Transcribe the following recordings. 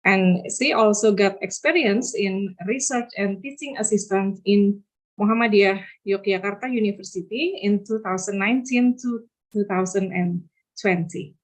And she also got experience in research and teaching assistant in Muhammadiyah Yogyakarta University in 2019 to 2020.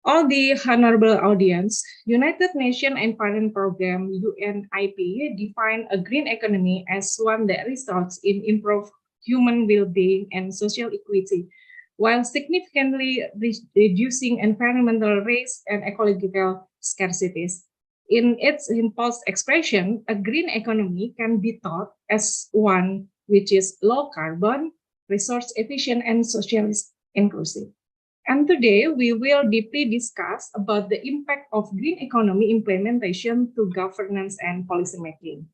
All the honorable audience, United Nations Environment Program UNIP define a green economy as one that results in improved human well-being and social equity, while significantly reducing environmental risk and ecological scarcities. In its impulse expression, a green economy can be thought as one which is low carbon, resource efficient, and socially inclusive. And today we will deeply discuss about the impact of green economy implementation to governance and policymaking.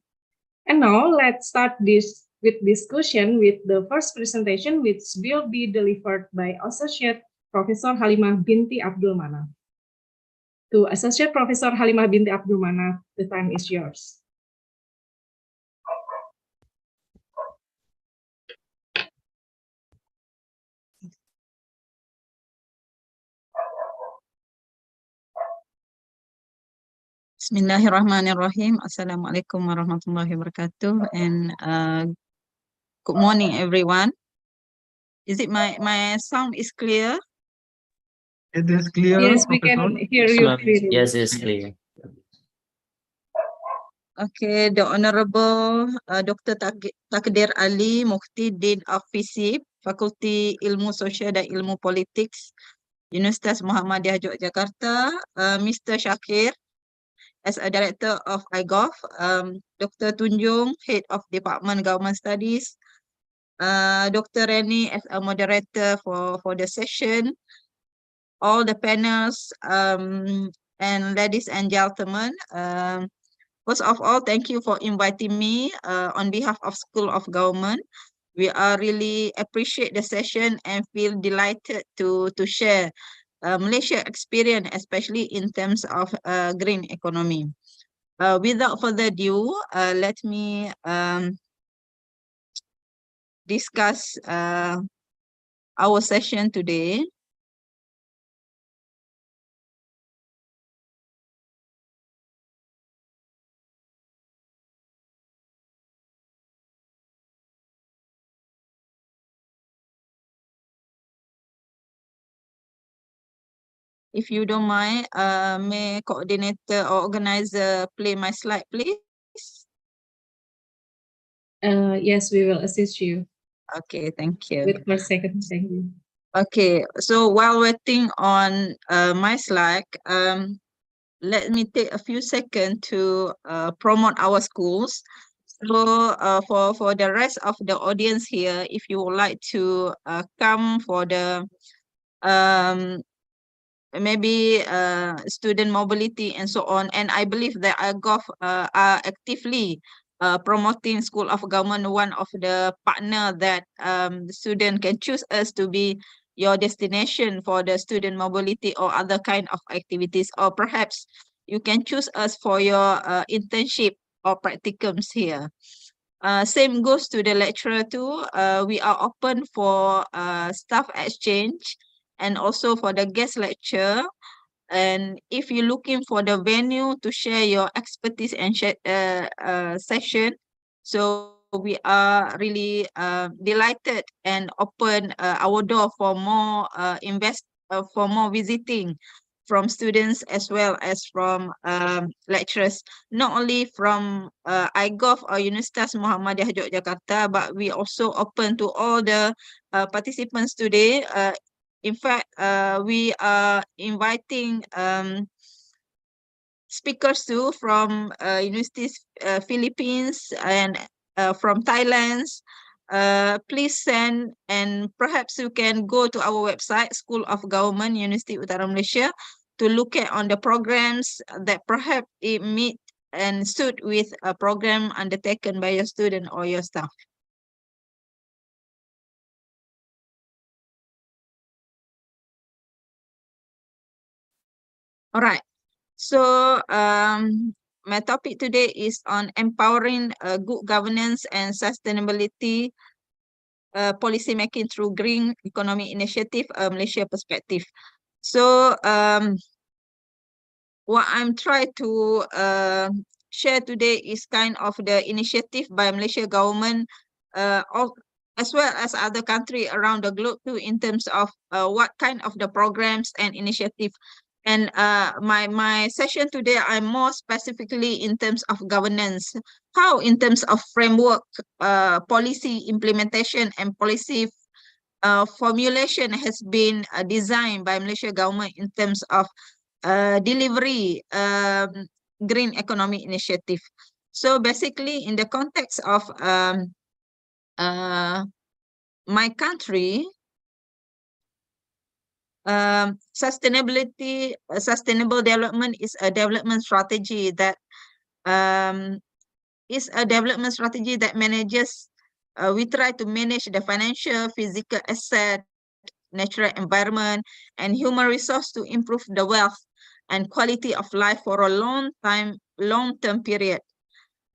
And now let's start this with discussion with the first presentation, which will be delivered by Associate Professor Halimah Binti Abdul Manaf. To Associate Professor Halimah Binti Abdul Manaf, the time is yours. Bismillahirrahmanirrahim. Assalamualaikum warahmatullahi wabarakatuh. And good morning, everyone. Is it my sound is clear? It is clear. Yes, we can hear you clearly. Yes, it's clear. Okay, the Honorable Dr. Takdir Ali Mufti Dean of FISIP, Fakulti Ilmu Sosial dan Ilmu Politiks, Universitas Muhammadiyah Yogyakarta, Mr. Shakir, as a Director of IGoF, Dr. Tunjung, Head of Department Government Studies, Dr. Reni as a Moderator for the session, all the panels, and ladies and gentlemen. First of all, thank you for inviting me on behalf of School of Government. We are really appreciate the session and feel delighted to share Malaysia experience, especially in terms of green economy. Without further ado, let me discuss our session today. If you don't mind, may coordinator or organizer play my slide, please? Yes, we will assist you. Okay, thank you. Wait for a second, thank you. Okay, so while waiting on my slide, let me take a few seconds to promote our schools. So for the rest of the audience here, if you would like to come for the maybe student mobility and so on, and I believe that IGoF are actively promoting School of Government, one of the partner that the student can choose us to be your destination for the student mobility or other kind of activities, or perhaps you can choose us for your internship or practicums here. Same goes to the lecturer too. We are open for staff exchange and also for the guest lecture. And if you're looking for the venue to share your expertise and session, so we are really delighted and open our door for more for more visiting from students as well as from lecturers, not only from IGoF or Universitas Muhammadiyah Yogyakarta, but we also open to all the participants today. In fact, we are inviting speakers too from universities, Philippines and from Thailand. Please send, and perhaps you can go to our website, School of Government, University Utara Malaysia, to look at on the programs that perhaps it meet and suit with a program undertaken by your student or your staff. All right. So my topic today is on empowering good governance and sustainability policy making through green economy initiative, Malaysia perspective. So what I'm trying to share today is kind of the initiative by Malaysia government, as well as other country around the globe too, in terms of what kind of the programs and initiative. And my session today, I'm more specifically in terms of governance, how in terms of framework, policy implementation and policy formulation has been designed by Malaysia government in terms of delivery green economy initiative. So basically, in the context of my country, sustainable development is a development strategy that manages. We try to manage the financial, physical asset, natural environment, and human resource to improve the wealth and quality of life for a long-term period.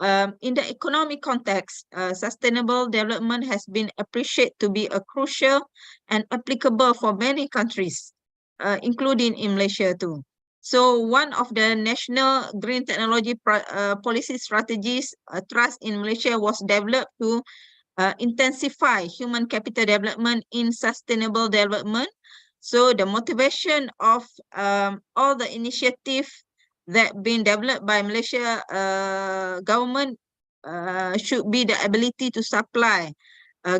In the economic context, sustainable development has been appreciated to be a crucial and applicable for many countries, including in Malaysia too. So one of the national green technology policy strategies, trust in Malaysia, was developed to intensify human capital development in sustainable development. So the motivation of all the initiative that been developed by Malaysia government should be the ability to supply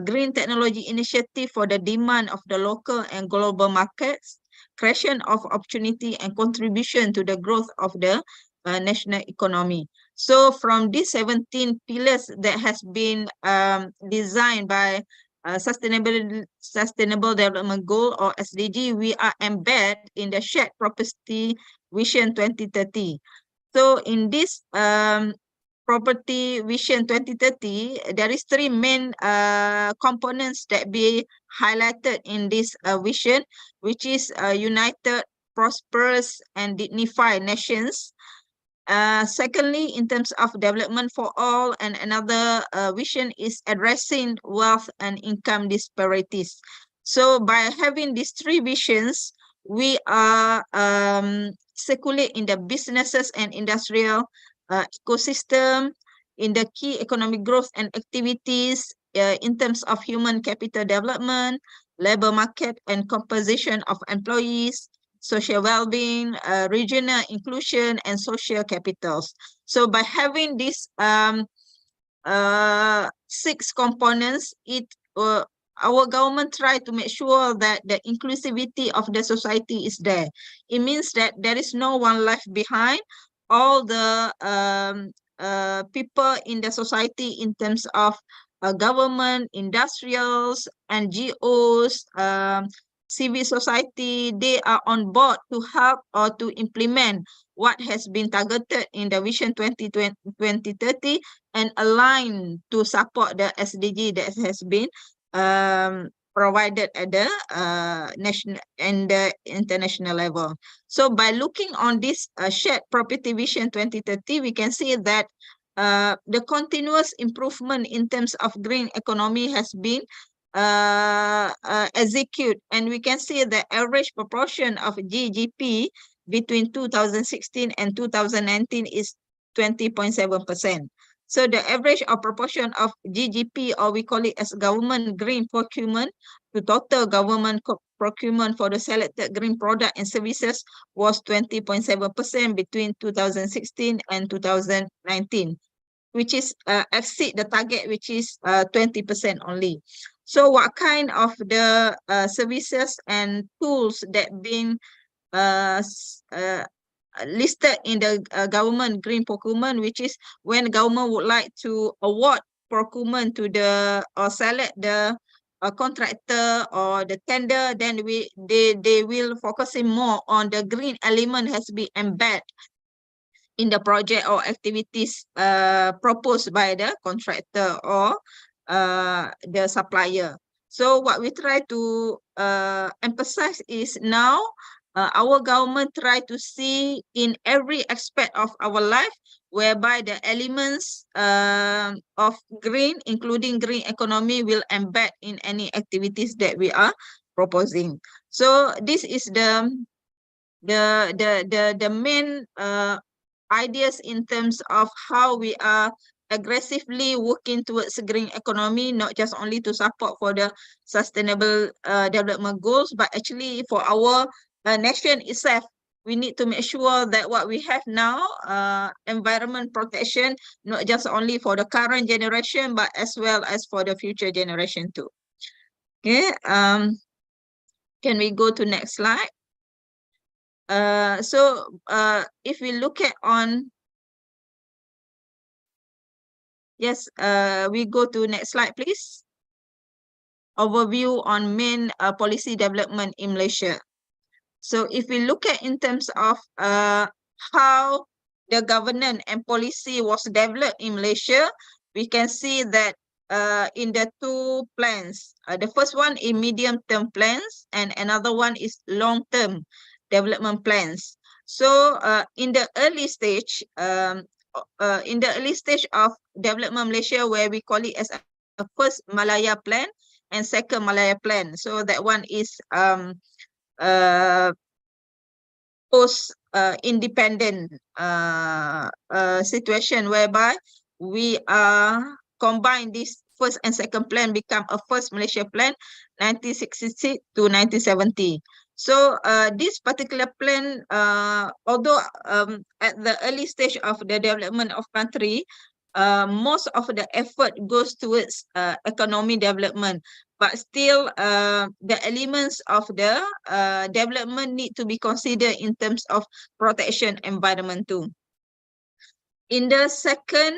green technology initiative for the demand of the local and global markets, creation of opportunity and contribution to the growth of the national economy. So from these 17 pillars that has been designed by Sustainable Development Goal or SDG, we are embedded in the Shared Property Vision 2030. So in this Property Vision 2030, there is three main components that be highlighted in this vision, which is united, prosperous, and dignified nations. Secondly, in terms of development for all, and another vision is addressing wealth and income disparities. So by having these three visions, we are circulating the businesses and industrial ecosystem in the key economic growth and activities in terms of human capital development, labor market and composition of employees, social well-being, regional inclusion, and social capitals. So by having these 6 components, our government try to make sure that the inclusivity of the society is there. It means that there is no one left behind. All the people in the society in terms of government, industrials, NGOs, civil society, they are on board to help or to implement what has been targeted in the Vision 2030 and align to support the SDG that has been provided at the national and the international level. So by looking on this Shared Property Vision 2030, we can see that the continuous improvement in terms of green economy has been execute, and we can see the average proportion of GDP between 2016 and 2019 is 20.7%. So the average of proportion of GDP, or we call it as government green procurement, to total government procurement for the selected green product and services was 20.7% between 2016 and 2019, which is exceed the target, which is 20% only. So what kind of the services and tools that been listed in the government green procurement, which is when government would like to award procurement to the or select the contractor or the tender, then they will focusing more on the green element has been embedded in the project or activities proposed by the contractor or the supplier. So what we try to emphasize is now our government try to see in every aspect of our life, whereby the elements of green, including green economy, will embed in any activities that we are proposing. So this is the main ideas in terms of how we are aggressively working towards green economy, not just only to support for the sustainable development goals, but actually for our nation itself. We need to make sure that what we have now, environment protection, not just only for the current generation, but as well as for the future generation too. Okay, can we go to next slide? So if we look at on, yes, we go to next slide, please. Overview on main policy development in Malaysia. So if we look at in terms of how the governance and policy was developed in Malaysia, we can see that in the two plans, the first one is medium-term plans and another one is long-term development plans. So in the early stage, of development Malaysia, where we call it as a first Malaya plan and second Malaya plan. So that one is post independent situation, whereby we combine this first and second plan become a first Malaysia plan 1966 to 1970. So this particular plan, although at the early stage of the development of country, most of the effort goes towards economic development, but still the elements of the development need to be considered in terms of protection environment too. In the second,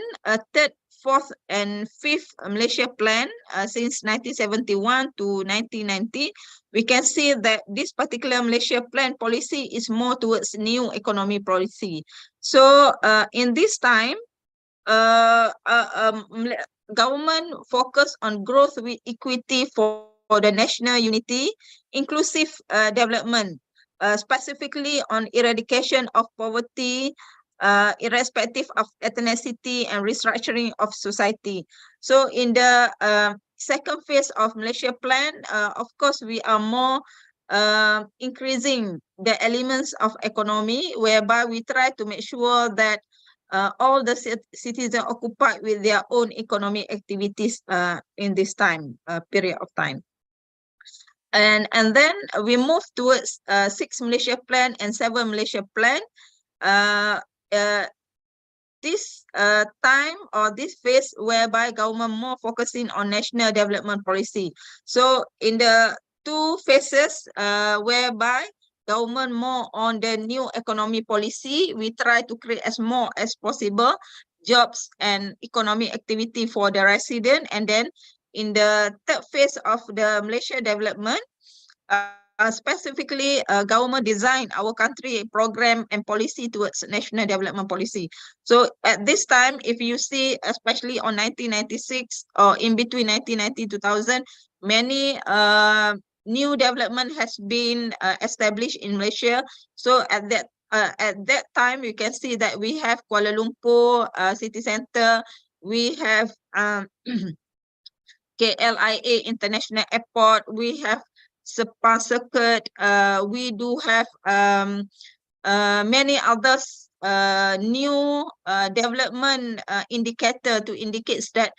third, fourth and fifth Malaysia plan since 1971 to 1990, we can see that this particular Malaysia plan policy is more towards new economy policy. So in this time, government focus on growth with equity for the national unity, inclusive development, specifically on eradication of poverty, irrespective of ethnicity and restructuring of society. So in the second phase of Malaysia plan, of course, we are more increasing the elements of economy, whereby we try to make sure that all the citizens occupied with their own economic activities in this time period of time. And then we move towards 6 Malaysia plan and 7 Malaysia plan. This time or this phase whereby government more focusing on national development policy. So in the two phases whereby government more on the new economy policy, we try to create as more as possible jobs and economic activity for the resident. And then in the third phase of the Malaysia development, specifically government design our country program and policy towards national development policy. So at this time, if you see, especially on 1996 or in between 1990 2000, many new development has been established in Malaysia. So at that time, you can see that we have Kuala Lumpur city center, we have KLIA International Airport, we have Sepang Circuit, we do have many others new development indicator to indicates that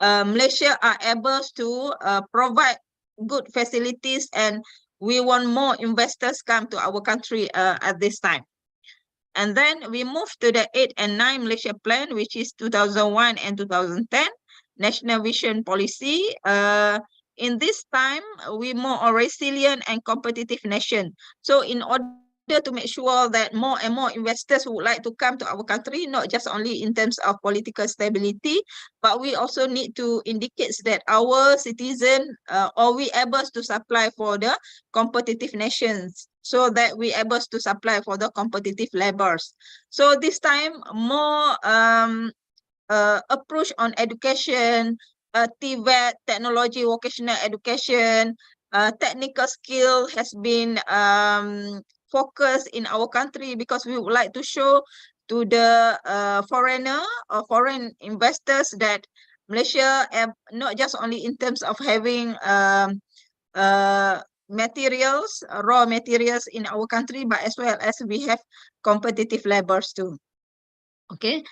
Malaysia are able to provide good facilities, and we want more investors come to our country at this time. And then we move to the 8 and 9 Malaysia plan, which is 2001 and 2010 National Vision Policy. In this time, we more a resilient and competitive nation. So in order to make sure that more and more investors would like to come to our country, not just only in terms of political stability, but we also need to indicate that our citizen or we able to supply for the competitive nations, so that we able to supply for the competitive labors. So this time, more approach on education, TVET, technology vocational education, technical skill has been focus in our country, because we would like to show to the foreigner or foreign investors that Malaysia have not just only in terms of having materials, raw materials in our country, but as well as we have competitive labors too. Okay.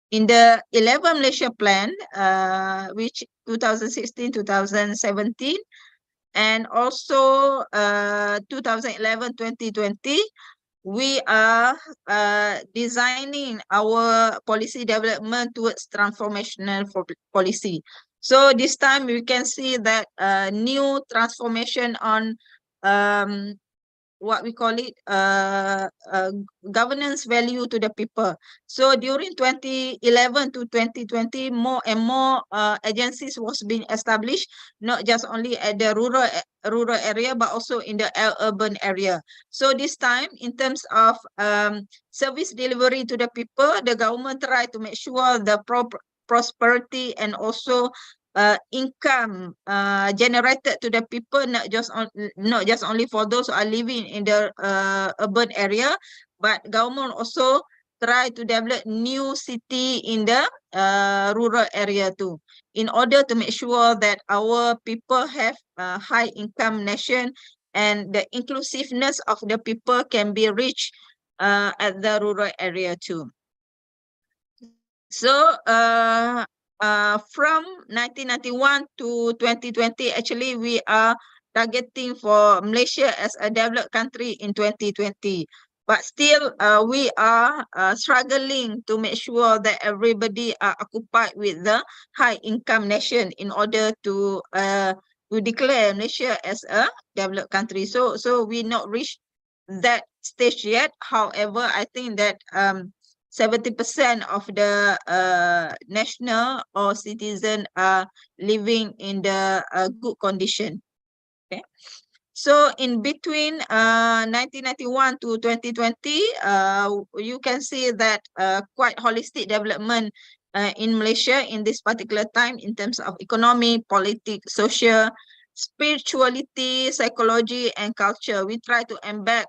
In the 11 Malaysia plan, which 2016-2017, and also 2011-2020, we are designing our policy development towards transformational policy. So this time we can see that new transformation on what we call it governance value to the people. So during 2011 to 2020, more and more agencies was being established, not just only at the rural area, but also in the urban area. So this time, in terms of service delivery to the people, the government try to make sure the prosperity and also income generated to the people, not just only for those who are living in the urban area, but government also try to develop new city in the rural area too, in order to make sure that our people have a high income nation and the inclusiveness of the people can be reached at the rural area too. So from 1991 to 2020, actually we are targeting for Malaysia as a developed country in 2020. But still, we are struggling to make sure that everybody are occupied with the high income nation in order to declare Malaysia as a developed country. So we not reached that stage yet. However, I think that 70% of the national or citizen are living in the good condition. Okay. So in between 1991 to 2020, you can see that quite holistic development in Malaysia in this particular time in terms of economy, politics, social, spirituality, psychology, and culture. We try to embed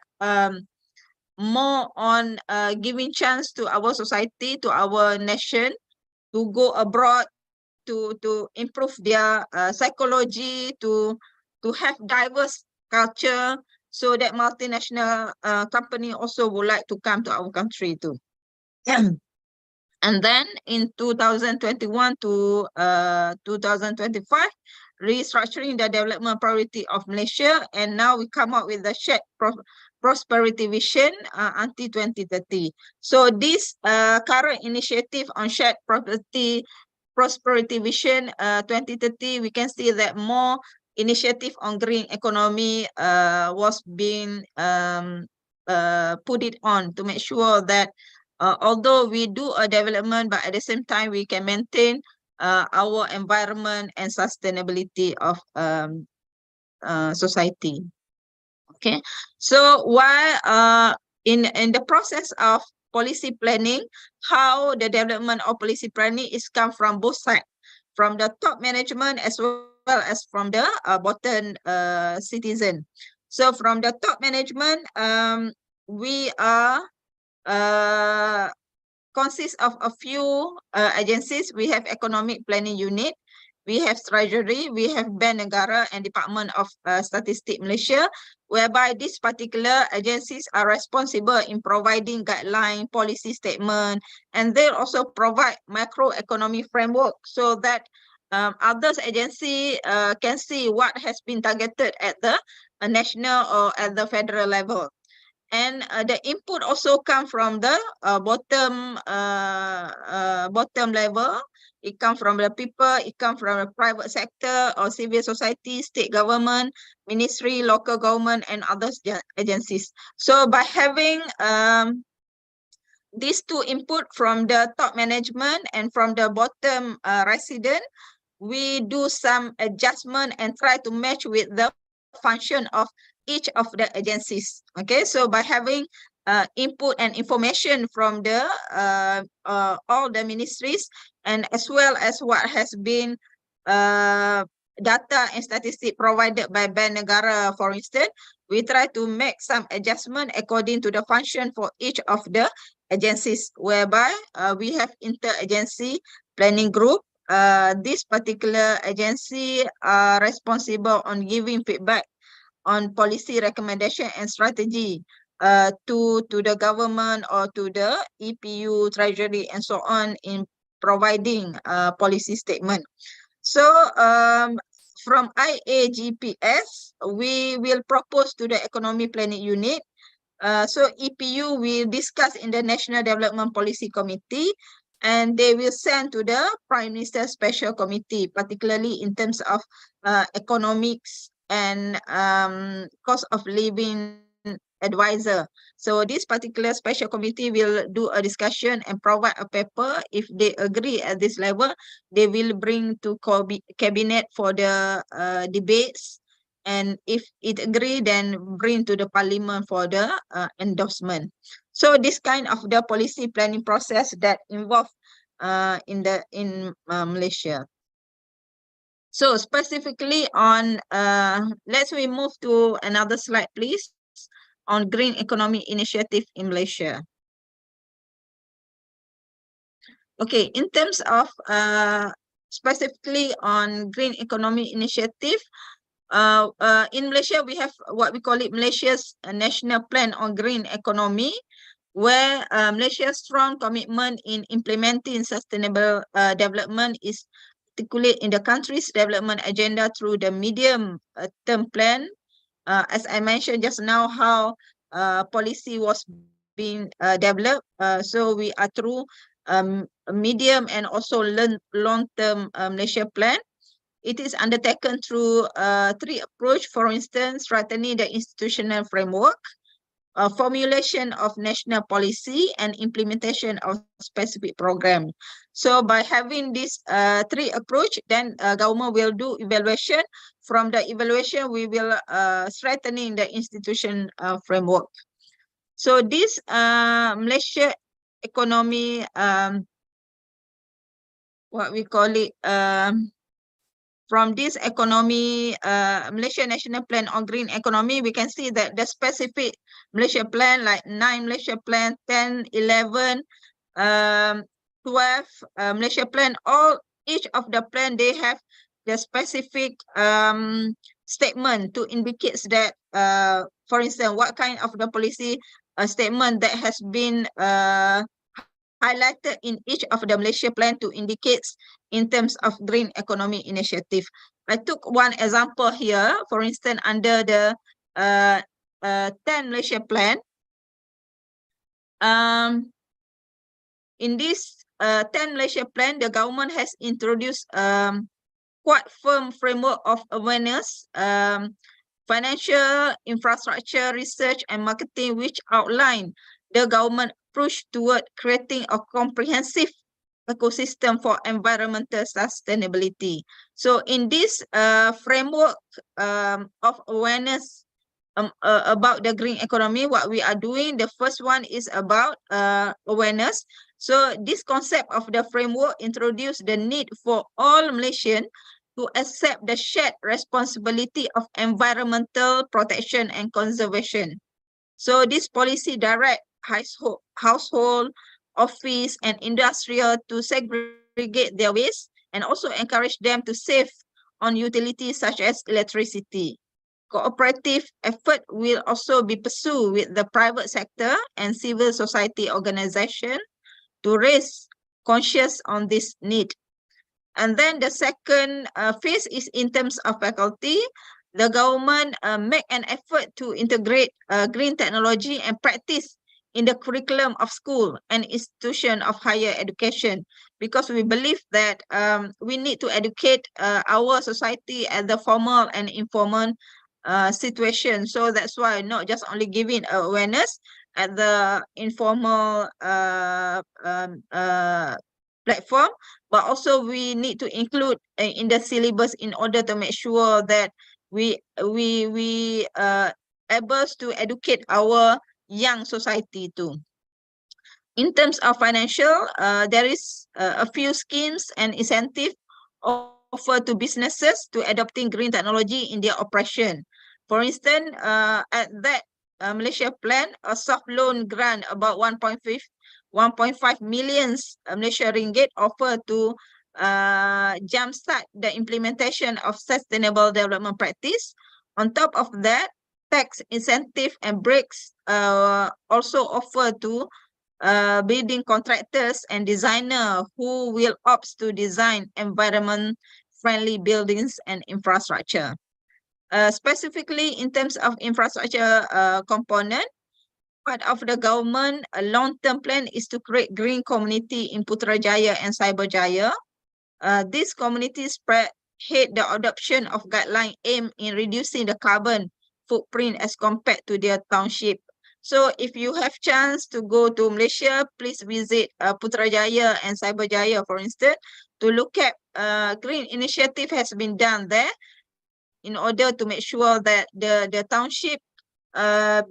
more on giving chance to our society, to our nation, to go abroad, to improve their psychology, to have diverse culture, so that multinational company also would like to come to our country too. And then in 2021 to 2025, restructuring the development priority of Malaysia, and now we come up with the shared prosperity vision until 2030. So this current initiative on shared prosperity vision 2030, we can see that more initiative on green economy was being put it on to make sure that although we do a development, but at the same time we can maintain our environment and sustainability of society. Okay, so while in the process of policy planning, how the development of policy planning is come from both sides, from the top management as well as from the bottom citizen. So from the top management, we are consists of a few agencies. We have Economic Planning Unit, we have Treasury, we have Bank Negara and Department of Statistics Malaysia, whereby these particular agencies are responsible in providing guideline, policy statement, and they also provide macroeconomic framework so that other agency can see what has been targeted at the national or at the federal level. And the input also come from the bottom level. It comes from the people, it comes from the private sector or civil society, state government, ministry, local government, and other agencies. So by having these two input from the top management and from the bottom resident, we do some adjustment and try to match with the function of each of the agencies. Okay, so by having input and information from the all the ministries, and as well as what has been data and statistics provided by Bank Negara, for instance, we try to make some adjustment according to the function for each of the agencies, whereby we have inter-agency planning group. This particular agency are responsible on giving feedback on policy recommendation and strategy to the government or to the EPU, Treasury, and so on in providing policy statement. So from IGoPSS, we will propose to the Economy Planning Unit. So EPU will discuss in the National Development Policy Committee, and they will send to the Prime Minister Special Committee, particularly in terms of economics and cost of living advisor. So this particular special committee will do a discussion and provide a paper. If they agree at this level, they will bring to cabinet for the debates. And if it agree, then bring to the parliament for the endorsement. So this kind of the policy planning process that involve in Malaysia. So specifically on, let's we move to another slide, please, on Green Economy Initiative in Malaysia. Okay, in terms of specifically on Green Economy Initiative, in Malaysia, we have what we call it Malaysia's National Plan on Green Economy, where Malaysia's strong commitment in implementing sustainable development is articulated in the country's development agenda through the medium-term plan. As I mentioned just now, how policy was being developed. So we are through medium and also long-term Malaysia plan. It is undertaken through three approach. For instance, strengthening the institutional framework, formulation of national policy, and implementation of specific program. So by having this three approach, then government will do evaluation. From the evaluation, we will strengthening the institution framework. So this Malaysia economy, what we call it, from this economy, Malaysia National Plan on Green Economy, we can see that the specific Malaysia Plan, like 9 Malaysia Plan, 10, 11, 12 Malaysia Plan, each of the plan, they have the specific statement to indicate that, for instance, what kind of the policy statement that has been highlighted in each of the Malaysia plan to indicate in terms of green economy initiative. I took one example here, for instance, under the 10 Malaysia plan. In this 10 Malaysia plan, the government has introduced quite firm framework of awareness, financial infrastructure, research and marketing, which outline the government approach toward creating a comprehensive ecosystem for environmental sustainability. So in this framework of awareness about the green economy, what we are doing, the first one is about awareness. So this concept of the framework introduced the need for all Malaysians to accept the shared responsibility of environmental protection and conservation. So this policy direct household, office, and industrial to segregate their waste and also encourage them to save on utilities such as electricity. Cooperative effort will also be pursued with the private sector and civil society organization to raise conscious on this need. And then the second phase is in terms of faculty. The government make an effort to integrate green technology and practice in the curriculum of school and institution of higher education, because we believe that we need to educate our society at the formal and informal situation. So that's why not just only giving awareness at the informal platform, but also we need to include in the syllabus in order to make sure that we able to educate our young society too. In terms of financial, there is a few schemes and incentive offer to businesses to adopting green technology in their operation. For instance, at that Malaysia plan, a soft loan grant about 1.5 million Malaysia ringgit offer to jumpstart the implementation of sustainable development practice. On top of that, tax incentive and breaks also offer to building contractors and designer who will opt to design environment-friendly buildings and infrastructure. Specifically in terms of infrastructure component, part of the government a long-term plan is to create green community in Putrajaya and Cyberjaya. These communities spearhead the adoption of guideline aim in reducing the carbon footprint as compared to their township. So if you have chance to go to Malaysia, please visit Putrajaya and Cyberjaya, for instance, to look at green initiative has been done there in order to make sure that the township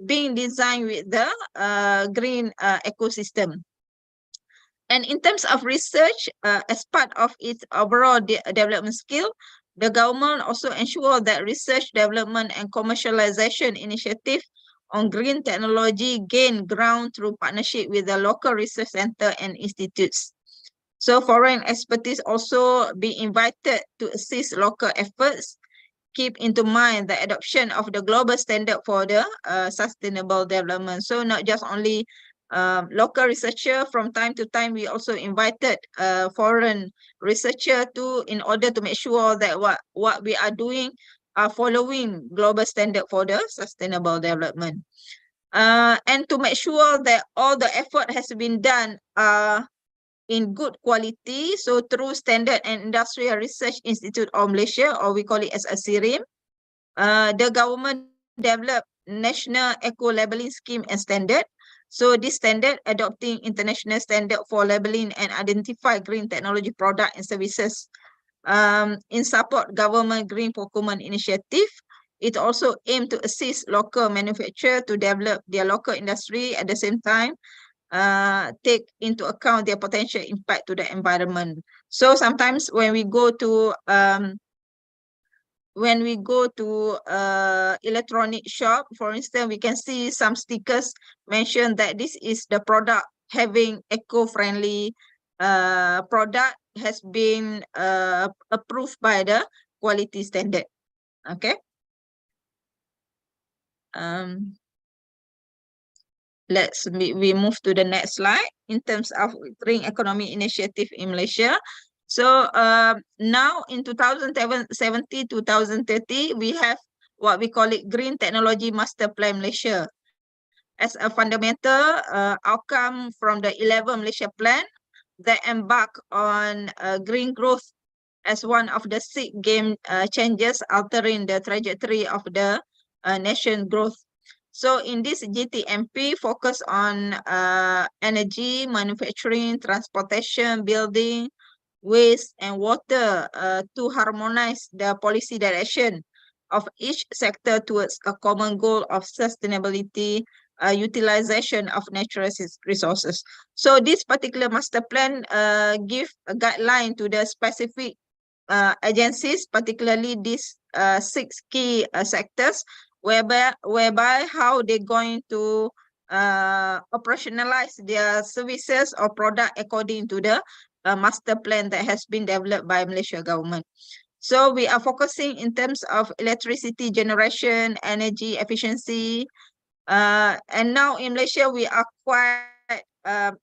being designed with the green ecosystem. And in terms of research, as part of its overall development skill, the government also ensure that research, development, and commercialization initiative on green technology gain ground through partnership with the local research center and institutes. So foreign expertise also be invited to assist local efforts. Keep into mind the adoption of the global standard for the sustainable development. So not just only local researcher, from time to time we also invited foreign researcher in order to make sure that what we are doing are following global standard for the sustainable development. And to make sure that all the effort has been done in good quality, so through Standard and Industrial Research Institute of Malaysia, or we call it as ASIRIM, the government developed National Eco-Labeling Scheme and Standard. So this standard adopting international standard for labeling and identify green technology product and services in support government green procurement initiative. It also aimed to assist local manufacturer to develop their local industry at the same time take into account their potential impact to the environment. So sometimes when we go to electronic shop, for instance, we can see some stickers mention that this is the product having eco-friendly product has been approved by the quality standard. Okay. We move to the next slide in terms of green economy initiative in Malaysia. So now in 2070-2030, we have what we call it Green Technology Master Plan Malaysia as a fundamental outcome from the 11 Malaysia Plan that embark on green growth as one of the 6 game changes altering the trajectory of the nation growth. So in this GTMP, focus on energy, manufacturing, transportation, building, waste, and water to harmonize the policy direction of each sector towards a common goal of sustainability, utilization of natural resources. So this particular master plan give a guideline to the specific agencies, particularly these 6 key sectors, whereby how they're going to operationalize their services or product according to the master plan that has been developed by Malaysia government. So we are focusing in terms of electricity generation, energy efficiency, and now in Malaysia we are quite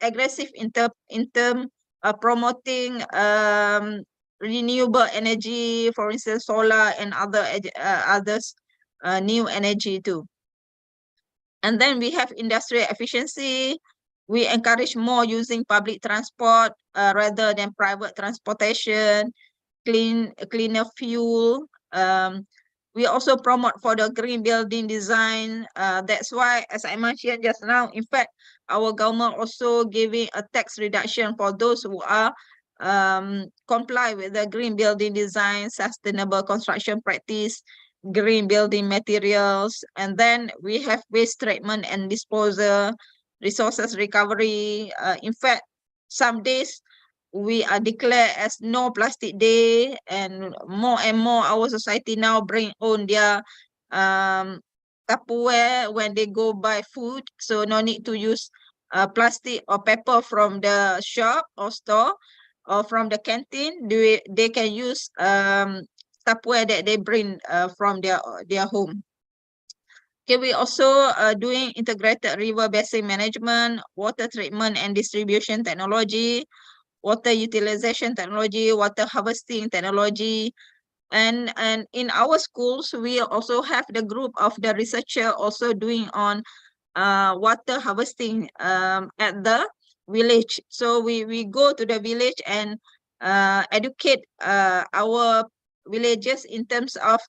aggressive in terms of promoting renewable energy, for instance, solar and others. New energy too. And then we have industrial efficiency. We encourage more using public transport rather than private transportation, cleaner fuel. We also promote for the green building design. That's why, as I mentioned just now, in fact, our government also giving a tax reduction for those who are comply with the green building design, sustainable construction practice, green building materials, and then we have waste treatment and disposal, resources recovery. In fact, some days we are declared as no plastic day, and more our society now bring on their Tupperware when they go buy food, so no need to use plastic or paper from the shop or store or from the canteen. They can use Tupperware that they bring from their home. Okay, we also doing integrated river basin management, water treatment and distribution technology, water utilization technology, water harvesting technology. And in our schools, we also have the group of the researcher also doing on water harvesting at the village. So we go to the village and educate our villages in terms of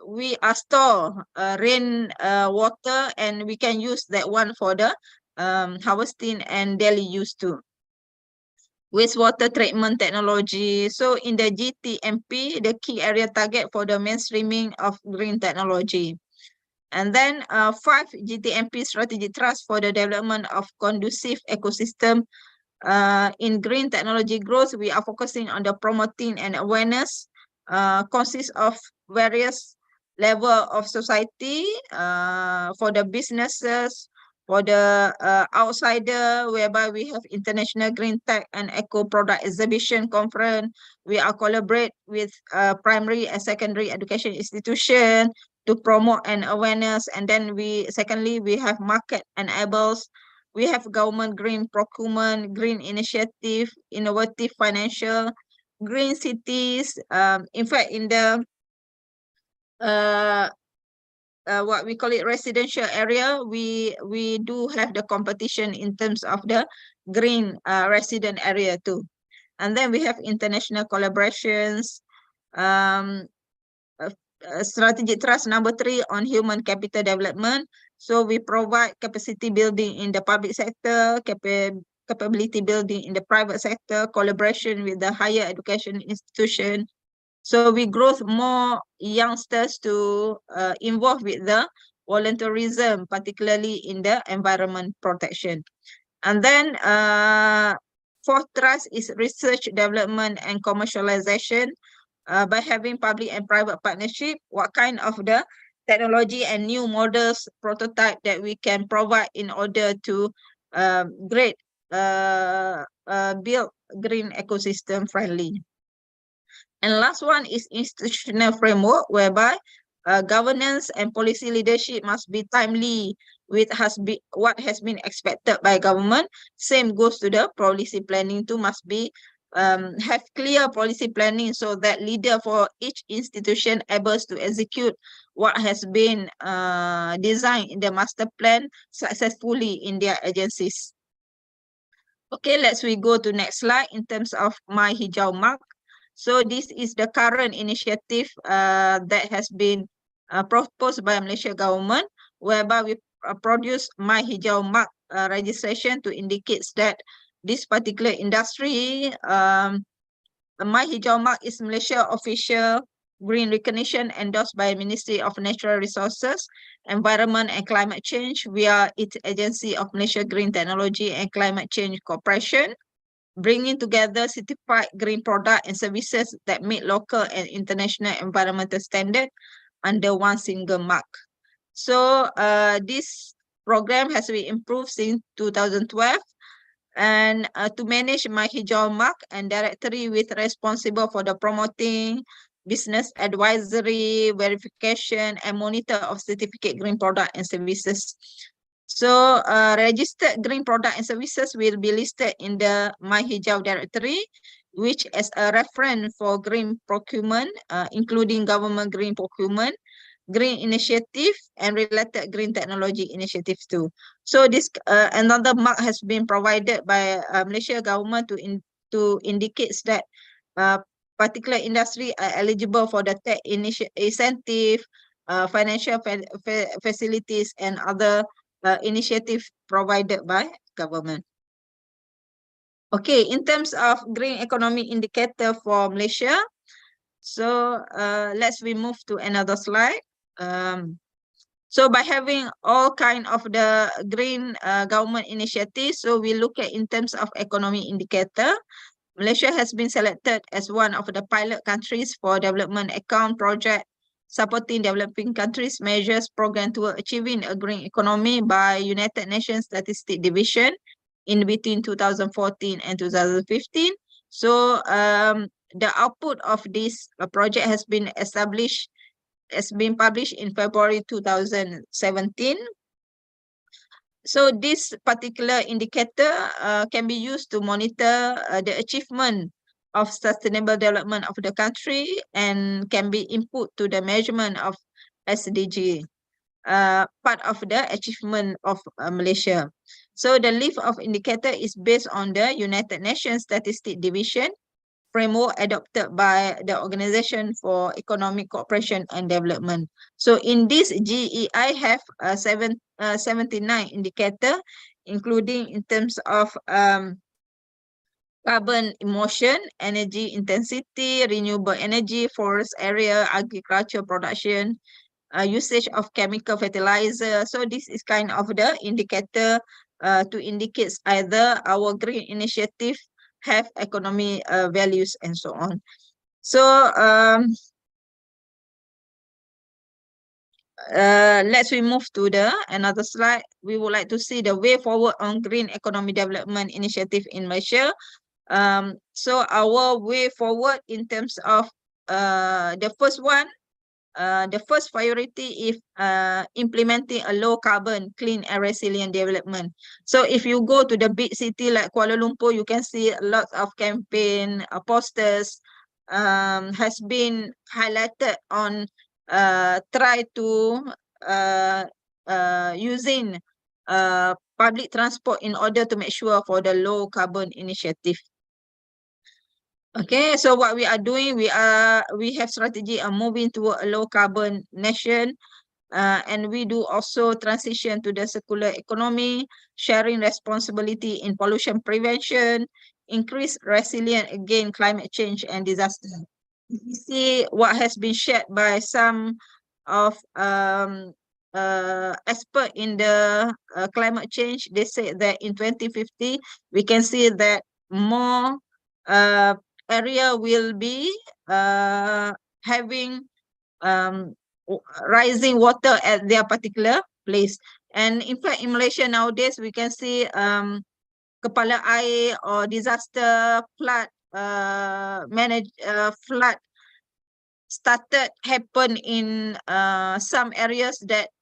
we are store rain water, and we can use that one for the harvesting and daily use too. Wastewater treatment technology. So in the GTMP, the key area target for the mainstreaming of green technology. And then 5 GTMP strategic trust for the development of conducive ecosystem. In green technology growth, we are focusing on the promoting and awareness consists of various level of society for the businesses, for the outsider, whereby we have International Green Tech and Eco Product Exhibition Conference. We are collaborate with primary and secondary education institution to promote an awareness. And then secondly, we have market enables. We have government green procurement, green initiative, innovative financial, green cities. In fact, in the what we call it residential area, we do have the competition in terms of the green resident area too. And then we have international collaborations. Strategic trust number 3 on human capital development. So we provide capacity building in the public sector, capability building in the private sector, collaboration with the higher education institution. So we growth more youngsters to involve with the volunteerism, particularly in the environment protection. And then 4th trust is research, development, and commercialization. By having public and private partnership, what kind of the technology and new models prototype that we can provide in order to build green ecosystem friendly. And last one is institutional framework, whereby governance and policy leadership must be timely with what has been expected by government. Same goes to the policy planning too, must be have clear policy planning so that leader for each institution able to execute what has been designed in the master plan successfully in their agencies. Okay, we go to next slide in terms of My Hijau Mark. So this is the current initiative that has been proposed by Malaysia government, whereby we produce My Hijau Mark registration to indicate that this particular industry, My Hijau Mark is Malaysia official green recognition endorsed by Ministry of Natural Resources, Environment and Climate Change via its Agency of Malaysia Green Technology and Climate Change Corporation, bringing together certified green product and services that meet local and international environmental standard under one single mark. So this program has been improved since 2012. And to manage My Hijau Mark and directory with responsible for the promoting, business advisory, verification, and monitor of certificate green product and services. So registered green product and services will be listed in the My Hijau directory, which as a reference for green procurement, including government green procurement, green initiative, and related green technology initiatives too. So this another mark has been provided by Malaysia government to indicate that particular industry are eligible for the tech incentive, financial facilities, and other initiative provided by government. Okay, in terms of green economy indicator for Malaysia, so we move to another slide. So by having all kind of the green government initiatives, so we look at in terms of economy indicator. Malaysia has been selected as one of the pilot countries for development account project supporting developing countries measures program toward achieving a green economy by United Nations Statistics Division in between 2014 and 2015. So the output of this project has been published in February 2017. So this particular indicator can be used to monitor the achievement of sustainable development of the country and can be input to the measurement of SDG, part of the achievement of Malaysia. So the list of indicator is based on the United Nations Statistics Division framework adopted by the Organization for Economic Cooperation and Development. So in this GEI have 79 indicator, including in terms of carbon emission, energy intensity, renewable energy, forest area, agriculture production, usage of chemical fertilizer. So this is kind of the indicator to indicate either our green initiative have economy values and so on. So let's we move to the another slide. We would like to see the way forward on green economy development initiative in Malaysia. So our way forward in terms of the first one, the first priority is implementing a low carbon, clean and resilient development. So if you go to the big city like Kuala Lumpur, you can see a lot of campaign posters has been highlighted on try to using public transport in order to make sure for the low carbon initiative. Okay, so what we are doing, we have strategy of moving to a low carbon nation, and we do also transition to the circular economy, sharing responsibility in pollution prevention, increase resilience against climate change and disaster. You see what has been shared by some of experts in the climate change. They say that in 2050, we can see that more area will be having rising water at their particular place. And in fact, in Malaysia nowadays, we can see kepala air or disaster flood flood started happen in some areas that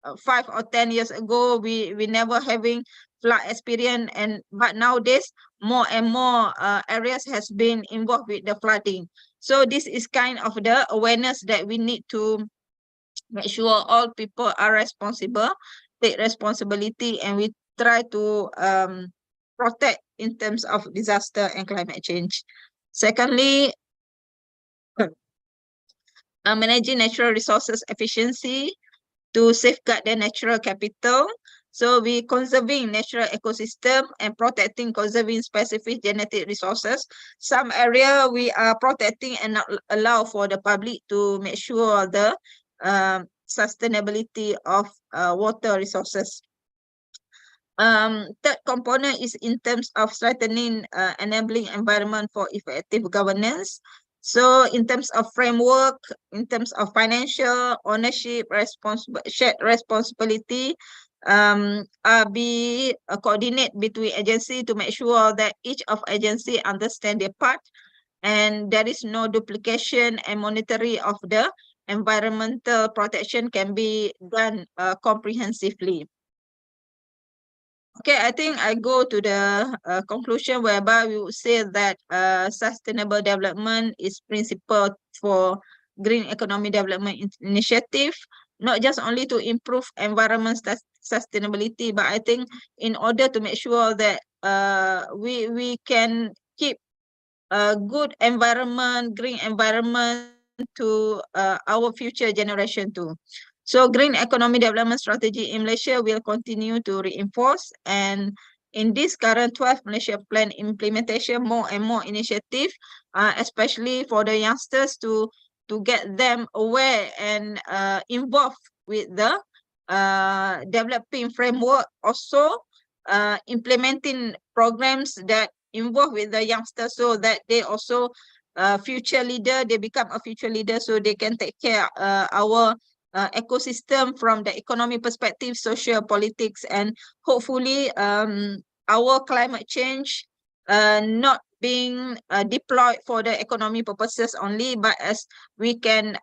5 or 10 years ago we never having flood experience, and but nowadays more and more areas has been involved with the flooding. So this is kind of the awareness that we need to make sure all people are responsible, take responsibility, and we try to protect in terms of disaster and climate change. Secondly, managing natural resources efficiency to safeguard the natural capital. So we conserving natural ecosystem and protecting conserving specific genetic resources. Some area we are protecting and not allow for the public to make sure the sustainability of water resources. Third component is in terms of strengthening enabling environment for effective governance. So in terms of framework, in terms of financial ownership, shared responsibility, be coordinate between agency to make sure that each of agency understand their part and there is no duplication, and monitoring of the environmental protection can be done comprehensively. Okay, I think I go to the conclusion whereby we would say that sustainable development is principle for green economy development initiative, not just only to improve environment sustainability, but I think in order to make sure that we can keep a good environment, green environment to our future generation too. So green economy development strategy in Malaysia will continue to reinforce, and in this current 12th Malaysia Plan implementation, more and more initiative, especially for the youngsters to get them aware and involved with the developing framework, also implementing programs that involved with the youngsters so that they also future leader, they become a future leader so they can take care our ecosystem from the economy perspective, social politics, and hopefully our climate change not being deployed for the economy purposes only, but as we can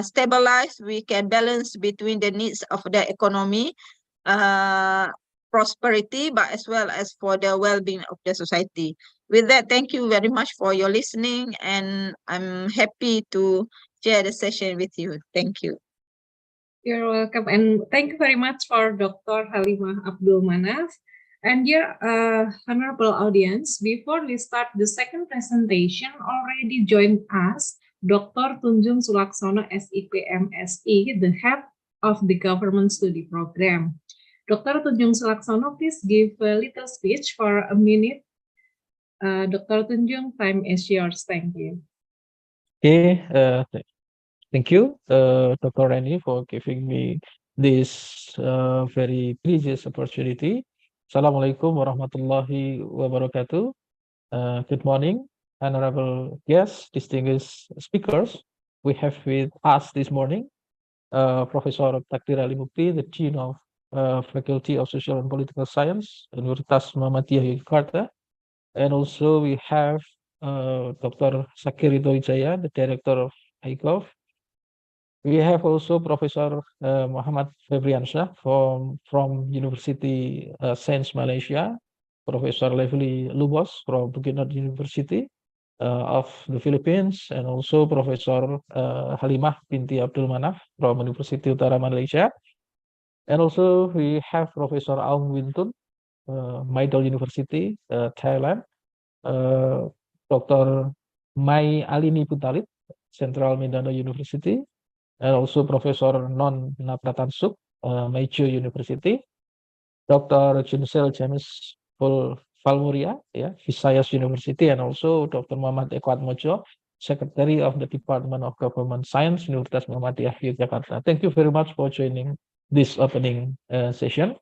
stabilize, we can balance between the needs of the economy prosperity, but as well as for the well-being of the society. With that, thank you very much for your listening, and I'm happy to share the session with you. Thank you. You're welcome, and thank you very much for Dr. Halimah Abdul Manaf. And dear honorable audience, before we start the second presentation, already joined us Dr. Tunjung Sulaksono, SIGoPSS, the head of the government study program. Dr. Tunjung Sulaksono, please give a little speech for a minute. Dr. Tunjung, time is yours. Thank you. Okay, thank you, Dr. Rani, for giving me this very precious opportunity. Assalamualaikum warahmatullahi wabarakatuh. Good morning, honorable guests, distinguished speakers. We have with us this morning Professor Takdir Ali Mukti, the Dean of Faculty of Social and Political Science, Universitas Muhammadiyah Yogyakarta. And also we have Dr. Sakir Wijaya, the Director of IGoPSS. We have also Professor Muhammad Febriansyah from University Sains Malaysia, Professor Leslie Lubos from Bukit University of the Philippines, and also Professor Halimah binti Abdul Manaf from University Utara Malaysia. And also we have Professor Aung Wintun, Maidol University, Thailand, Dr. Mai Alini Putalit, Central Mindanao University, and also Professor Non Napratansuk, Maichu University, Dr. Chinsel James Valmuria, Visayas University, and also Dr. Muhammad Eko Atmojo, Secretary of the Department of Government Science, Universitas Muhammadiyah Yogyakarta. Thank you very much for joining this opening session.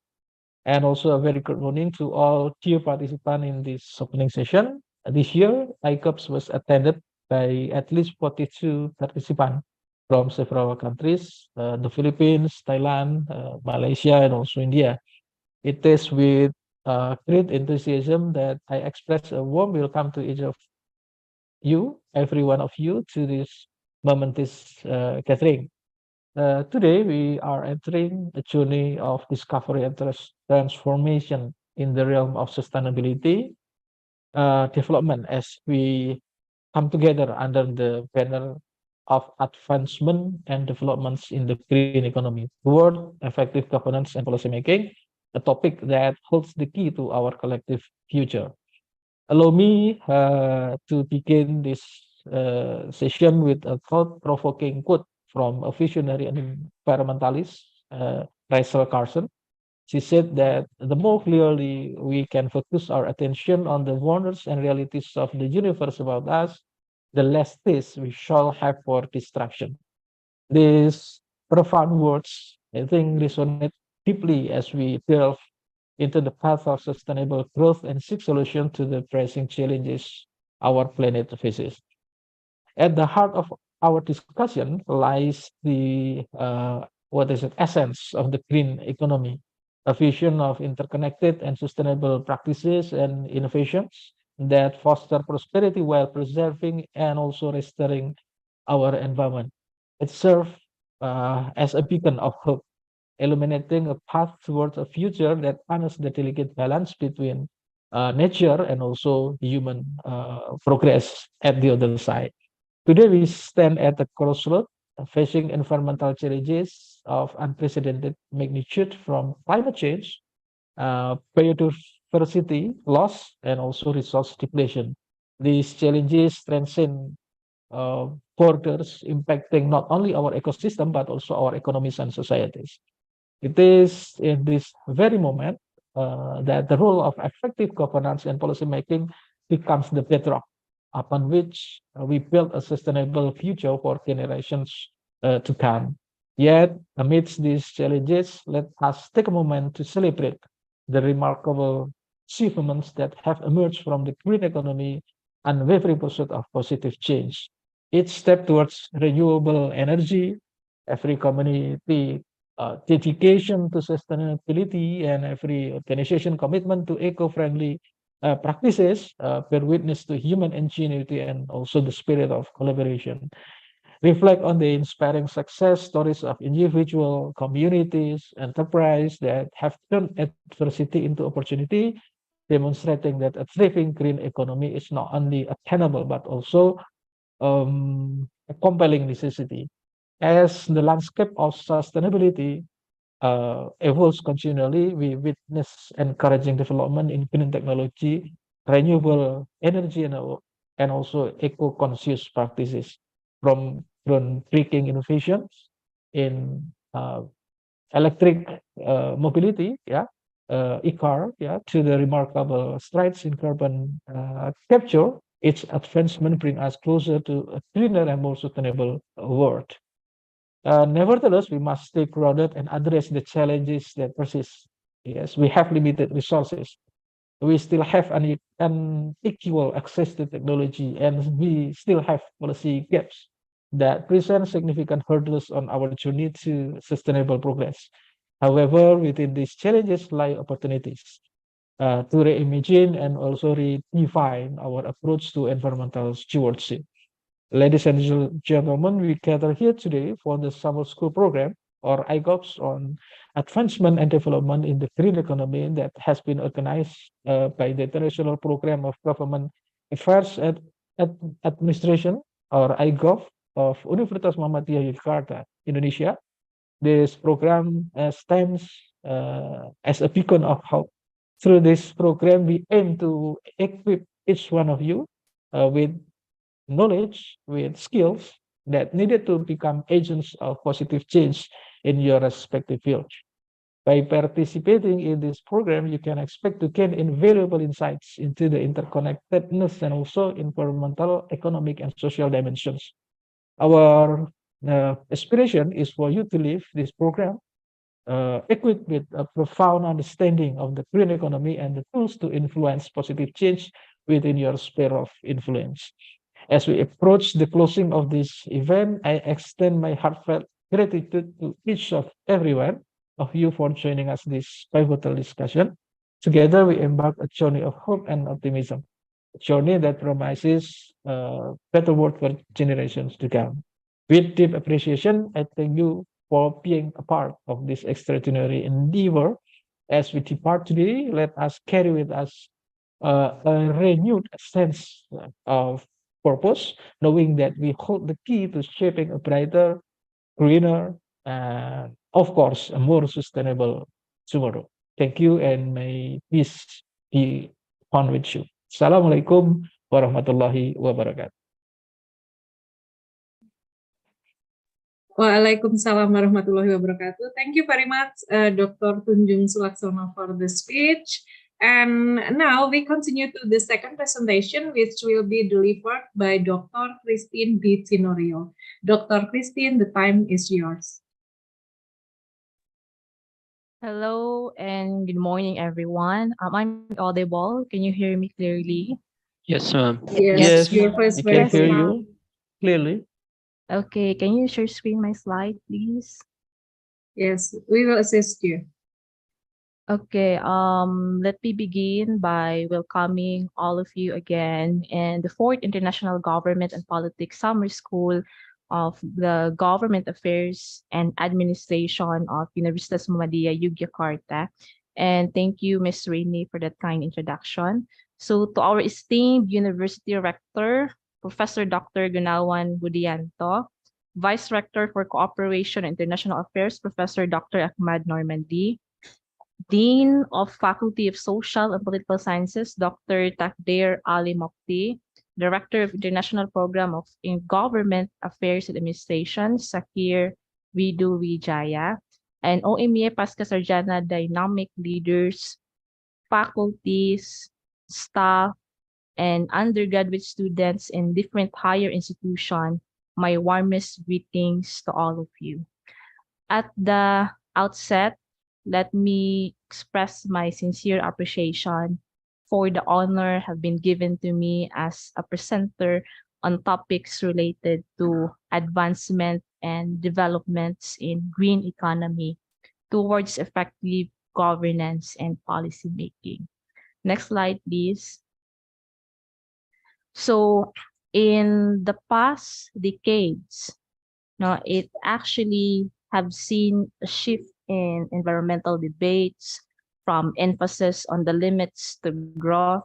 And also a very good morning to all dear participants in this opening session. This year, IGoPSS was attended by at least 42 participants from several countries, the Philippines, Thailand, Malaysia, and also India. It is with great enthusiasm that I express a warm welcome to each of you, every one of you, to this momentous gathering. Today, we are entering a journey of discovery and transformation in the realm of sustainability development as we come together under the banner of advancement and developments in the green economy toward effective governance and policymaking, a topic that holds the key to our collective future. Allow me to begin this session with a thought-provoking quote from a visionary and environmentalist, Rachel Carson. She said that the more clearly we can focus our attention on the wonders and realities of the universe about us, the less space we shall have for distraction. These profound words, I think, resonate deeply as we delve into the path of sustainable growth and seek solutions to the pressing challenges our planet faces. At the heart of our discussion lies the essence of the green economy, a vision of interconnected and sustainable practices and innovations that foster prosperity while preserving and also restoring our environment. It serves as a beacon of hope, illuminating a path towards a future that honors the delicate balance between nature and also human progress at the other side. Today, we stand at the crossroad, facing environmental challenges of unprecedented magnitude from climate change, biodiversity loss, and also resource depletion. These challenges transcend borders, impacting not only our ecosystem, but also our economies and societies. It is in this very moment that the role of effective governance and policymaking becomes the bedrock upon which we build a sustainable future for generations to come. Yet, amidst these challenges, let us take a moment to celebrate the remarkable achievements that have emerged from the green economy and unwavering pursuit of positive change. Each step towards renewable energy, every community dedication to sustainability, and every organization commitment to eco-friendly practices bear witness to human ingenuity and also the spirit of collaboration. Reflect on the inspiring success stories of individual communities, enterprise that have turned adversity into opportunity, demonstrating that a thriving green economy is not only attainable but also a compelling necessity. As the landscape of sustainability evolves continually, we witness encouraging development in green technology, renewable energy, and also eco-conscious practices, from groundbreaking innovations in electric mobility, e-car, to the remarkable strides in carbon capture. Each advancement brings us closer to a cleaner and more sustainable world. Nevertheless, we must stay grounded and address the challenges that persist. Yes, we have limited resources. We still have unequal access to technology, and we still have policy gaps that present significant hurdles on our journey to sustainable progress. However, within these challenges lie opportunities to reimagine and also redefine our approach to environmental stewardship. Ladies and gentlemen, we gather here today for the summer school program, or IGoPS, on advancement and development in the green economy that has been organized by the International Program of Government Affairs Administration, or IGOV, of Universitas Muhammadiyah Yogyakarta, Indonesia. This program stands as a beacon of hope. Through this program, we aim to equip each one of you with knowledge, with skills that needed to become agents of positive change in your respective fields. By participating in this program, you can expect to gain invaluable insights into the interconnectedness and also environmental, economic, and social dimensions. Our aspiration is for you to leave this program equipped with a profound understanding of the green economy and the tools to influence positive change within your sphere of influence. As we approach the closing of this event, I extend my heartfelt gratitude to each of everyone of you for joining us this pivotal discussion. Together, we embark a journey of hope and optimism, a journey that promises a better world for generations to come. With deep appreciation, I thank you for being a part of this extraordinary endeavor. As we depart today, let us carry with us a renewed sense of purpose, knowing that we hold the key to shaping a brighter, greener, and of course, a more sustainable tomorrow. Thank you, and may peace be upon with you. Assalamualaikum warahmatullahi wabarakatuh. Waalaikumsalam warahmatullahi wabarakatuh. Thank you very much, Dr. Tunjung Sulaksono, for the speech. And now we continue to the second presentation, which will be delivered by Dr. Christine B. Tinorio. Dr. Christine, the time is yours. Hello and good morning, everyone. I'm audible. Can you hear me clearly? Yes, ma'am. Yes, your voice we very can hear clear. you clearly. Okay, can you share screen my slide, please? Yes, we will assist you. Okay, let me begin by welcoming all of you again in the fourth International Government and Politics Summer School of the Government Affairs and Administration of Universitas Muhammadiyah Yogyakarta. And thank you, Ms. Rainey, for that kind introduction. So to our esteemed University Rector, Professor Dr. Gunawan Budianto, Vice Rector for Cooperation and International Affairs, Professor Dr. Ahmad Normandy, Dean of Faculty of Social and Political Sciences, Dr. Takdir Ali Mokti, Director of International Program of Government Affairs and Administration, Sakir Widu Wijaya, and OMEA Pasca Sarjana Dynamic Leaders, faculties, staff, and undergraduate students in different higher institutions, my warmest greetings to all of you. At the outset, let me express my sincere appreciation for the honor have been given to me as a presenter on topics related to advancement and developments in green economy towards effective governance and policy making. Next slide, please. So in the past decades, no, it actually have seen a shift in environmental debates from emphasis on the limits to growth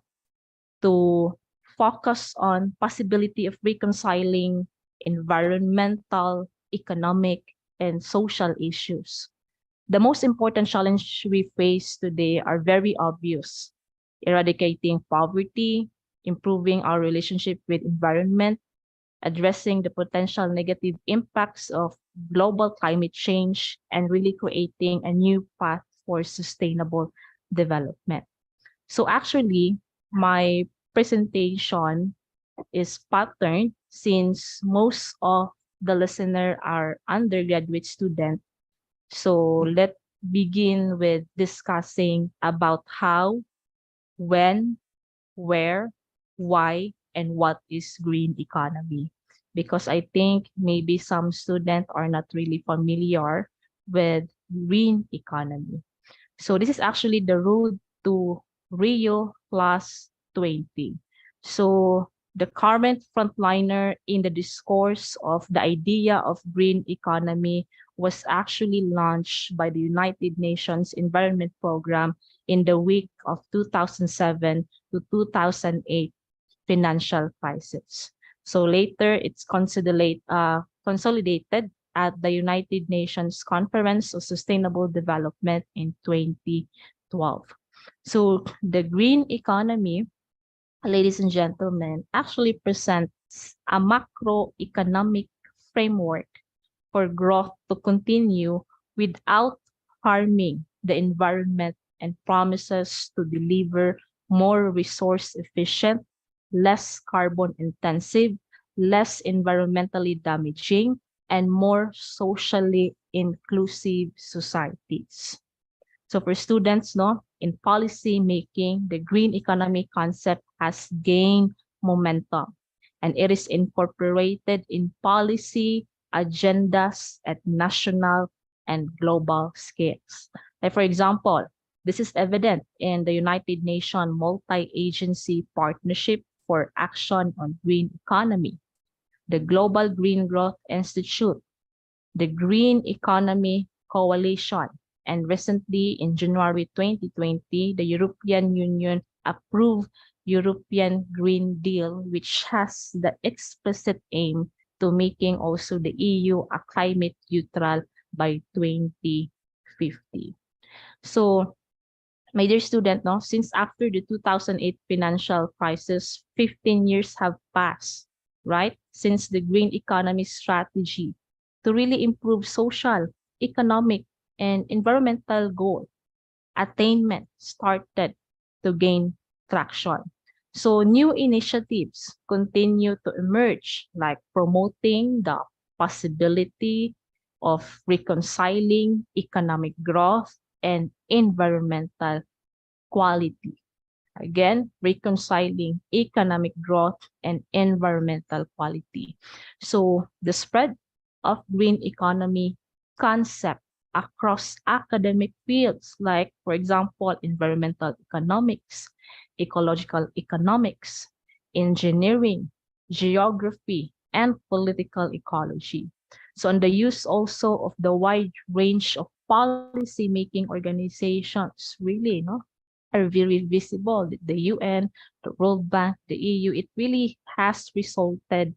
to focus on possibility of reconciling environmental, economic, and social issues. The most important challenge we face today are very obvious: eradicating poverty, improving our relationship with environment, addressing the potential negative impacts of global climate change, and really creating a new path for sustainable development. So actually, my presentation is patterned since most of the listener are undergraduate students. So let's begin with discussing about how, when, where, why, and what is green economy. Because I think maybe some students are not really familiar with green economy. So this is actually the road to Rio plus 20. So the current frontliner in the discourse of the idea of green economy was actually launched by the United Nations Environment Program in the week of 2007 to 2008 financial crisis. So later it's consolidated at the United Nations Conference of Sustainable Development in 2012. So the green economy, ladies and gentlemen, actually presents a macroeconomic framework for growth to continue without harming the environment and promises to deliver more resource efficient, less carbon intensive, less environmentally damaging, and more socially inclusive societies. So for students, no, in policy making, the green economy concept has gained momentum, and it is incorporated in policy agendas at national and global scales. Like for example, this is evident in the United Nations Multi-Agency Partnership for Action on Green Economy, the Global Green Growth Institute, the Green Economy Coalition, and recently in January 2020, the European Union approved European Green Deal, which has the explicit aim to making also the EU a climate neutral by 2050. So, my dear student, no, since after the 2008 financial crisis, 15 years have passed, right? Since the green economy strategy to really improve social, economic, and environmental goal attainment started to gain traction. So new initiatives continue to emerge, like promoting the possibility of reconciling economic growth and environmental quality. Again, reconciling economic growth and environmental quality. So the spread of green economy concept across academic fields, like, for example, environmental economics, ecological economics, engineering, geography, and political ecology. So, on the use also of the wide range of policy making organizations, really, no, are very visible. The UN, the World Bank, the EU, it really has resulted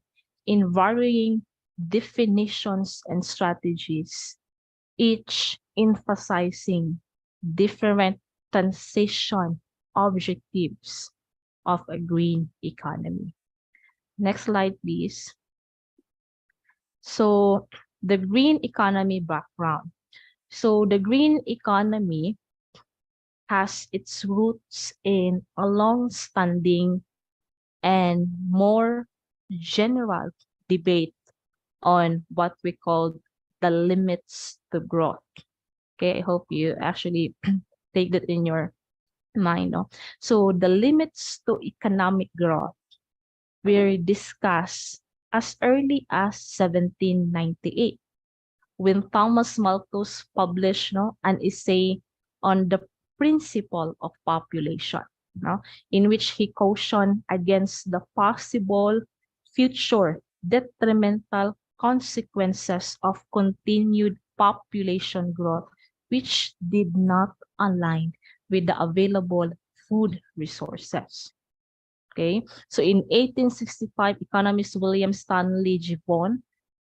in varying definitions and strategies, each emphasizing different transition objectives of a green economy. Next slide, please. So the green economy background. So the green economy has its roots in a long-standing and more general debate on what we call the limits to growth. Okay, I hope you actually take that in your mind. No? So the limits to economic growth were discussed as early as 1798 when Thomas Malthus published an essay on the principle of population, in which he cautioned against the possible future detrimental consequences of continued population growth, which did not align with the available food resources. Okay, so in 1865, economist William Stanley Gibbon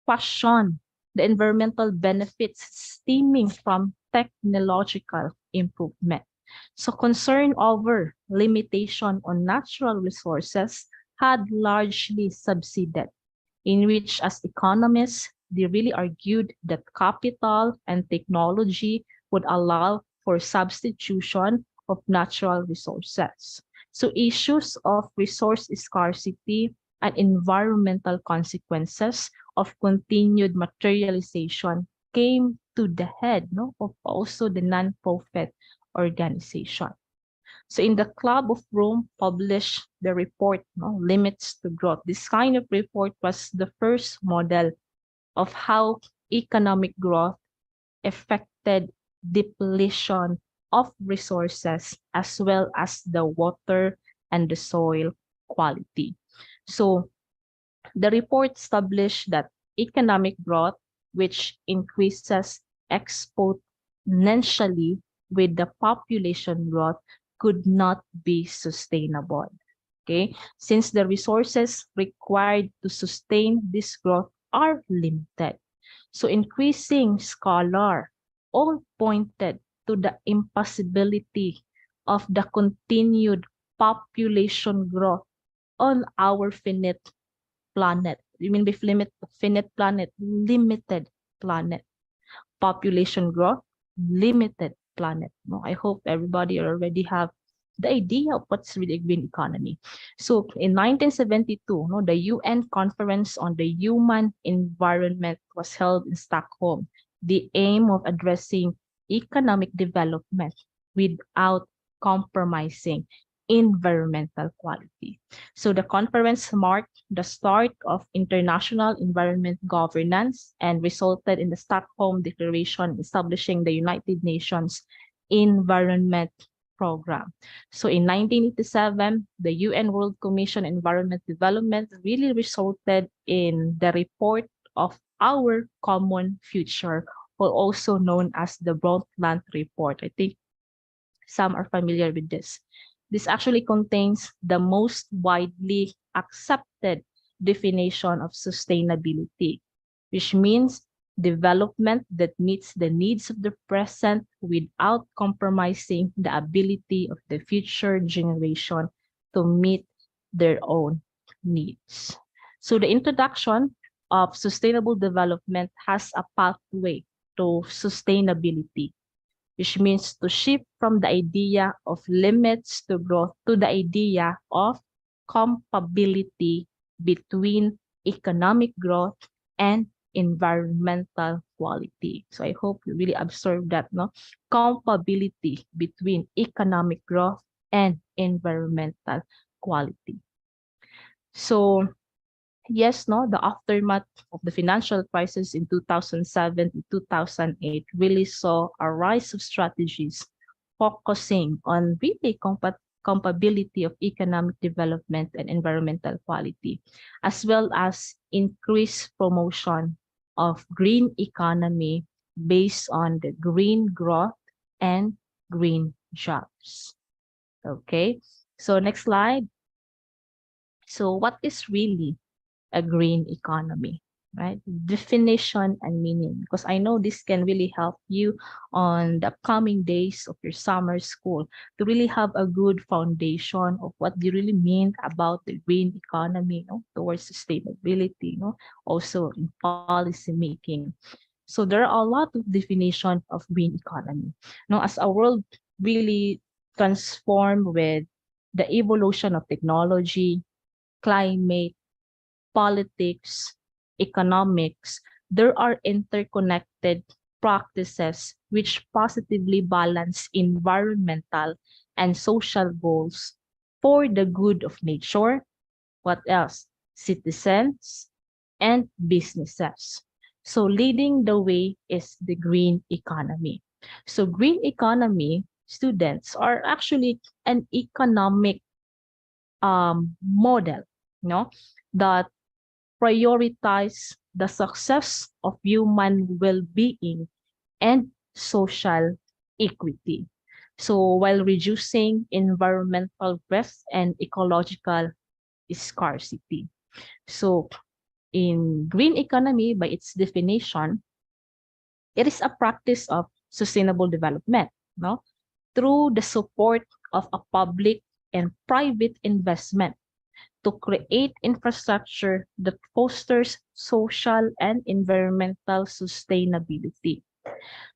questioned the environmental benefits stemming from technological improvement. So concern over limitation on natural resources had largely subsided, in which as economists, they really argued that capital and technology would allow for substitution of natural resources. So issues of resource scarcity and environmental consequences of continued materialization came to the head of also the non-profit organization. So in the Club of Rome published the report, Limits to Growth. This kind of report was the first model of how economic growth affected depletion of resources as well as the water and the soil quality. So the report established that economic growth, which increases exponentially with the population growth, could not be sustainable. Okay, since the resources required to sustain this growth are limited. So increasing scholar all pointed to the impossibility of the continued population growth on our finite planet. You mean by finite planet? Limited planet. Population growth, limited planet. No, I hope everybody already have the idea of what's really a green economy. So in 1972, the UN Conference on the Human Environment was held in Stockholm. The aim of addressing economic development without compromising environmental quality. So the conference marked the start of international environment governance and resulted in the Stockholm Declaration establishing the United Nations Environment Program. So in 1987, the UN World Commission on Environment Development really resulted in the report of Our Common Future, or also known as the Brundtland Report. I think some are familiar with this. This actually contains the most widely accepted definition of sustainability, which means development that meets the needs of the present without compromising the ability of the future generation to meet their own needs. So the introduction of sustainable development has a pathway to sustainability, which means to shift from the idea of limits to growth to the idea of compatibility between economic growth and environmental quality. So I hope you really observe that, compatibility between economic growth and environmental quality. So yes, the aftermath of the financial crisis in 2007 to 2008 really saw a rise of strategies focusing on really compatibility of economic development and environmental quality, as well as increased promotion of green economy based on the green growth and green jobs. Okay, so next slide. So what is really a green economy, right? Definition and meaning, because I know this can really help you on the upcoming days of your summer school to really have a good foundation of what you really mean about the green economy, towards sustainability, also in policy making. So there are a lot of definition of green economy. As our world really transform with the evolution of technology, climate, politics, economics, there are interconnected practices which positively balance environmental and social goals for the good of nature. What else? Citizens and businesses. So leading the way is the green economy. So green economy students are actually an economic model, that prioritize the success of human well-being and social equity. So while reducing environmental risk and ecological scarcity. So in green economy, by its definition, it is a practice of sustainable development, no? Through the support of a public and private investment to create infrastructure that fosters social and environmental sustainability.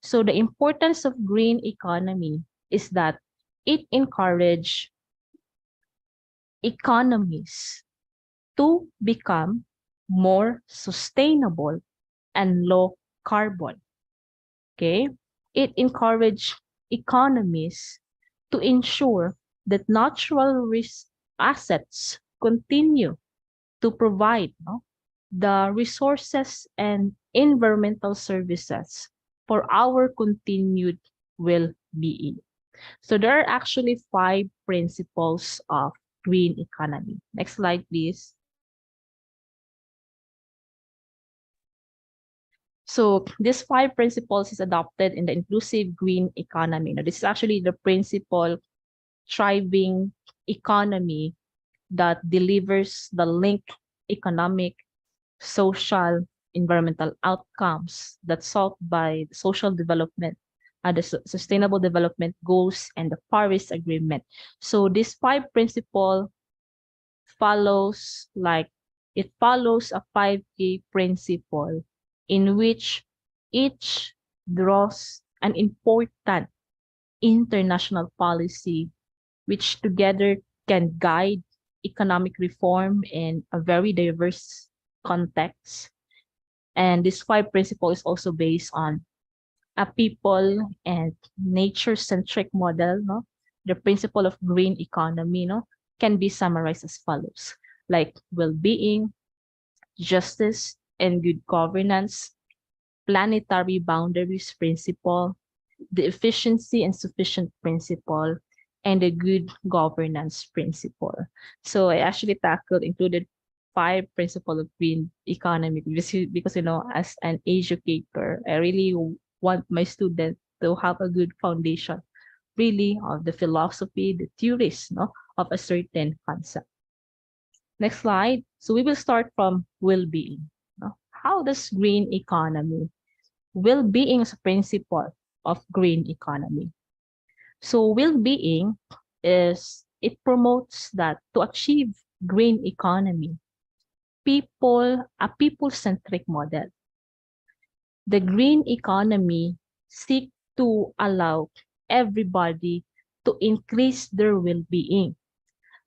So the importance of green economy is that it encourages economies to become more sustainable and low carbon. Okay? It encourages economies to ensure that natural assets continue to provide the resources and environmental services for our continued well-being. So there are actually 5 principles of green economy. Next slide, please. So these 5 principles is adopted in the inclusive green economy. Now, this is actually the principle thriving economy that delivers the linked economic, social, environmental outcomes that's sought by the social development, the sustainable development goals, and the Paris Agreement. So this 5 principle follows a 5 key principle in which each draws an important international policy which together can guide economic reform in a very diverse context. And this 5 principle is also based on a people and nature-centric model. The principle of green economy can be summarized as follows, like well-being, justice and good governance, planetary boundaries principle, the efficiency and sufficient principle, and the good governance principle. So I actually included 5 principles of green economy because as an educator, I really want my students to have a good foundation, really, of the philosophy, the theories, of a certain concept. Next slide. So we will start from well-being. How does green economy? Well-being is a principle of green economy. So well-being it promotes that to achieve green economy, a people-centric model. The green economy seeks to allow everybody to increase their well-being,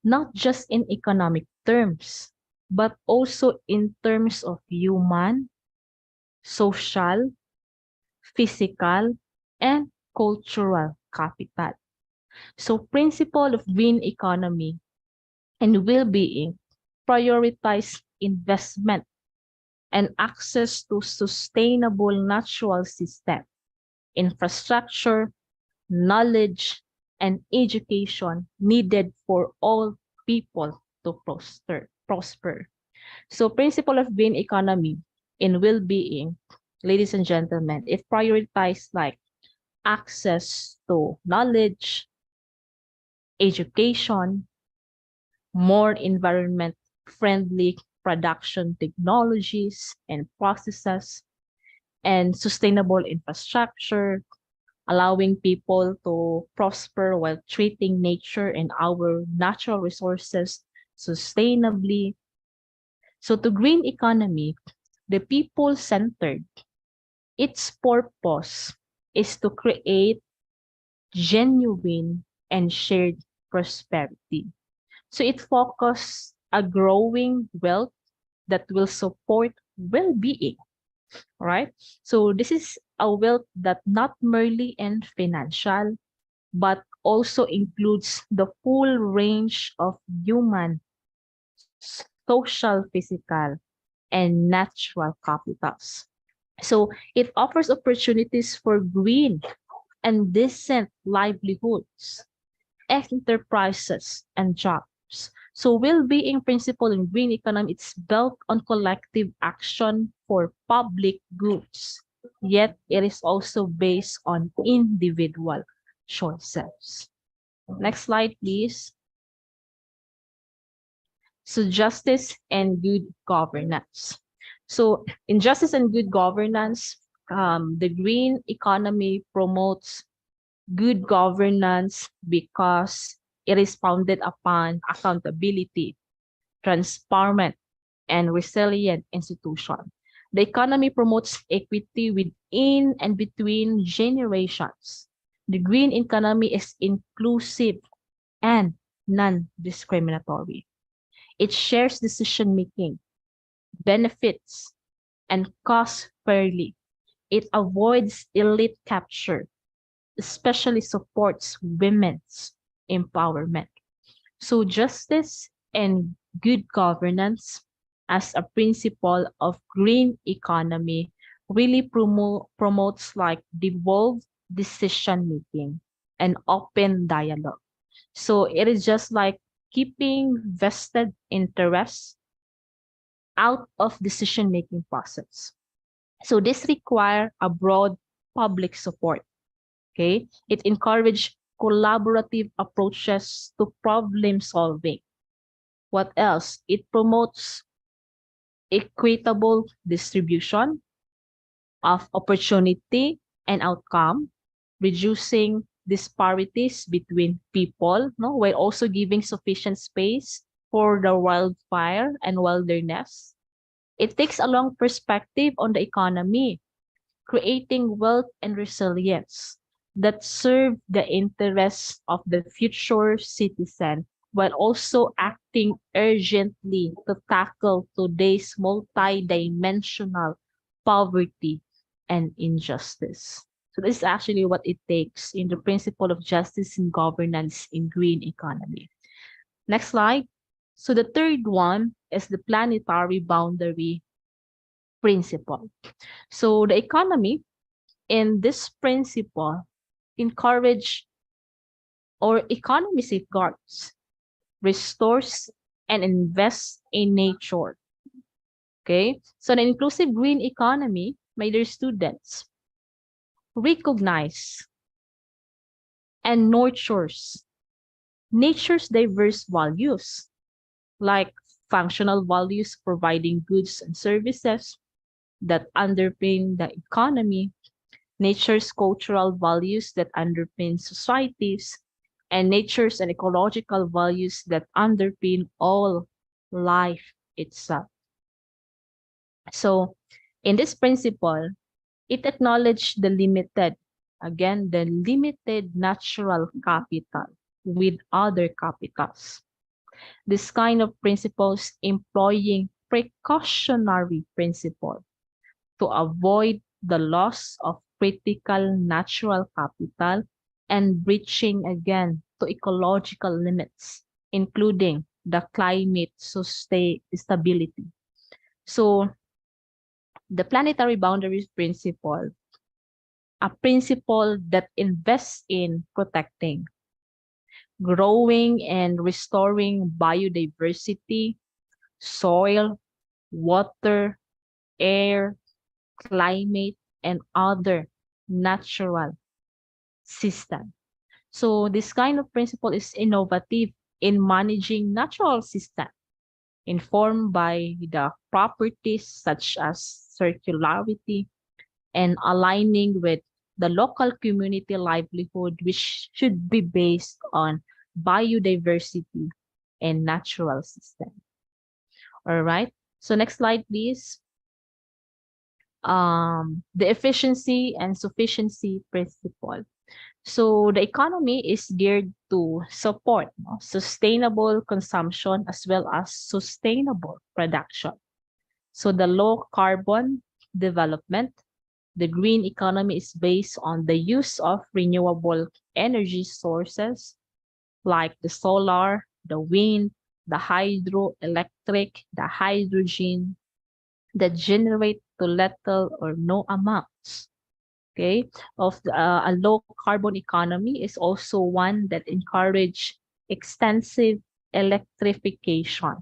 not just in economic terms, but also in terms of human, social, physical, and cultural capital. So principle of green economy and well-being prioritize investment and access to sustainable natural system, infrastructure, knowledge, and education needed for all people to prosper. So principle of green economy in well-being, ladies and gentlemen, it prioritizes access to knowledge, education, more environment-friendly production technologies and processes, and sustainable infrastructure, allowing people to prosper while treating nature and our natural resources sustainably. So to green economy, the people-centered, its purpose is to create genuine and shared prosperity. So it focuses a growing wealth that will support well-being, right? So this is a wealth that not merely in financial, but also includes the full range of human, social, physical, and natural capitals. So it offers opportunities for green and decent livelihoods, enterprises, and jobs. So well-being principle in green economy, it's built on collective action for public goods, yet it is also based on individual choices. Next slide, please. So justice and good governance. So in justice and good governance, the green economy promotes good governance because it is founded upon accountability, transparent, and resilient institution. The economy promotes equity within and between generations. The green economy is inclusive and non-discriminatory. It shares decision making, benefits, and costs fairly. It avoids elite capture, especially supports women's empowerment. So justice and good governance as a principle of green economy really promotes like devolved decision making and open dialogue. So it is just like keeping vested interests out of decision making process. So this require a broad public support. Okay, it encourage collaborative approaches to problem solving. What else? It promotes equitable distribution of opportunity and outcome, reducing disparities between people, no, while also giving sufficient space for the wildfire and wilderness. It takes a long perspective on the economy, creating wealth and resilience that serve the interests of the future citizen while also acting urgently to tackle today's multidimensional poverty and injustice. So this is actually what it takes in the principle of justice and governance in green economy. Next slide. So the third one is the planetary boundary principle. So the economy in this principle encourage or economy safeguards, restores, and invests in nature. Okay, so the inclusive green economy, my dear students, recognize and nurtures nature's diverse values, like functional values providing goods and services that underpin the economy, nature's cultural values that underpin societies, and nature's and ecological values that underpin all life itself. So, in this principle, it acknowledged the limited, again, the limited natural capital with other capitals. This kind of principles employing precautionary principle to avoid the loss of critical natural capital and breaching again to ecological limits, including the climate stability. So the planetary boundaries principle, a principle that invests in protecting, growing and restoring biodiversity, soil, water, air, climate, and other natural system. So this kind of principle is innovative in managing natural system, informed by the properties such as circularity and aligning with the local community livelihood, which should be based on biodiversity and natural system. All right. So next slide, please. The efficiency and sufficiency principle. So the economy is geared to support sustainable consumption as well as sustainable production. So the low carbon development, The green economy is based on the use of renewable energy sources like the solar, the wind, the hydroelectric, the hydrogen that generate to little or no amounts, okay, of a low carbon economy is also one that encourage extensive electrification,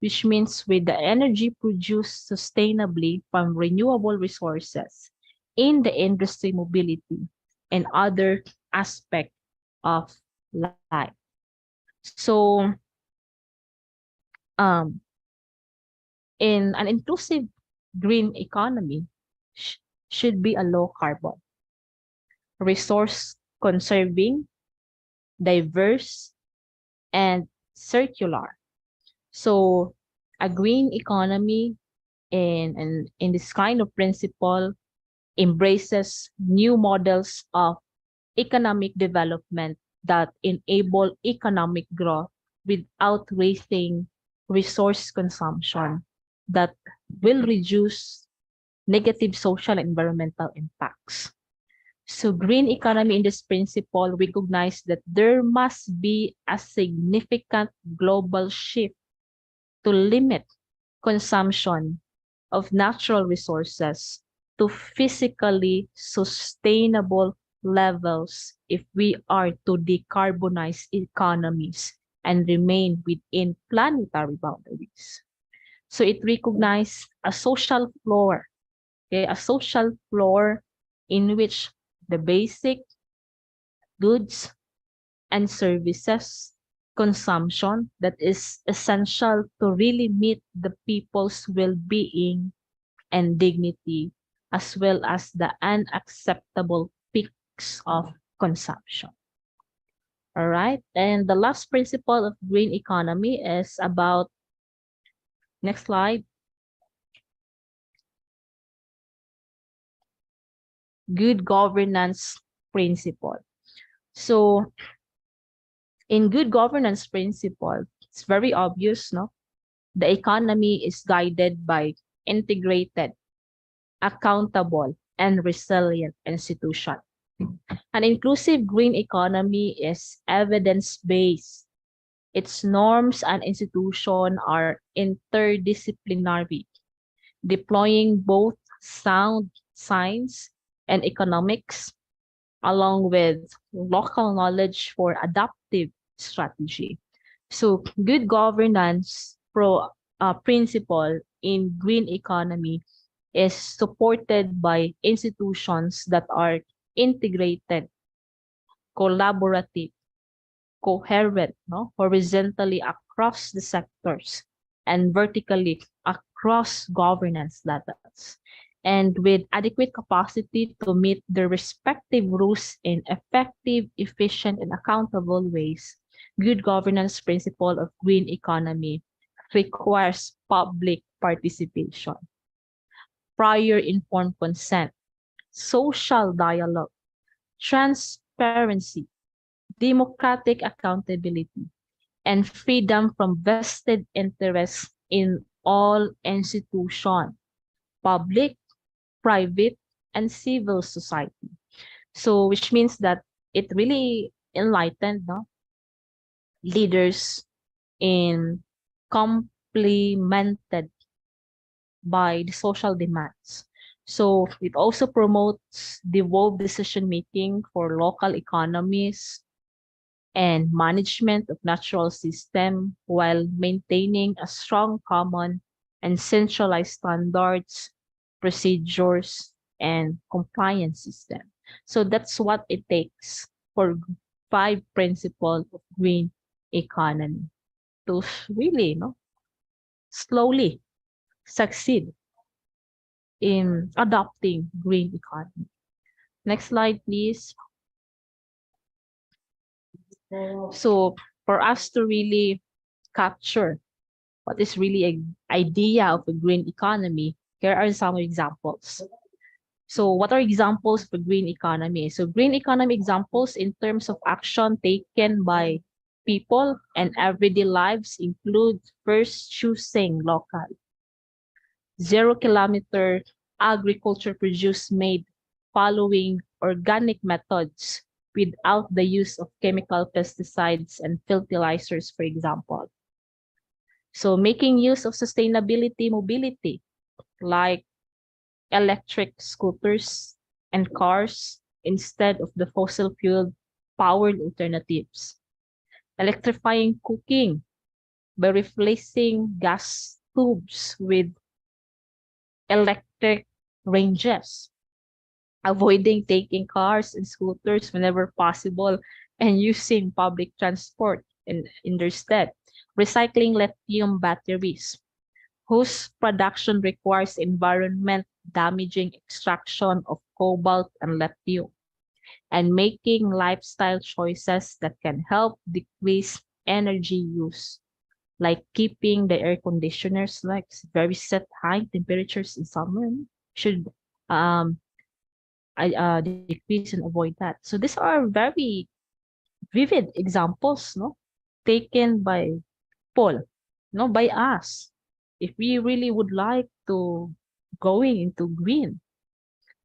which means with the energy produced sustainably from renewable resources in the industry mobility and other aspect of life. So um, in an inclusive green economy sh- should be a low carbon, resource conserving, diverse, and circular. So a green economy in this kind of principle embraces new models of economic development that enable economic growth without raising resource consumption that will reduce negative social and environmental impacts. So green economy in this principle recognize that there must be a significant global shift to limit consumption of natural resources to physically sustainable levels if we are to decarbonize economies and remain within planetary boundaries. So it recognizes a social floor, okay, a social floor in which the basic goods and services consumption that is essential to really meet the people's well-being and dignity, as well as the unacceptable peaks of consumption. All right. And the last principle of green economy is about, next slide, good governance principle. So in good governance principle, it's very obvious, no? The economy is guided by integrated, accountable, and resilient institution. An inclusive green economy is evidence-based. Its norms and institutions are interdisciplinary, deploying both sound science and economics along with local knowledge for adaptive strategy. So good governance principle in green economy is supported by institutions that are integrated, collaborative, coherent, no, horizontally across the sectors and vertically across governance levels, and with adequate capacity to meet their respective rules in effective, efficient, and accountable ways. Good governance principle of green economy requires public participation, prior informed consent, social dialogue, transparency, democratic accountability, and freedom from vested interests in all institutions, public, private, and civil society. So, which means that it really enlightened, no, leaders in complemented by the social demands. So it also promotes devolved decision making for local economies and management of natural system while maintaining a strong common and centralized standards, procedures, and compliance system. So that's what it takes for 5 principles of green economy to really, slowly succeed in adopting green economy. Next slide, please. So for us to really capture what is really an idea of a green economy, here are some examples. So what are examples for green economy? So green economy examples in terms of action taken by people and everyday lives include first choosing local, 0 kilometer agriculture produce made following organic methods without the use of chemical pesticides and fertilizers, for example. So making use of sustainability mobility, like electric scooters and cars instead of the fossil fuel powered alternatives. Electrifying cooking by replacing gas tubes with electric ranges. Avoiding taking cars and scooters whenever possible and using public transport in their stead. Recycling lithium batteries, whose production requires environment damaging extraction of cobalt and lithium, and making lifestyle choices that can help decrease energy use, like keeping the air conditioners like very set high temperatures in summer should um decrease and avoid that. So these are very vivid examples, no, taken by Paul, no, by us. If we really would like to going into green.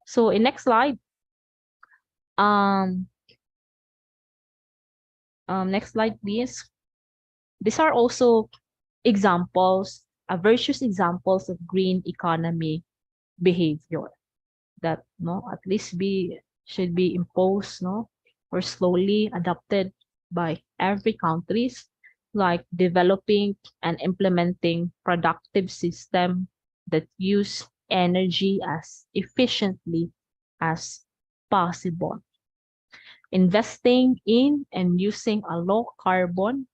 So in next slide, um, next slide, please. These are also examples, virtuous examples of green economy behavior that no at least be should be imposed no or slowly adopted by every countries, like developing and implementing productive system that use energy as efficiently as possible, investing in and using a low carbon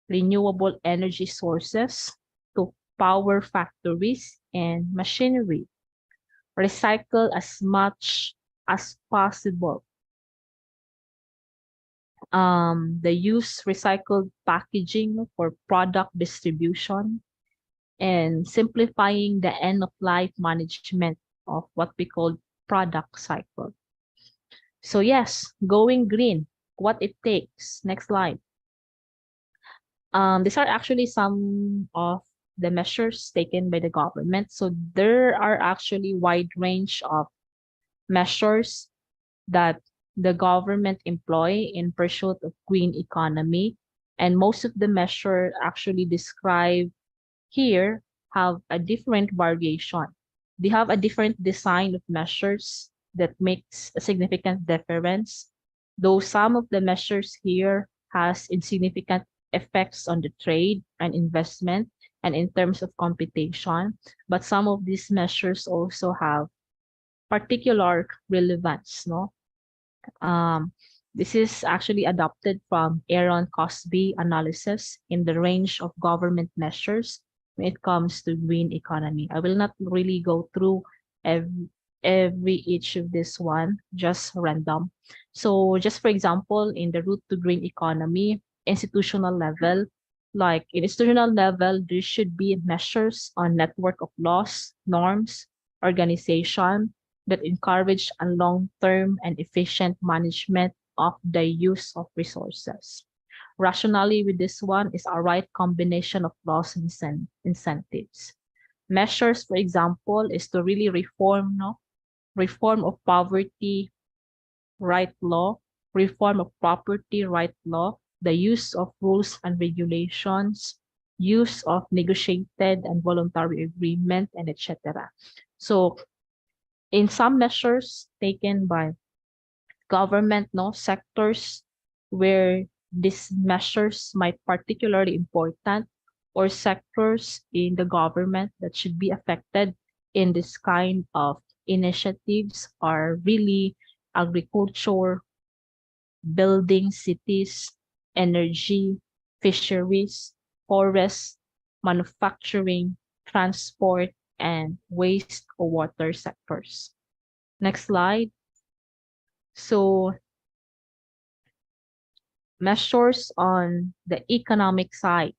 renewable energy sources to power factories and machinery, recycle as much as possible. The use recycled packaging for product distribution and simplifying the end of life management of what we call product cycle. So yes, going green, what it takes. Next slide. These are actually some of the measures taken by the government. So there are actually wide range of measures that the government employ in pursuit of green economy. And most of the measure actually described here have a different variation. They have a different design of measures that makes a significant difference. Though some of the measures here has insignificant effects on the trade and investment and in terms of competition, but some of these measures also have particular relevance, no? This is actually adopted from Aaron Cosby analysis in the range of government measures when it comes to green economy. I will not really go through every each of this one, just random. So just for example, in the route to green economy, institutional level, like in institutional level, there should be measures on network of laws, norms, organization, that encourage a long-term and efficient management of the use of resources. Rationally with this one is a right combination of laws and incentives. Measures, for example, is to really reform, no? Reform of poverty right law, reform of property right law, the use of rules and regulations, use of negotiated and voluntary agreement, and etc. So in some measures taken by government no sectors where these measures might particularly important, or sectors in the government that should be affected in this kind of initiatives are really agriculture, building cities, energy, fisheries, forests, manufacturing, transport, and wastewater sectors. Next slide. So measures on the economic side.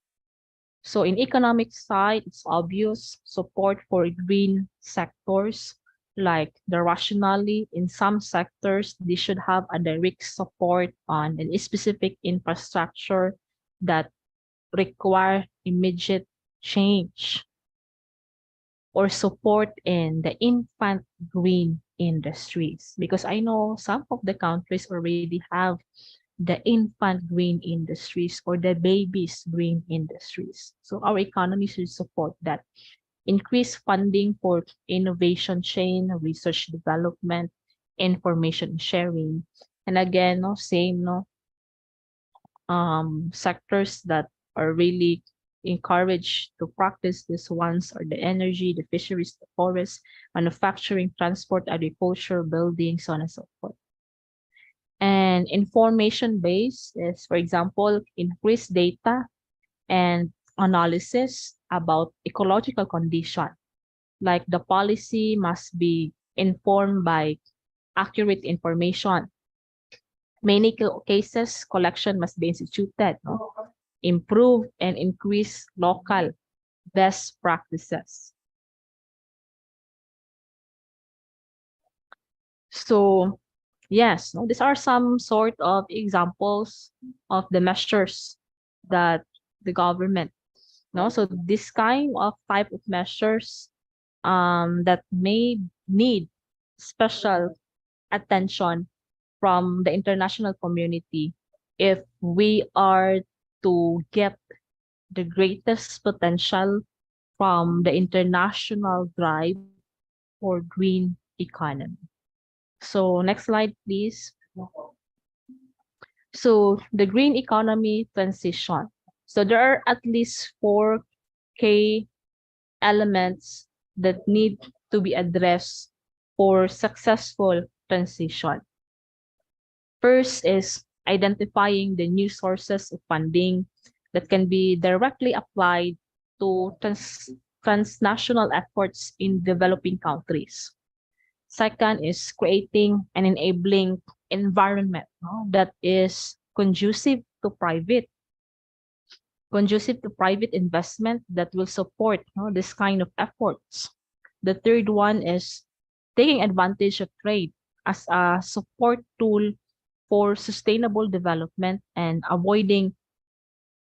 So in economic side, it's obvious support for green sectors, like the rationally in some sectors, they should have a direct support on a specific infrastructure that require immediate change. or support in the infant green industries, because I know some of the countries already have the infant green industries or the babies green industries. So our economy should support that. Increase funding for innovation chain, research development, information sharing. And again, no, same, no, sectors that are really encouraged to practice these ones are the energy, the fisheries, the forest, manufacturing, transport, agriculture, building, so on and so forth. And information base is, for example, increased data and analysis about ecological condition. Like the policy must be informed by accurate information. Many cases collection must be instituted, no? Improve and increase local best practices. So yes, no, these are some sort of examples of the measures that the government, no, so this kind of type of measures that may need special attention from the international community if we are to get the greatest potential from the international drive for green economy. So next slide, please. So the green economy transition. So there are at least 4 key elements that need to be addressed for successful transition. First is identifying the new sources of funding that can be directly applied to transnational efforts in developing countries. Second is creating an enabling environment, no, that is conducive to private investment that will support, no, this kind of efforts. The third one is taking advantage of trade as a support tool for sustainable development and avoiding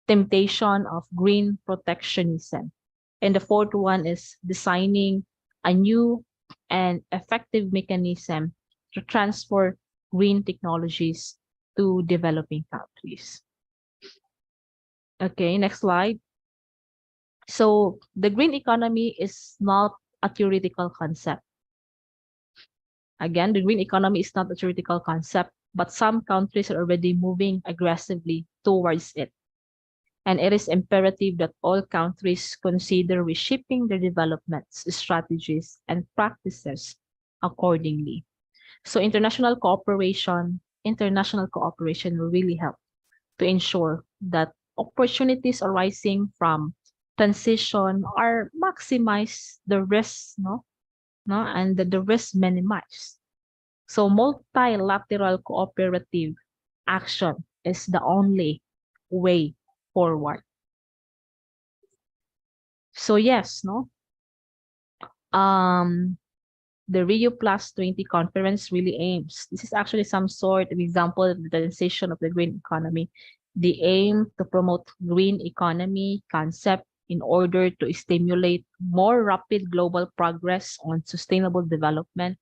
temptation of green protectionism. And the fourth one is designing a new and effective mechanism to transfer green technologies to developing countries. Okay, next slide. So the green economy is not a theoretical concept. Again, the green economy is not a theoretical concept, but some countries are already moving aggressively towards it. And it is imperative that all countries consider reshaping their developments, strategies, and practices accordingly. So international cooperation will really help to ensure that opportunities arising from transition are maximized, the risks, and the risk minimized. So multilateral cooperative action is the only way forward. So yes, the Rio Plus 20 conference really aims. This is actually some sort of example of the transition of the green economy. They aim to promote green economy concept in order to stimulate more rapid global progress on sustainable development.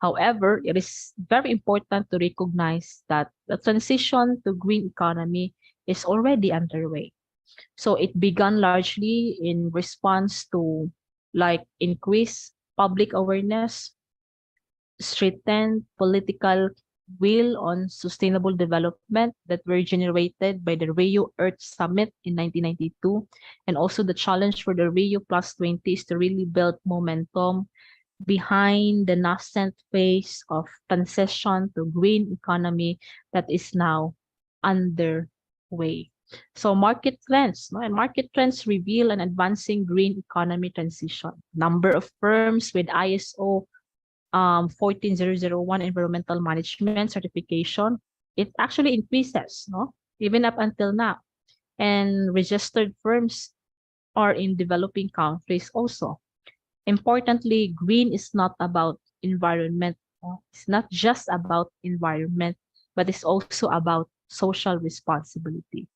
However, it is very important to recognize that the transition to green economy is already underway. So it began largely in response to like increased public awareness, strengthened political will on sustainable development that were generated by the Rio Earth Summit in 1992. And also the challenge for the Rio Plus 20 is to really build momentum behind the nascent phase of transition to green economy that is now underway. So market trends, and market trends reveal an advancing green economy transition. Number of firms with ISO 14001 environmental management certification, it actually increases, even up until now. And registered firms are in developing countries also. Importantly, green is not about environment. It's not just about environment, but it's also about social responsibility.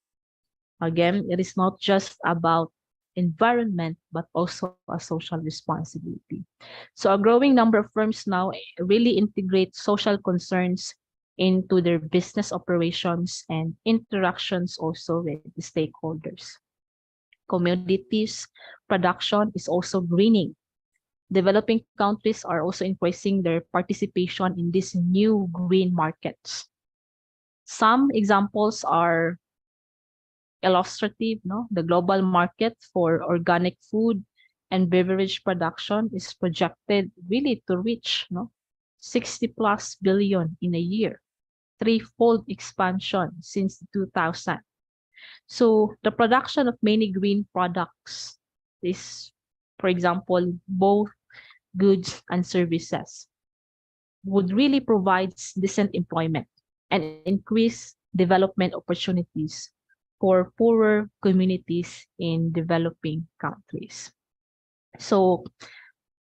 Again, it is not just about environment, but also a social responsibility. So a growing number of firms now really integrate social concerns into their business operations and interactions also with the stakeholders. Commodities production is also greening. Developing countries are also increasing their participation in these new green markets. Some examples are illustrative, no? The global market for organic food and beverage production is projected really to reach 60 plus billion in a year, threefold expansion since 2000. So the production of many green products is, for example, both goods and services would really provide decent employment and increase development opportunities for poorer communities in developing countries. So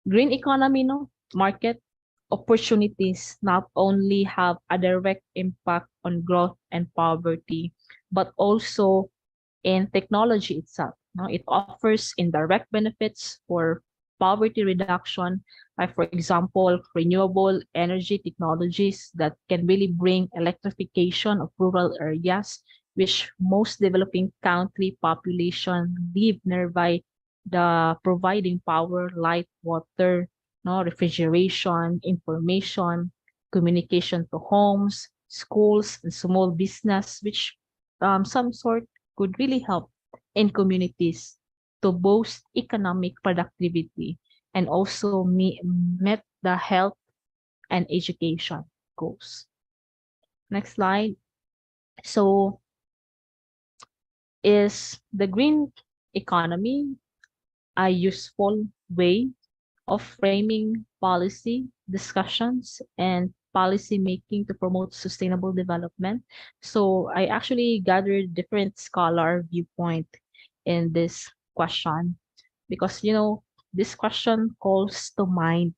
green economy market opportunities not only have a direct impact on growth and poverty, but also in technology itself. It offers indirect benefits for poverty reduction, like for example, renewable energy technologies that can really bring electrification of rural areas, which most developing country population live nearby, the providing power, light, water, refrigeration, information, communication to homes, schools, and small business, which some sort could really help in communities to boost economic productivity and also met the health and education goals. Next slide. So is the green economy a useful way of framing policy discussions and policy making to promote sustainable development? So I actually gathered different scholar viewpoint in this question because this question calls to mind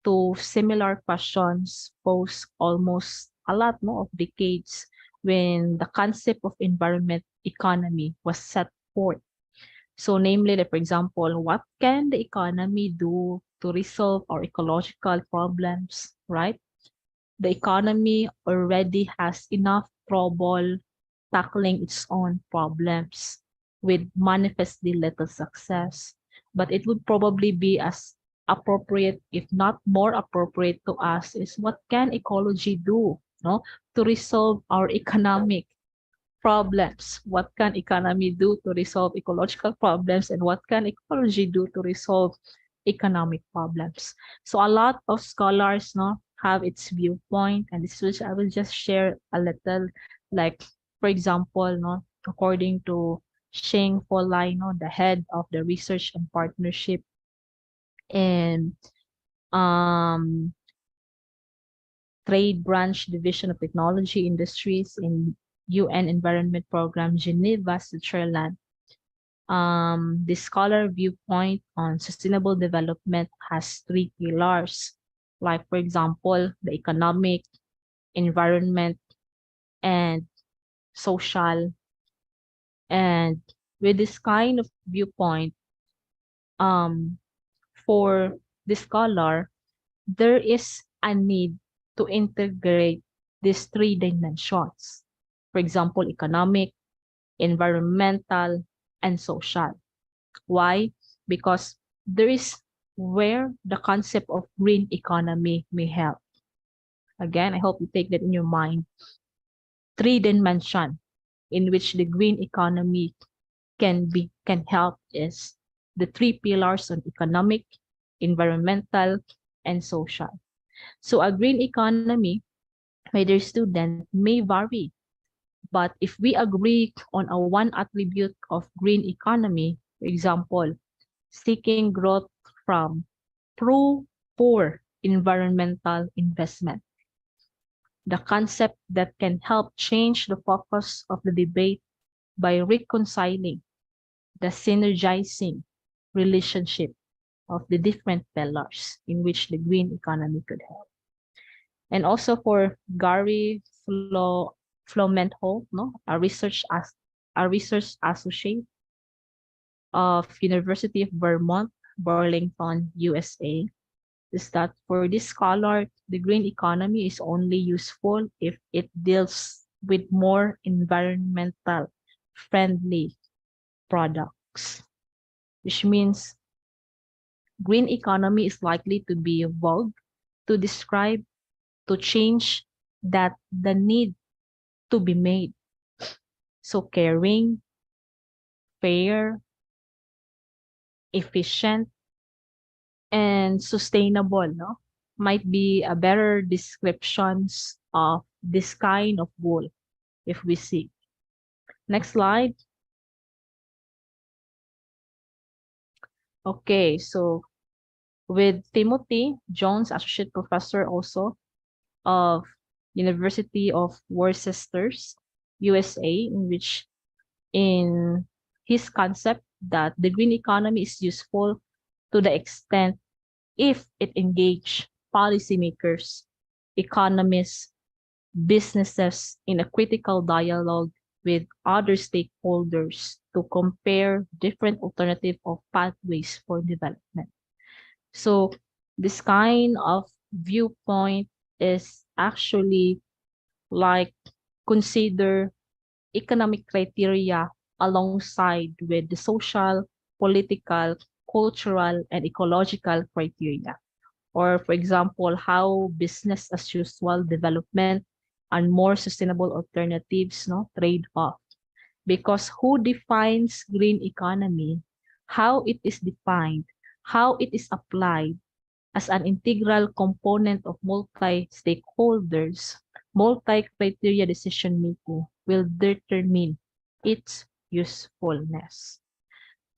to similar questions posed almost a lot of decades when the concept of environment economy was set forth. So namely, like, for example, what can the economy do to resolve our ecological problems, right? The economy already has enough trouble tackling its own problems with manifestly little success. But it would probably be as appropriate, if not more appropriate to us, is what can ecology do to resolve our economic problems? What can economy do to resolve ecological problems, and what can ecology do to resolve economic problems? So a lot of scholars have its viewpoint, and this which I will just share a little, like for example according to Sheng Folai, the head of the research and partnership and trade branch division of technology industries in UN Environment Program, Geneva, Switzerland. The scholar viewpoint on sustainable development has three pillars, like for example, the economic, environment, and social. And with this kind of viewpoint, for the scholar, there is a need to integrate these three dimensions. For example, economic, environmental, and social. Why? Because there is where the concept of green economy may help. Again, I hope you take that in your mind. Three dimension in which the green economy can help is the three pillars on economic, environmental, and social. So a green economy, my dear student, may vary, but if we agree on a one attribute of green economy, for example, seeking growth from pro-poor environmental investment, the concept that can help change the focus of the debate by reconciling the synergizing relationship of the different pillars in which the green economy could help. And also for Gary Flomenthold, a research associate of University of Vermont, Burlington, USA, is that for this scholar, the green economy is only useful if it deals with more environmental friendly products, which means green economy is likely to be vague to describe, to change that the need to be made. So caring, fair, efficient, and sustainable, no, might be a better descriptions of this kind of goal if we see. Next slide. Okay, so with Timothy Jones, Associate Professor also of University of Worcester, USA, in which in his concept that the green economy is useful to the extent if it engage policymakers, economists, businesses in a critical dialogue with other stakeholders to compare different alternative of pathways for development. So this kind of viewpoint is actually like consider economic criteria alongside with the social, political, cultural, and ecological criteria. Or for example, how business as usual development and more sustainable alternatives, no, trade off. Because who defines green economy, how it is defined, how it is applied as an integral component of multi-stakeholders, multi-criteria decision making will determine its usefulness.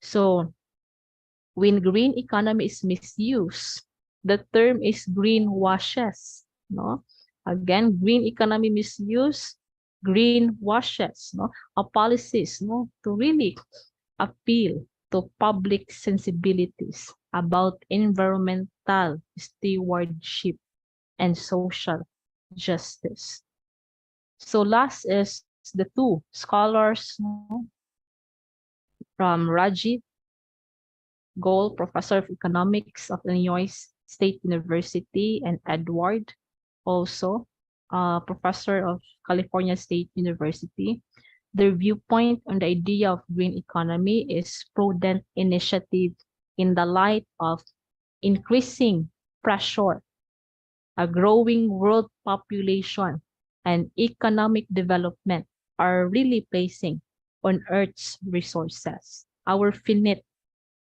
So when green economy is misused, the term is greenwashes, no? Again, green economy misuse, greenwashes, no? A policies, no, to really appeal to public sensibilities about environmental stewardship and social justice. So last is the two scholars, no, from Rajiv Gold, Professor of Economics of Illinois State University, and Edward, also Professor of California State University. Their viewpoint on the idea of green economy is prudent initiative in the light of increasing pressure, a growing world population, and economic development are really placing on Earth's resources, our finite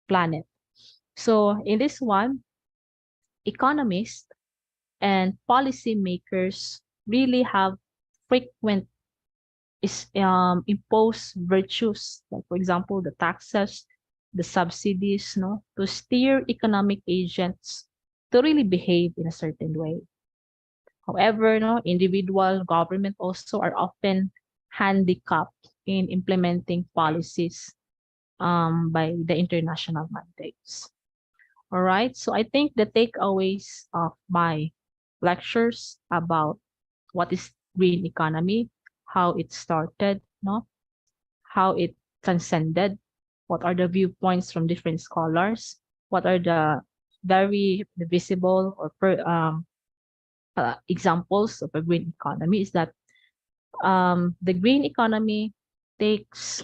planet. So in this one, economists and policymakers really have frequent impose virtues, like for example, the taxes, the subsidies, no, to steer economic agents to really behave in a certain way. However, no, individual government also are often handicapped in implementing policies by the international mandates. All right, so I think the takeaways of my lectures about what is green economy, how it started, no, how it transcended, what are the viewpoints from different scholars, what are the very visible or examples of a green economy is that the green economy takes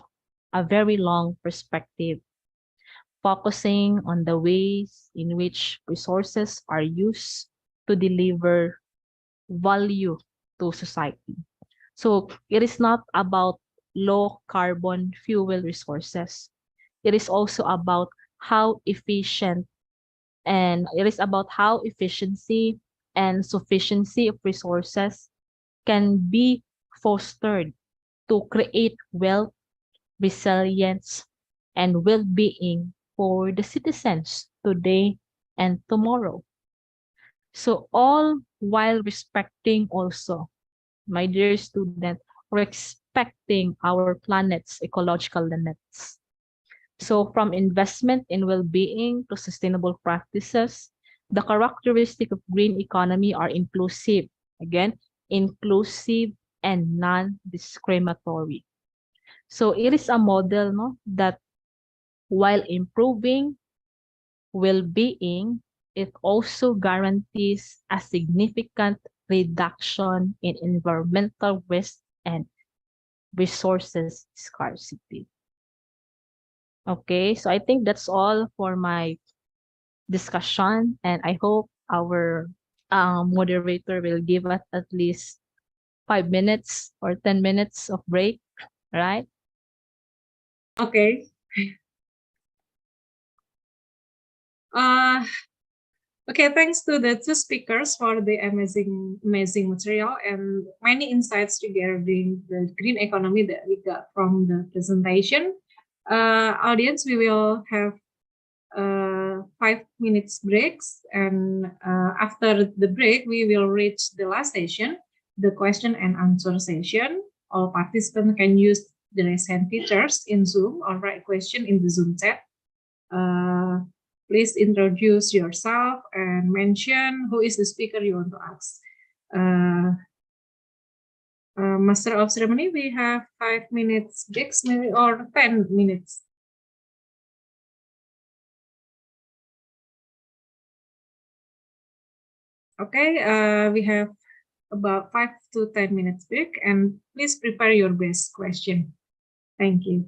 a very long perspective, focusing on the ways in which resources are used to deliver value to society. So it is not about low carbon fuel resources. It is also about how efficient and it is about how efficiency and sufficiency of resources can be fostered to create wealth, resilience, and well-being for the citizens today and tomorrow. So all while respecting also, my dear student, respecting our planet's ecological limits. So from investment in well-being to sustainable practices, the characteristic of green economy are inclusive. Again, inclusive and non-discriminatory. So it is a model, no, that while improving well-being, it also guarantees a significant reduction in environmental risk and resources scarcity. Okay, so I think that's all for my discussion, and I hope our moderator will give us at least 5 minutes or 10 minutes of break, right? Okay. Uh, okay, thanks to the two speakers for the amazing material and many insights regarding the green economy that we got from the presentation. Audience, we will have 5 minutes breaks, and after the break, we will reach the last session, the question and answer session. All participants can use the raise hand features in Zoom or write question in the Zoom chat. Please introduce yourself and mention who is the speaker you want to ask. Master of Ceremony, we have 5 minutes breaks, maybe, or 10 minutes. Okay, we have about 5 to 10 minutes break, and please prepare your best question. Thank you.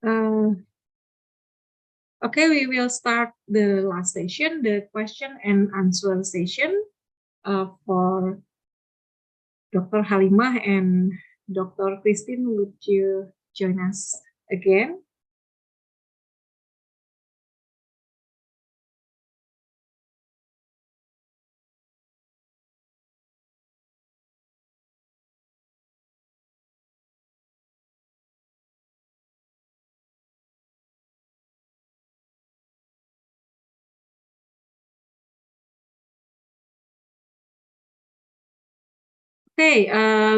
Okay, we will start the last session, the question and answer session for Dr. Halimah and Dr. Christine. Would you join us again? Okay,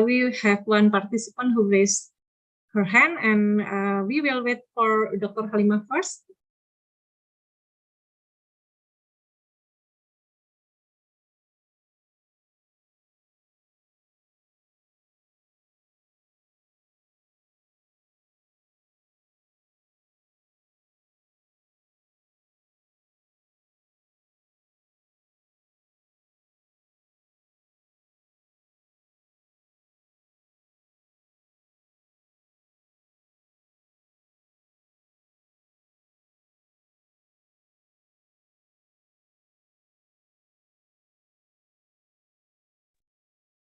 we have one participant who raised her hand, and we will wait for Dr. Halimah first.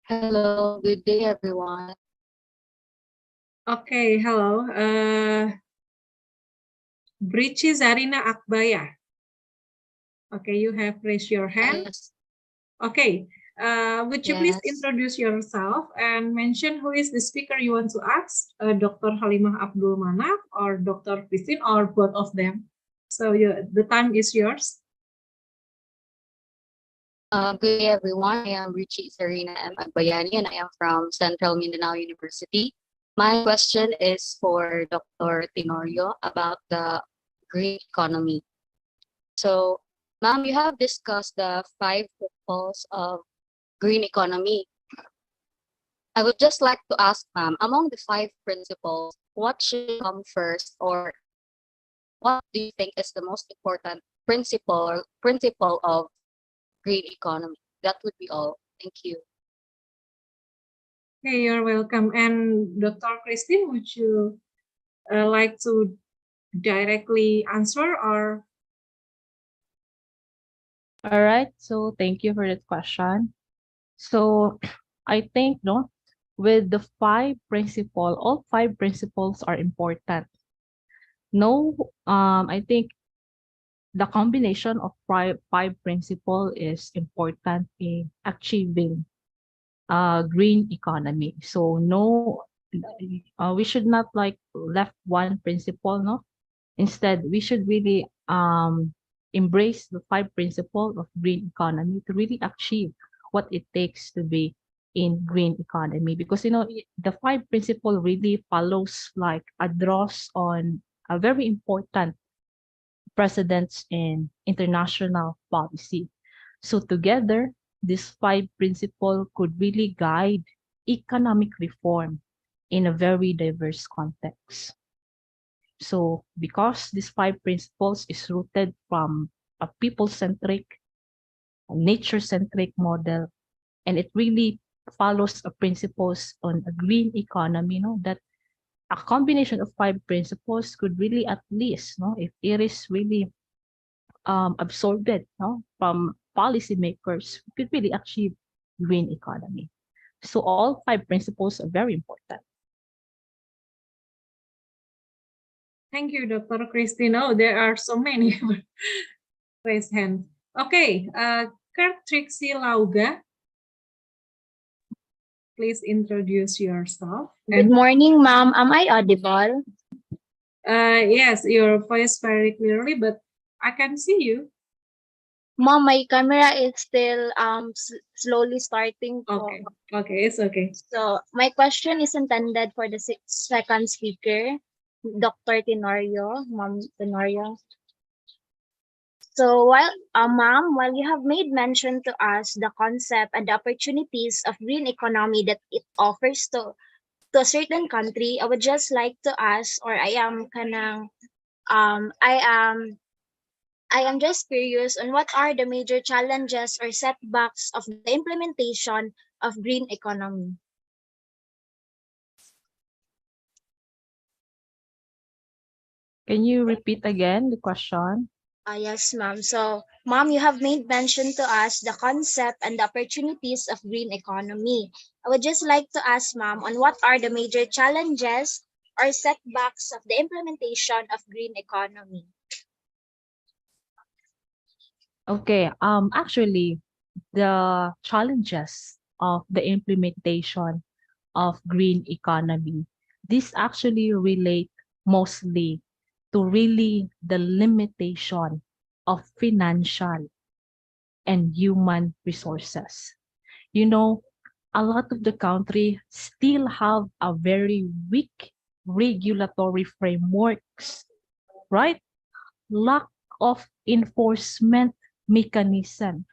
Hello, good day, everyone. Okay, hello. Brici Zarina Akbaya. Okay, you have raised your hand. Yes, Okay, would you please yes. introduce yourself and mention who is the speaker you want to ask, Dr. Halimah Abdul Manaf or Dr. Christine or both of them? So the time is yours. Good day, everyone. I am Ruchi Sarina M. Agbayani, and I am from Central Mindanao University. My question is for Dr. Tenorio about the green economy. So, ma'am, you have discussed the 5 principles of green economy. I would just like to ask, ma'am, among the 5 principles, what should come first, or what do you think is the most important principle of green economy? That would be all. Thank you. Okay, you're welcome. And Dr. Christine, would you like to directly answer or? All right, so thank you for that question. So I think no, with the all 5 principles are important. No, I think the combination of five principle is important in achieving green economy. So no, we should not like left one principle, no. Instead, we should really embrace the 5 principle of green economy to really achieve what it takes to be in green economy. Because the 5 principle really follows like a draws on a very important precedents in international policy. So together, these 5 principles could really guide economic reform in a very diverse context. So because these 5 principles is rooted from a people-centric, nature-centric model, and it really follows a principles on a green economy, that a combination of 5 principles could really at least, if it is really absorbed, from policymakers, we could really achieve green economy. So all 5 principles are very important. Thank you, Dr. Christine. Oh, there are so many raised hands. Okay, Kurt Trixie Lauga, please introduce yourself. Good morning, ma'am. Am I audible? Yes, your voice very clearly, but I can see you. Ma'am, my camera is still slowly starting. Okay, okay, it's okay. So my question is intended for the second speaker, Dr. Tenorio, Ma'am Tenorio. So while you have made mention to us the concept and the opportunities of green economy that it offers to a certain country, I would just like to ask, or I am just curious on what are the major challenges or setbacks of the implementation of green economy. Can you repeat again the question? Yes, ma'am. So, ma'am, you have made mention to us the concept and the opportunities of green economy. I would just like to ask, ma'am, on what are the major challenges or setbacks of the implementation of green economy? Okay, actually, the challenges of the implementation of green economy, this actually relate mostly to really the limitation of financial and human resources. You know, a lot of the country still have a very weak regulatory frameworks, right? Lack of enforcement mechanism,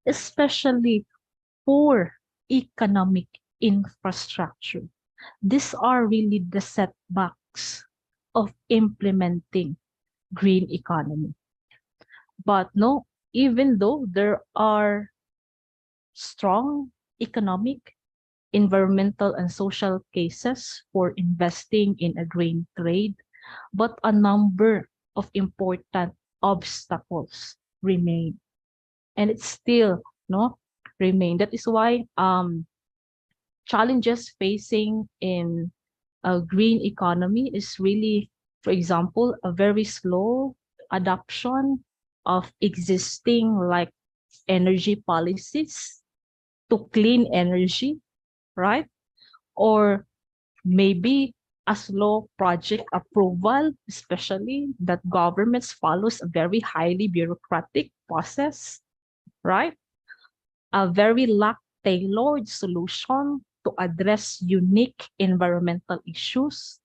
especially for economic infrastructure. These are really the setbacks of implementing green economy. But no, even though there are strong economic, environmental, and social cases for investing in a green trade, but a number of important obstacles remain. And it's still no remain. That is why challenges facing in a green economy is really, for example, a very slow adoption of existing like energy policies to clean energy, right? Or maybe a slow project approval, especially that governments follows a very highly bureaucratic process, right? A very lack tailored solution to address unique environmental issues.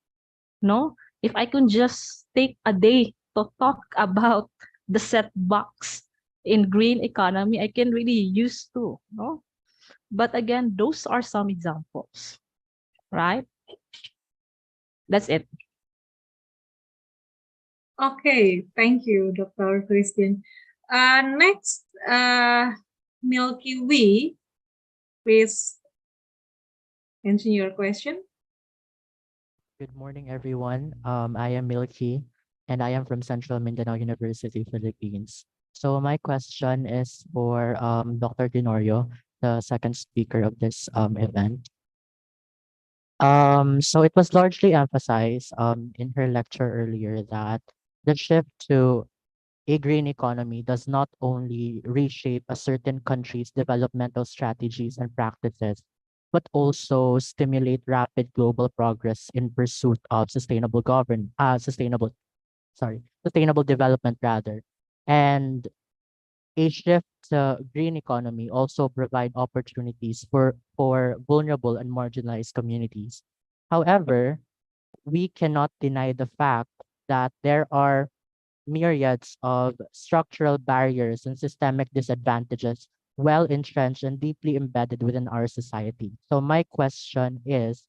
No, if I can just take a day to talk about the setbacks in green economy, I can really use to, no? But again, those are some examples, right? That's it. Okay, thank you, Dr. Christine. Next, Milky Way, please answer your question. Good morning, everyone. I am Milky, and I am from Central Mindanao University, Philippines. So my question is for Dr. Tenorio, the second speaker of this event. So it was largely emphasized in her lecture earlier that the shift to a green economy does not only reshape a certain country's developmental strategies and practices, but also stimulate rapid global progress in pursuit of sustainable development rather. And a shift to green economy also provide opportunities for vulnerable and marginalized communities. However, we cannot deny the fact that there are myriads of structural barriers and systemic disadvantages well entrenched and deeply embedded within our society. So my question is,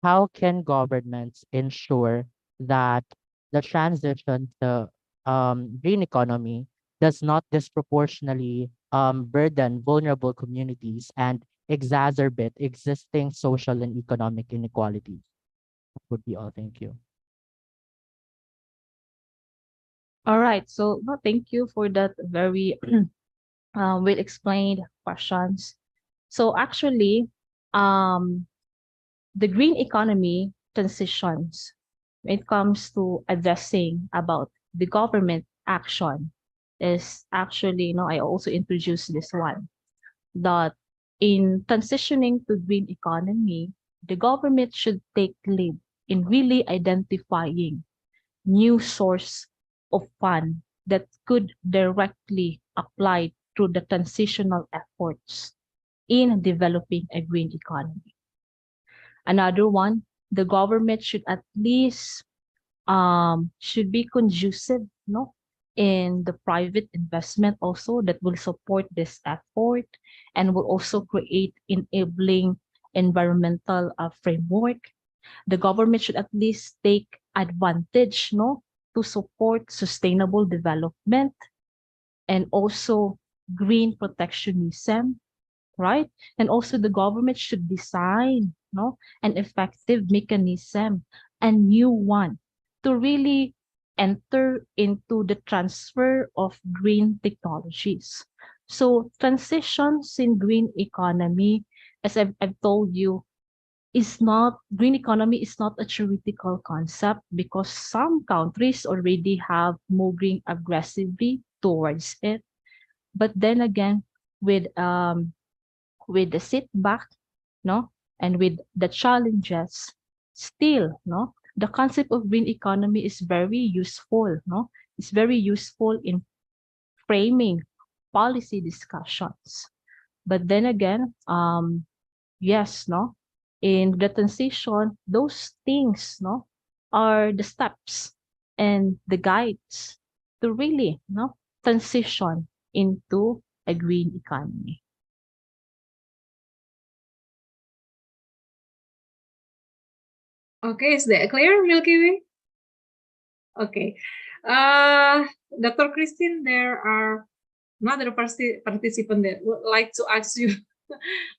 how can governments ensure that the transition to green economy does not disproportionately burden vulnerable communities and exacerbate existing social and economic inequalities? That would be all. Thank you. All right. So no, thank you for that very well explained questions. So actually, um, the green economy transitions when it comes to addressing about the government action is actually, I also introduced this one that in transitioning to green economy, the government should take lead in really identifying new source of fund that could directly apply through the transitional efforts in developing a green economy. Another one, the government should at least should be conducive, no, in the private investment also that will support this effort and will also create enabling environmental framework. The government should at least take advantage, no, to support sustainable development and also green protectionism, right? And also the government should design, no, an effective mechanism, a new one to really enter into the transfer of green technologies. So transitions in green economy, as I've told you, is not green economy is not a theoretical concept because some countries already have moving aggressively towards it. But then again, with the setback, no, and with the challenges, still, no, the concept of green economy is very useful, no, it's very useful in framing policy discussions. But then again, yes, no, in the transition, those things, no, are the steps and the guides to really, no, transition into a green economy. Okay, is that clear, Milky Way? Okay. Uh, Dr. Christine, there are another participant that would like to ask you.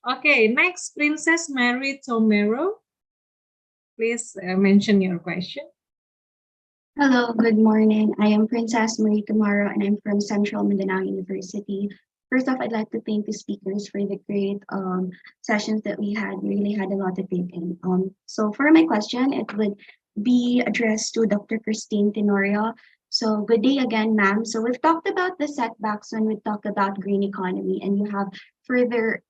Okay, next, Princess Mary Tomero. Please mention your question. Hello, good morning. I am Princess Marie Tomorrow and I'm from Central Mindanao University. First off, I'd like to thank the speakers for the great sessions that we had. We really had a lot to take in. So for my question, it would be addressed to Dr. Christine Tenorio. So good day again, ma'am. So we've talked about the setbacks when we talk about green economy, and you have further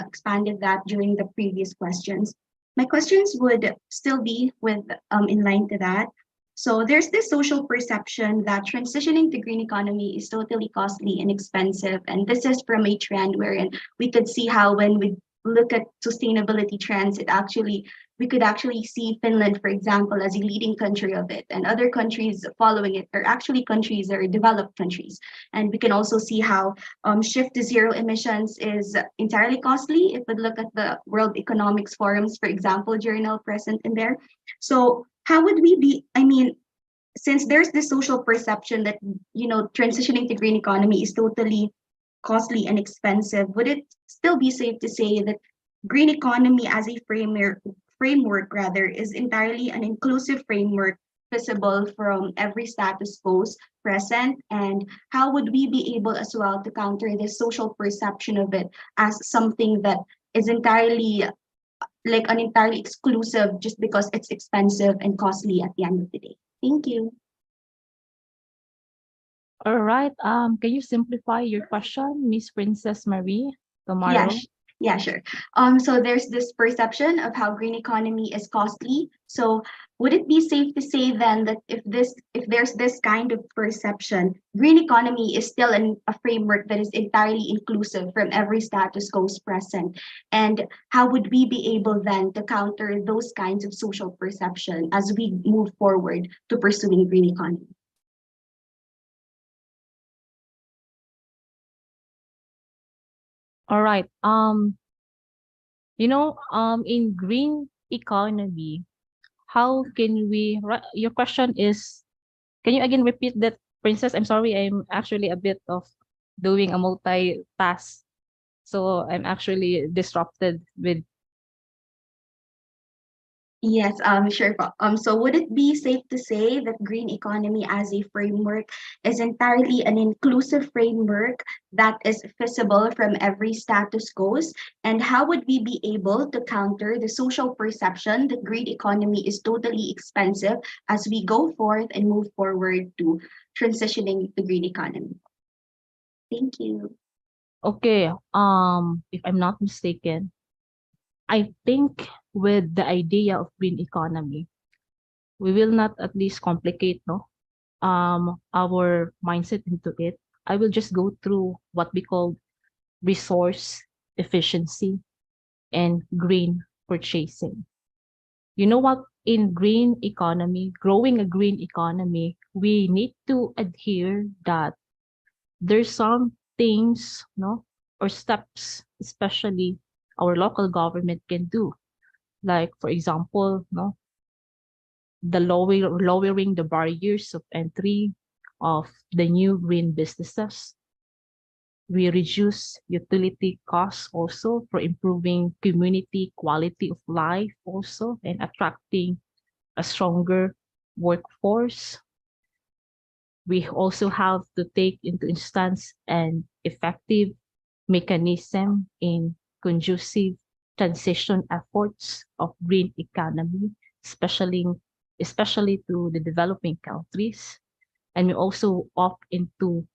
expanded that during the previous questions. My questions would still be with in line to that. So there's this social perception that transitioning to green economy is totally costly and expensive. And this is from a trend wherein we could see how when we look at sustainability trends, we could actually see Finland, for example, as a leading country of it, and other countries following it are actually countries that are developed countries. And we can also see how shift to zero emissions is entirely costly. If we look at the World Economics Forum's, for example, journal present in there. So how would we be, I mean, since there's this social perception that, transitioning to green economy is totally costly and expensive, would it still be safe to say that green economy as a framework rather is entirely an inclusive framework visible from every status quo present? And how would we be able as well to counter this social perception of it as something that is entirely like an entirely exclusive just because it's expensive and costly at the end of the day? Thank you. All right. Can you simplify your question, Miss Princess Marie Yeah, Tomorrow? yeah, sure. So there's this perception of how green economy is costly. So would it be safe to say then that if there's this kind of perception, green economy is still a framework that is entirely inclusive from every status quo present? And how would we be able then to counter those kinds of social perception as we move forward to pursuing green economy? All right. In green economy, how can we, your question is, can you again repeat that, Princess? I'm sorry, I'm actually a bit of doing a multitask. So I'm actually disrupted with. Yes, sure po. So would it be safe to say that green economy as a framework is entirely an inclusive framework that is feasible from every status quo? And how would we be able to counter the social perception that green economy is totally expensive as we go forth and move forward to transitioning to green economy? Thank you. Okay, if I'm not mistaken, I think with the idea of green economy, we will not at least complicate our mindset into it. I will just go through what we call resource efficiency and green purchasing. You know what? In green economy, growing a green economy, we need to adhere that there's some things, or steps, especially our local government can do. Like, for example, the lowering the barriers of entry of the new green businesses. We reduce utility costs also for improving community quality of life also and attracting a stronger workforce. We also have to take into instance an effective mechanism in conducive transition efforts of green economy, especially especially to the developing countries. And we also opt into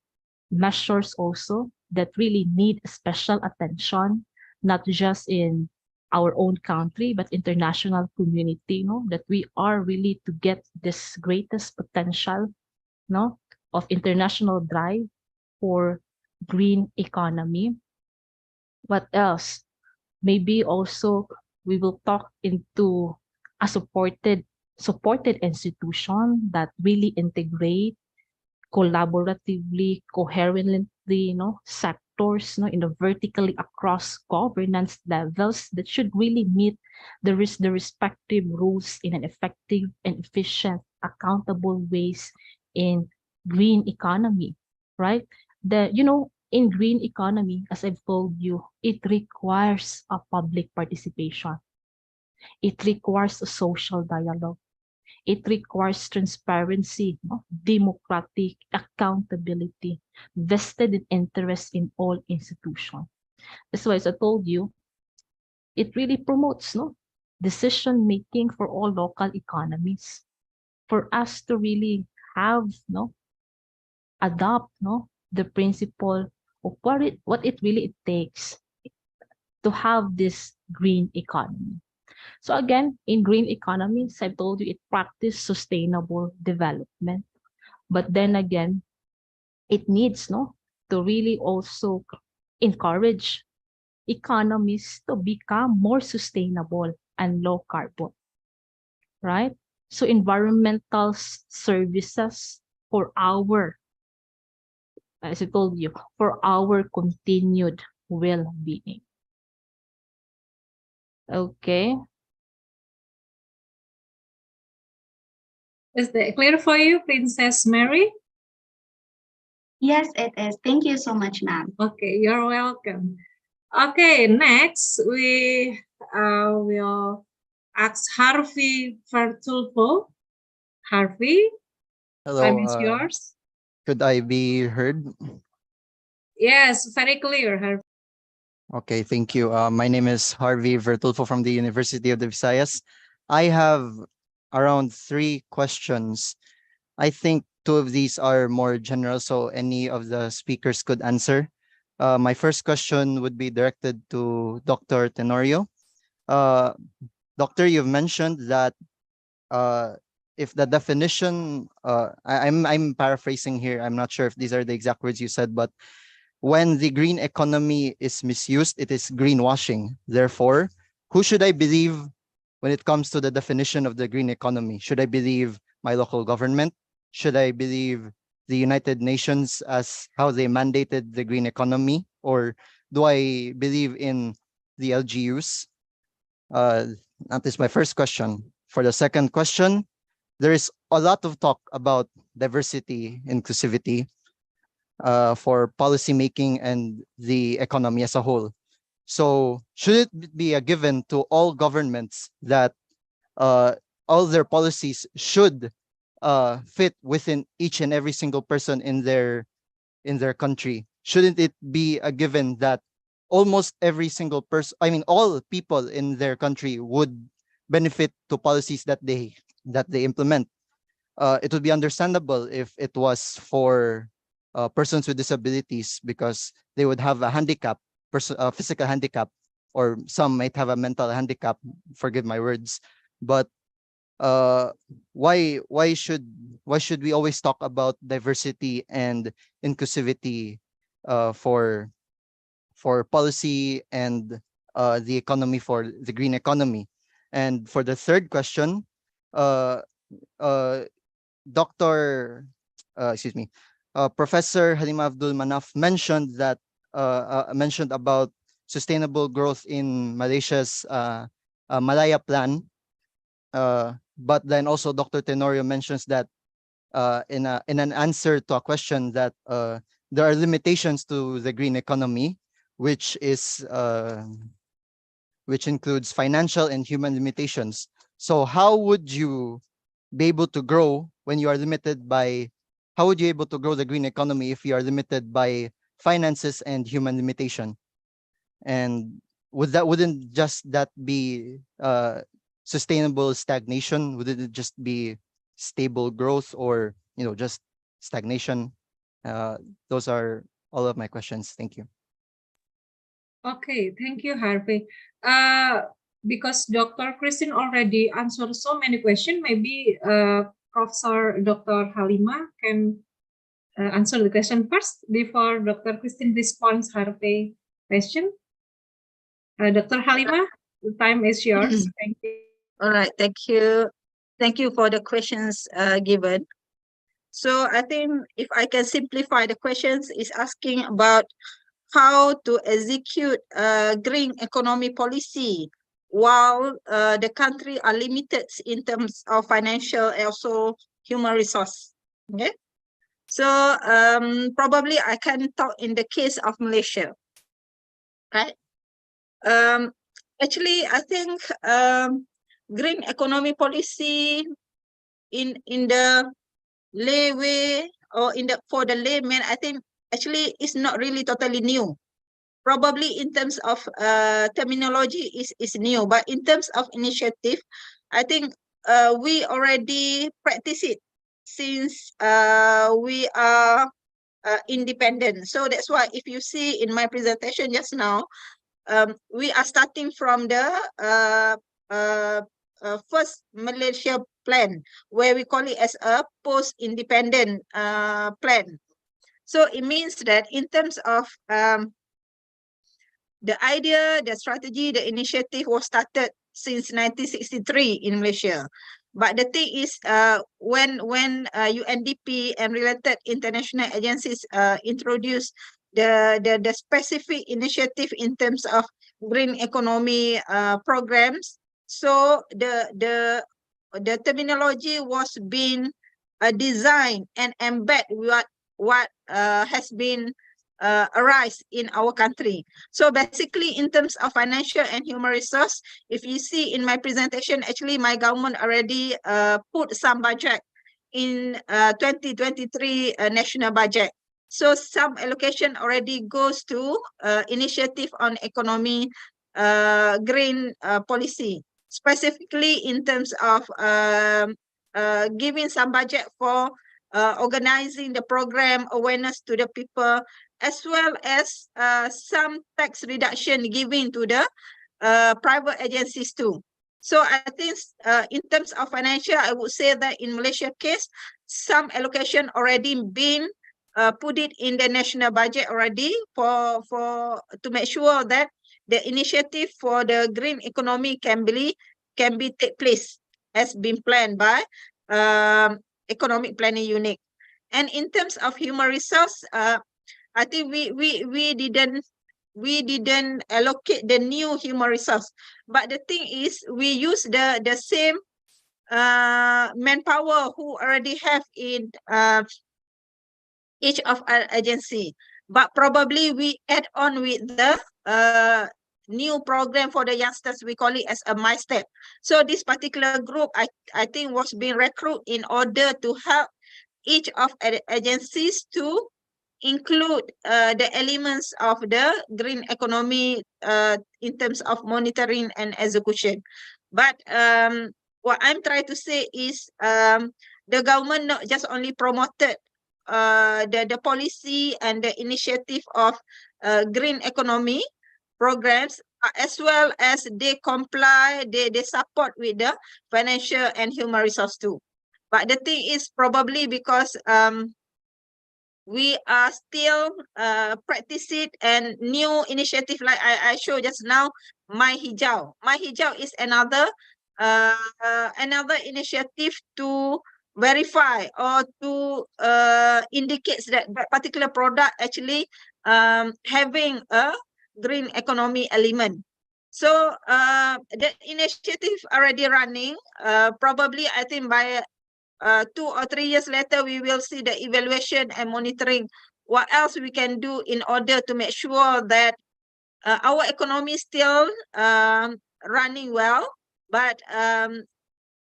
measures also that really need special attention, not just in our own country, but international community, that we are really to get this greatest potential, of international drive for green economy. What else? Maybe also we will talk into a supported institution that really integrate collaboratively, coherently, sectors, in a vertically across governance levels that should really meet the respective rules in an effective and efficient, accountable ways in green economy, right? In green economy, as I've told you, it requires a public participation. It requires a social dialogue. It requires transparency, democratic accountability, vested in interest in all institutions. That's why, as I told you, it really promotes decision making for all local economies. For us to really have adopt the principle of what it really takes to have this green economy. So again, in green economies, I've told you it practice sustainable development. But then again, it needs to really also encourage economies to become more sustainable and low carbon, right? So environmental services for our, as I told you, for our continued well-being. Okay. Is that clear for you, Princess Mary? Yes, it is. Thank you so much, ma'am. Okay, you're welcome. Okay, next we will ask Harvey Vertulfo. Harvey, time Hello, is yours. could I be heard? Yes, very clear, Harvey. Okay, thank you. My name is Harvey Vertulfo from the University of the Visayas. I have around 3 questions. I think 2 of these are more general, so any of the speakers could answer. My first question would be directed to Dr. Tenorio. Doctor, you've mentioned that if the definition, I'm paraphrasing here. I'm not sure if these are the exact words you said, but when the green economy is misused, it is greenwashing. Therefore, who should I believe when it comes to the definition of the green economy? Should I believe my local government? Should I believe the United Nations as how they mandated the green economy? Or do I believe in the LGUs? That is my first question. For the second question, there is a lot of talk about diversity, inclusivity, for policymaking and the economy as a whole. So should it be a given to all governments that all their policies should fit within each and every single person in their country? Shouldn't it be a given that almost every single person, I mean, all people in their country would benefit to policies that they implement? It would be understandable if it was for persons with disabilities because they would have a handicap, physical handicap, or some might have a mental handicap. Forgive my words, but why should we always talk about diversity and inclusivity for policy and the economy, for the green economy? And for the third question, uh, uh, Dr. Excuse me, Professor Halima Abdul Manaf mentioned that mentioned about sustainable growth in Malaysia's Malaya plan. But then also Dr. Tenorio mentions that in an answer to a question that there are limitations to the green economy, which is which includes financial and human limitations. So how would you be able to grow when you are limited by how would you able to grow the green economy if you are limited by finances and human limitation? And wouldn't just that be sustainable stagnation? Would it just be stable growth, or just stagnation? Those are all of my questions. Thank you. Okay, thank you, Harvey. Because Dr. Christine already answered so many questions, maybe Professor Dr. Halima can answer the question first before Dr. Christine responds Harvey question. Dr. Halima, the time is yours. Thank you. All right, thank you. Thank you for the questions given. So I think if I can simplify the questions, is asking about how to execute a green economy policy while the country are limited in terms of financial and also human resource. Okay, so probably I can talk in the case of Malaysia, right? Actually, I think green economy policy in the lay way, or for the layman, I think actually is not really totally new. Probably in terms of terminology is new, but in terms of initiative, I think we already practice it since we are independent. So that's why if you see in my presentation just now, we are starting from the first Malaysia plan, where we call it as a post-independent plan. So it means that in terms of the idea, the strategy, the initiative was started since 1963 in Malaysia. But the thing is, when UNDP and related international agencies introduced the specific initiative in terms of green economy programs, so the terminology was being designed and embed what has been arise in our country. So basically, in terms of financial and human resource, if you see in my presentation, actually my government already put some budget in 2023 national budget. So some allocation already goes to initiative on economy green policy, specifically in terms of giving some budget for organizing the program awareness to the people, as well as some tax reduction given to the private agencies too. So I think in terms of financial, I would say that in Malaysia case, some allocation already been put it in the national budget already to make sure that the initiative for the green economy can be take place as been planned by economic planning unit. And in terms of human resource, I think we didn't allocate the new human resource, but the thing is we use the same manpower who already have in each of our agency, but probably we add on with the new program for the youngsters. We call it as a My Step. So this particular group, I think was being recruited in order to help each of agencies to include the elements of the green economy in terms of monitoring and execution. But what I'm trying to say is the government not just only promoted the policy and the initiative of green economy programs, as well as they comply, they support with the financial and human resource too. But the thing is probably because we are still practice it, and new initiative like I showed just now, My Hijau. My Hijau is another initiative to verify or to indicates that particular product actually having a green economy element. So the initiative already running. Probably I think by 2 or 3 years later, we will see the evaluation and monitoring what else we can do in order to make sure that our economy is still running well, but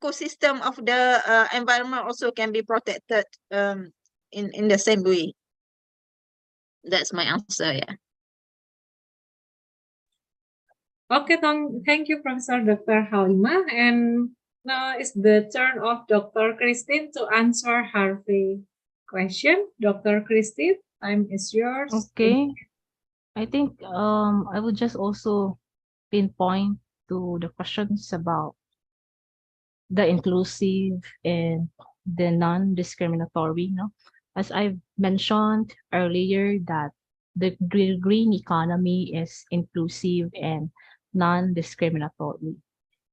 ecosystem of the environment also can be protected in the same way. That's my answer. Yeah. Okay, thank you, Professor Dr. Halimah. And now it's the turn of Dr. Christine to answer Harvey question. Dr. Christine, time is yours. Okay. I think I would just also pinpoint to the questions about the inclusive and the non-discriminatory, no? As I've mentioned earlier that the green economy is inclusive and non-discriminatory,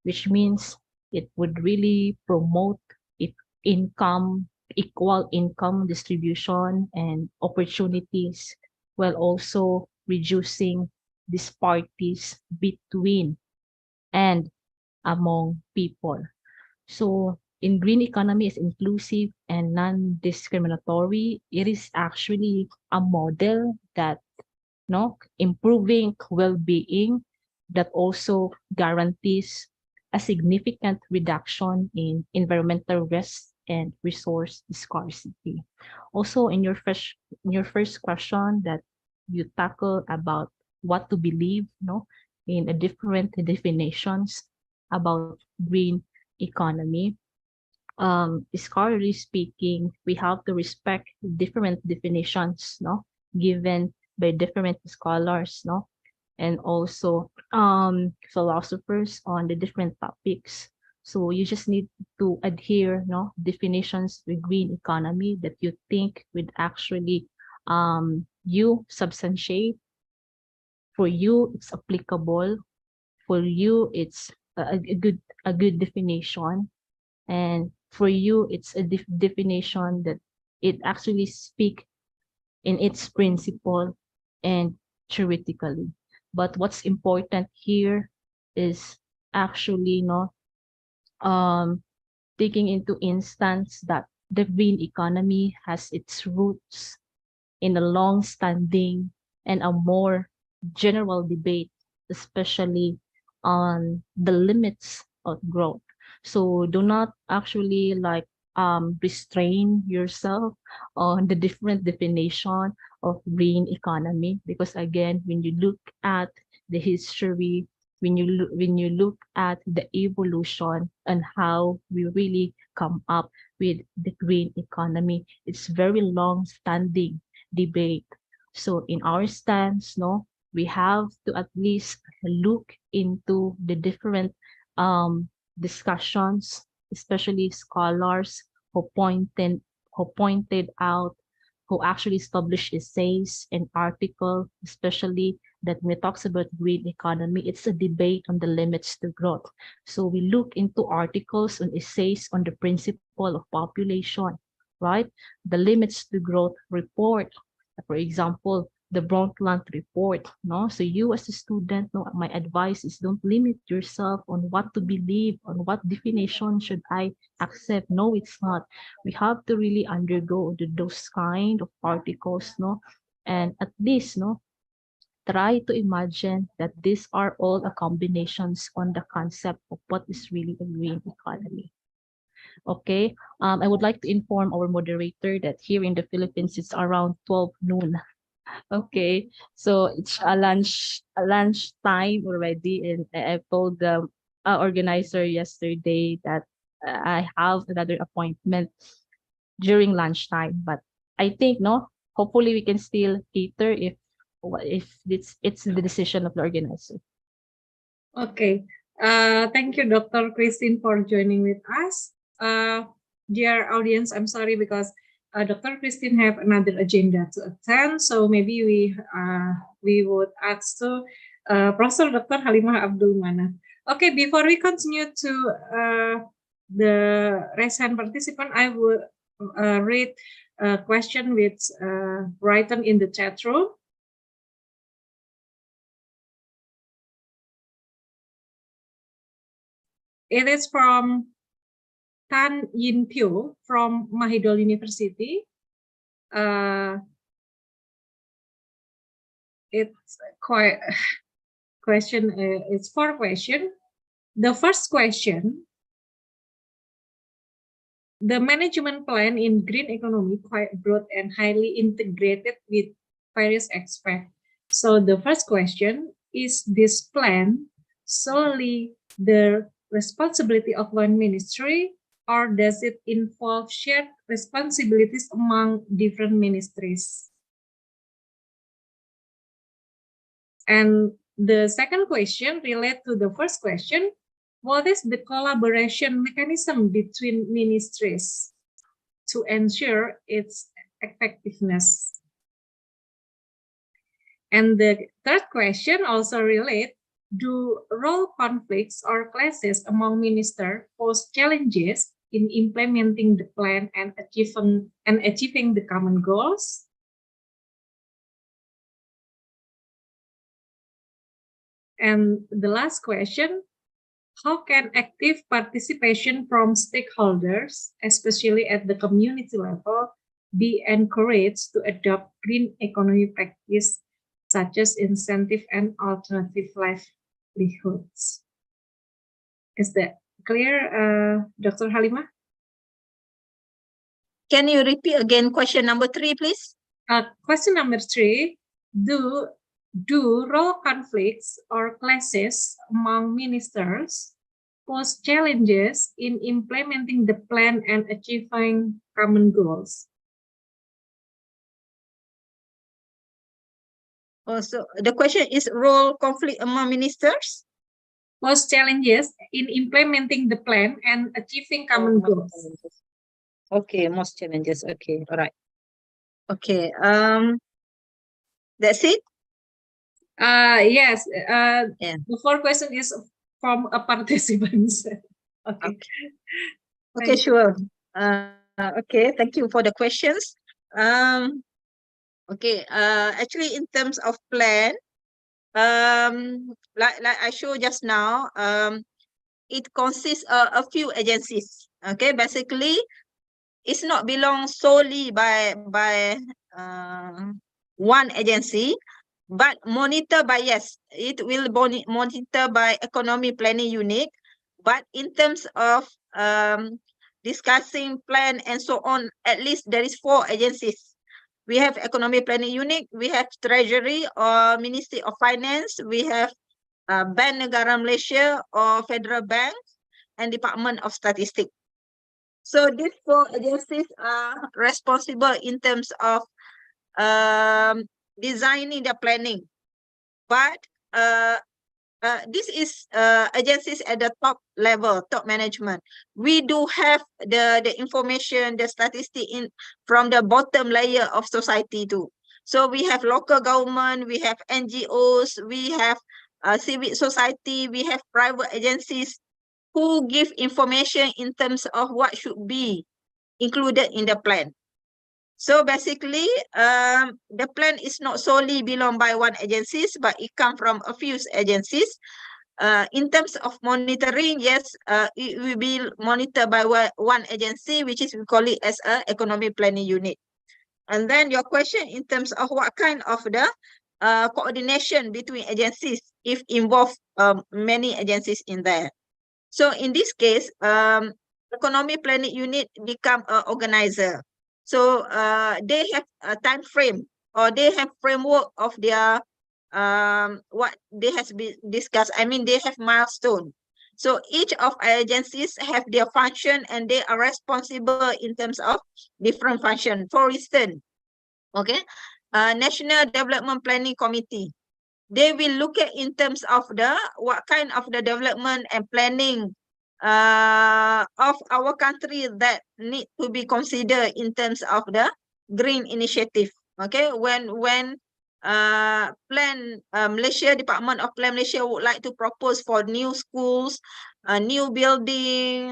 which means it would really promote it income, equal income distribution and opportunities, while also reducing disparities between and among people. So in green economy is inclusive and non-discriminatory. It is actually a model that improving well-being that also guarantees a significant reduction in environmental risk and resource scarcity. Also in your first question that you tackle about what to believe, in a different definitions about green economy. Scholarly speaking, we have to respect different definitions, given by different scholars, and also philosophers on the different topics. So you just need to adhere, definitions with green economy that you think would actually you substantiate. For you, it's applicable. For you, it's a good definition, and for you it's a definition that it actually speak in its principle and theoretically. But what's important here is actually taking into instance that the green economy has its roots in a long-standing and a more general debate, especially on the limits of growth. So do not actually restrain yourself on the different definition of green economy, because again, when you look at the history, when you look at the evolution and how we really come up with the green economy, it's very long standing debate. So in our stance, we have to at least look into the different discussions, especially scholars who pointed out, who actually established essays and article, especially that when it talks about green economy, it's a debate on the limits to growth. So we look into articles and essays on the principle of population, right? The limits to growth report, for example, the Brundtland report, no? So you as a student, my advice is don't limit yourself on what to believe, on what definition should I accept. No, it's not. We have to really undergo those kind of articles, and at least, try to imagine that these are all a combinations on the concept of what is really a green economy. Okay, I would like to inform our moderator that here in the Philippines, it's around 12 noon. Okay, so it's a lunch time already, and I told the organizer yesterday that I have another appointment during lunchtime. But I think hopefully we can still cater if it's the decision of the organizer. Okay. Thank you, Dr. Christine, for joining with us. Dear audience, I'm sorry because Dr. Christine have another agenda to attend, so maybe we would ask to Professor Dr. Halimah Abdul Manaf. Okay, before we continue to the raise hand participant, I will read a question which written in the chat room. It is from Tan Yin Pyo from Mahidol University. It's quite question. It's 4 questions. The first question: The management plan in green economy quite broad and highly integrated with various aspects. So the first question is this plan solely the responsibility of one ministry, or does it involve shared responsibilities among different ministries? And the second question relates to the first question. What is the collaboration mechanism between ministries to ensure its effectiveness? And the third question also relates, do role conflicts or clashes among ministers pose challenges in implementing the plan and achieving the common goals? And the last question, how can active participation from stakeholders, especially at the community level, be encouraged to adopt green economy practice, such as incentive and alternative livelihoods? Is that clear, Dr. Halimah? Can you repeat again question number 3, please? Question number 3, do role conflicts or clashes among ministers pose challenges in implementing the plan and achieving common goals? Also, the question is role conflict among ministers? Pose challenges in implementing the plan and achieving common goals. Okay, most challenges. Okay, all right. Okay, that's it? Yes, Yeah. the fourth question is from a participant. Okay. Okay, sure. Okay, thank you for the questions. Okay, actually in terms of plan, like I showed just now, it consists of a few agencies. Okay, basically, it's not belong solely by one agency, but monitor by, yes, it will monitor by economy planning unit. But in terms of discussing plan and so on, at least there is 4 agencies. We have economy planning unit, we have treasury or Ministry of Finance, we have Bank Negara Malaysia or Federal Bank, and Department of Statistics. So these 4 agencies are responsible in terms of designing the planning. But this is agencies at the top level, top management. We do have the information, the statistic from the bottom layer of society too. So we have local government, we have NGOs, we have civic society, we have private agencies who give information in terms of what should be included in the plan. So basically, the plan is not solely belong by one agencies, but it comes from a few agencies. In terms of monitoring, yes, it will be monitored by one agency, which is we call it as a economic planning unit. And then your question in terms of what kind of the coordination between agencies, if involve many agencies in there. So in this case, economic planning unit become an organizer. So they have a time frame, or they have framework of their what they has been discussed. I mean, they have milestone. So each of our agencies have their function, and they are responsible in terms of different function. For instance, okay, National Development Planning Committee, they will look at in terms of the what kind of the development and planning of our country that need to be considered in terms of the green initiative. Okay, when Malaysia, Department of Plan Malaysia would like to propose for new schools, new building,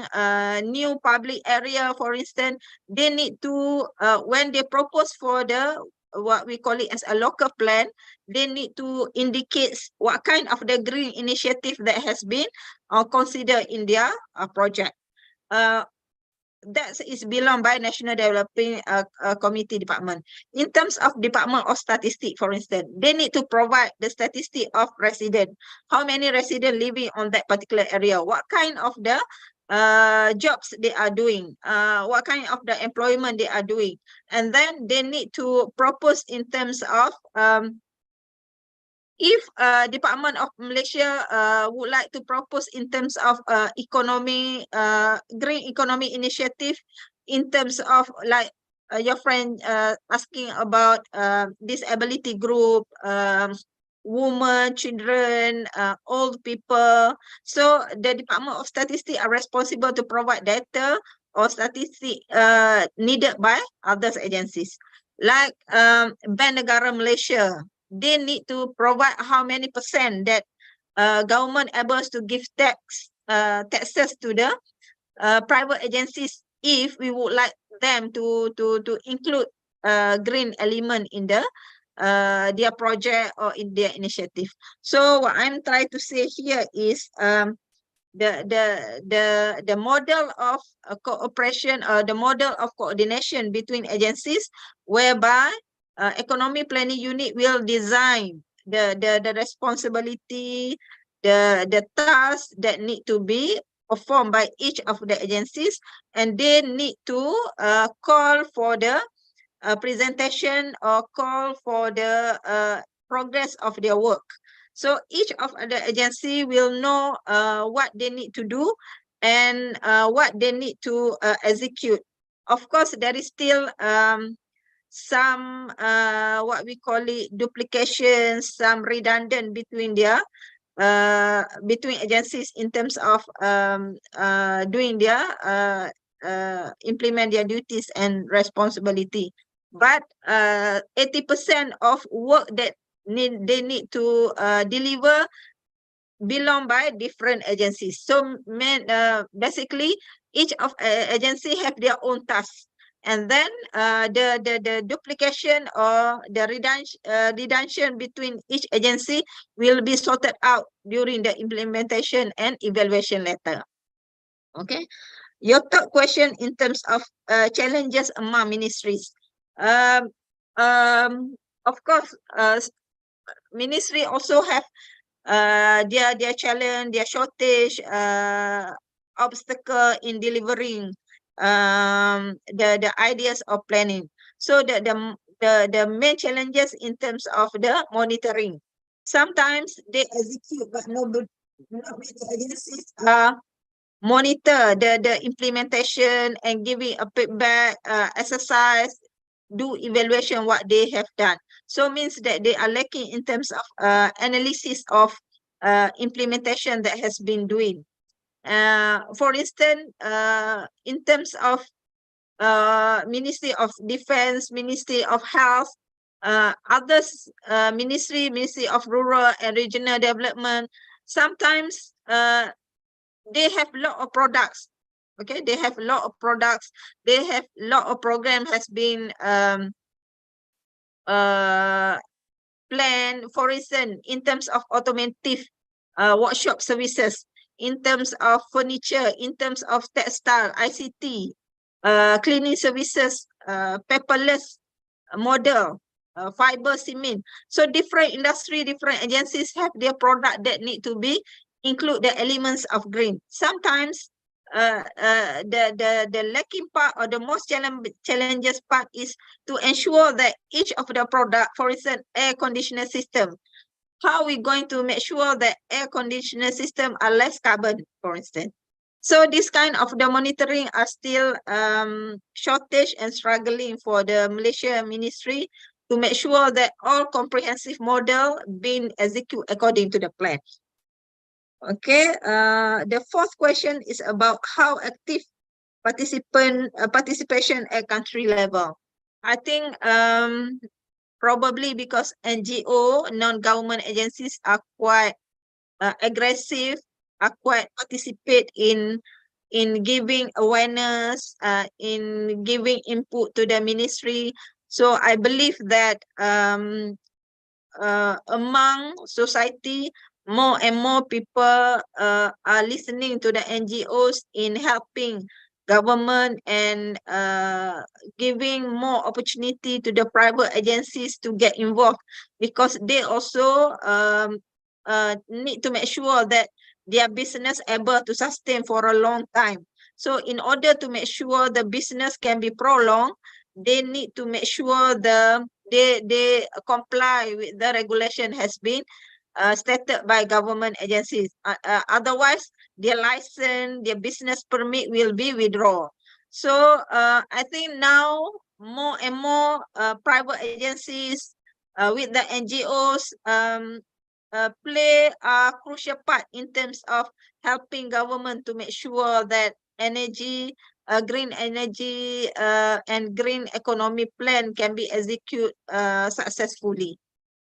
new public area, for instance, they need to when they propose for the what we call it as a local plan, they need to indicate what kind of the green initiative that has been considered in their project. That is belong by National Developing Committee Department. In terms of Department of Statistics, for instance, they need to provide the statistic of resident. How many residents living on that particular area? What kind of the jobs they are doing, what kind of the employment they are doing, and then they need to propose in terms of if Department of Malaysia would like to propose in terms of economy, green economy initiative, in terms of like your friend asking about disability group, women, children, old people. So the Department of Statistics are responsible to provide data or statistics needed by other agencies. Like Bank Negara Malaysia, they need to provide how many percent that government able to give taxes to the private agencies if we would like them to include green element in the their project or in their initiative. So what I'm trying to say here is the model of cooperation or the model of coordination between agencies, whereby economic planning unit will design the responsibility, the tasks that need to be performed by each of the agencies, and they need to call for the presentation or call for the progress of their work. So each of the agency will know what they need to do and what they need to execute. Of course, there is still some what we call it duplication, some redundant between their between agencies in terms of doing their implement their duties and responsibility. But 80% of work that they need to deliver belong by different agencies. So basically each of agency have their own tasks, and then the duplication or the redundant between each agency will be sorted out during the implementation and evaluation letter. Okay, your third question in terms of challenges among ministries. Of course, ministry also have their challenge, their shortage, obstacle in delivering the ideas of planning. So the main challenges in terms of the monitoring. Sometimes they execute, but not many agencies monitor the implementation and giving a feedback, exercise, do evaluation what they have done. So means that they are lacking in terms of analysis of implementation that has been doing. For instance, in terms of Ministry of Defense, Ministry of Health, others Ministry of Rural and Regional Development, sometimes they have a lot of products. Okay, they have a lot of products, they have a lot of program has been planned. For instance, in terms of automotive workshop services, in terms of furniture, in terms of textile, ICT, cleaning services, paperless model, fiber cement. So different industry, different agencies have their product that need to be include the elements of green. Sometimes the lacking part or the most challenges part is to ensure that each of the product, for instance, air conditioner system, how are we going to make sure that air conditioner system are less carbon, for instance? So this kind of the monitoring are still shortage and struggling for the Malaysia ministry to make sure that all comprehensive model being executed according to the plan. Okay, the fourth question is about how active participation at country level. I think probably because NGO, non-government agencies are quite aggressive, are quite participate in giving awareness, in giving input to the ministry. So I believe that among society, more and more people are listening to the NGOs in helping government and giving more opportunity to the private agencies to get involved, because they also need to make sure that their business able to sustain for a long time. So in order to make sure the business can be prolonged, they need to make sure they comply with the regulation has been stated by government agencies. Otherwise, their license, their business permit will be withdrawn. So I think now more and more private agencies with the NGOs play a crucial part in terms of helping government to make sure that energy, green energy and green economy plan can be executed successfully.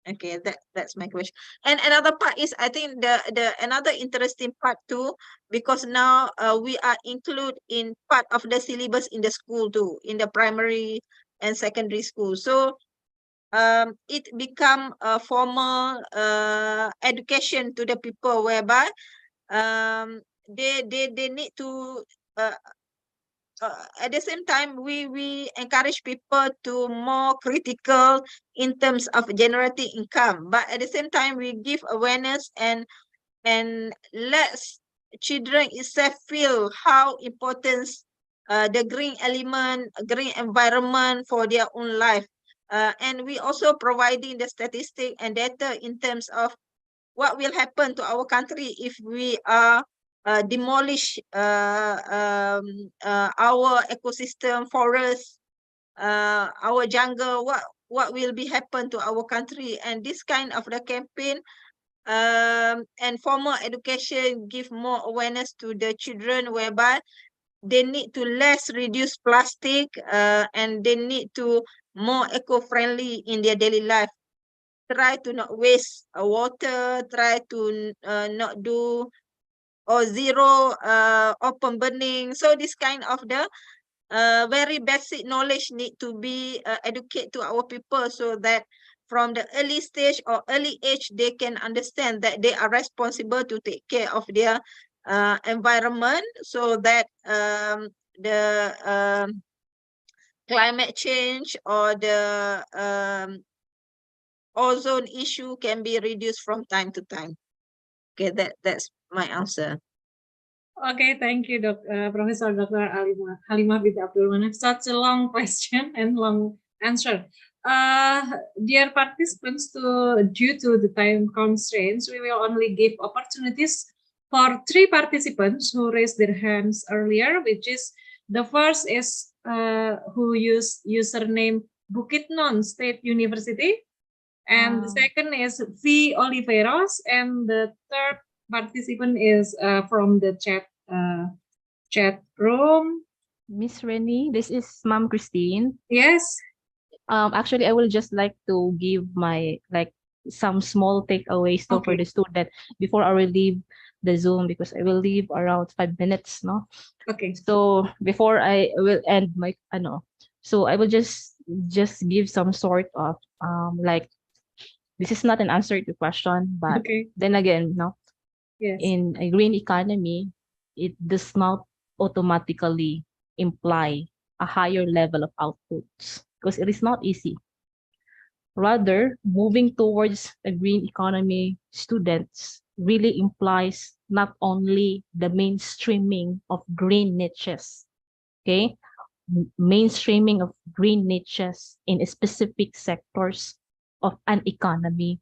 Okay, that's my question. And another part is, I think the another interesting part too, because now we are included in part of the syllabus in the school too, in the primary and secondary school. So it become a formal education to the people, whereby they need to at the same time we encourage people to more critical in terms of generating income, but at the same time we give awareness and let children itself feel how important the green element, green environment for their own life. And we also providing the statistic and data in terms of what will happen to our country if we are demolish our ecosystem, forest, our jungle. What will be happen to our country? And this kind of the campaign and formal education give more awareness to the children, whereby they need to less reduce plastic and they need to more eco-friendly in their daily life. Try to not waste water, try to not do or zero open burning. So this kind of the very basic knowledge need to be educated to our people, so that from the early stage or early age, they can understand that they are responsible to take care of their environment, so that the climate change or the ozone issue can be reduced from time to time. Okay, that's my answer. Okay, thank you, Professor Dr. Halimah binti Abdul Manaf. Such a long question and long answer. Dear participants, due to the time constraints, we will only give opportunities for 3 participants who raised their hands earlier, which is the first is who used username Bukitnon State University, and the second is V. Oliveros, and the third participant is from the chat room. Miss Rennie, this is Mom Christine. Yes. Actually, I will just like to give my some small takeaways for the student before I will leave the Zoom, because I will leave around 5 minutes, no? Okay. So before I will end my so I will just give some sort of this is not an answer to the question, but then again, no. Yes. In a green economy, it does not automatically imply a higher level of outputs, because it is not easy. Rather, moving towards a green economy, students really implies not only the mainstreaming of green niches, okay? Mainstreaming of green niches in specific sectors of an economy.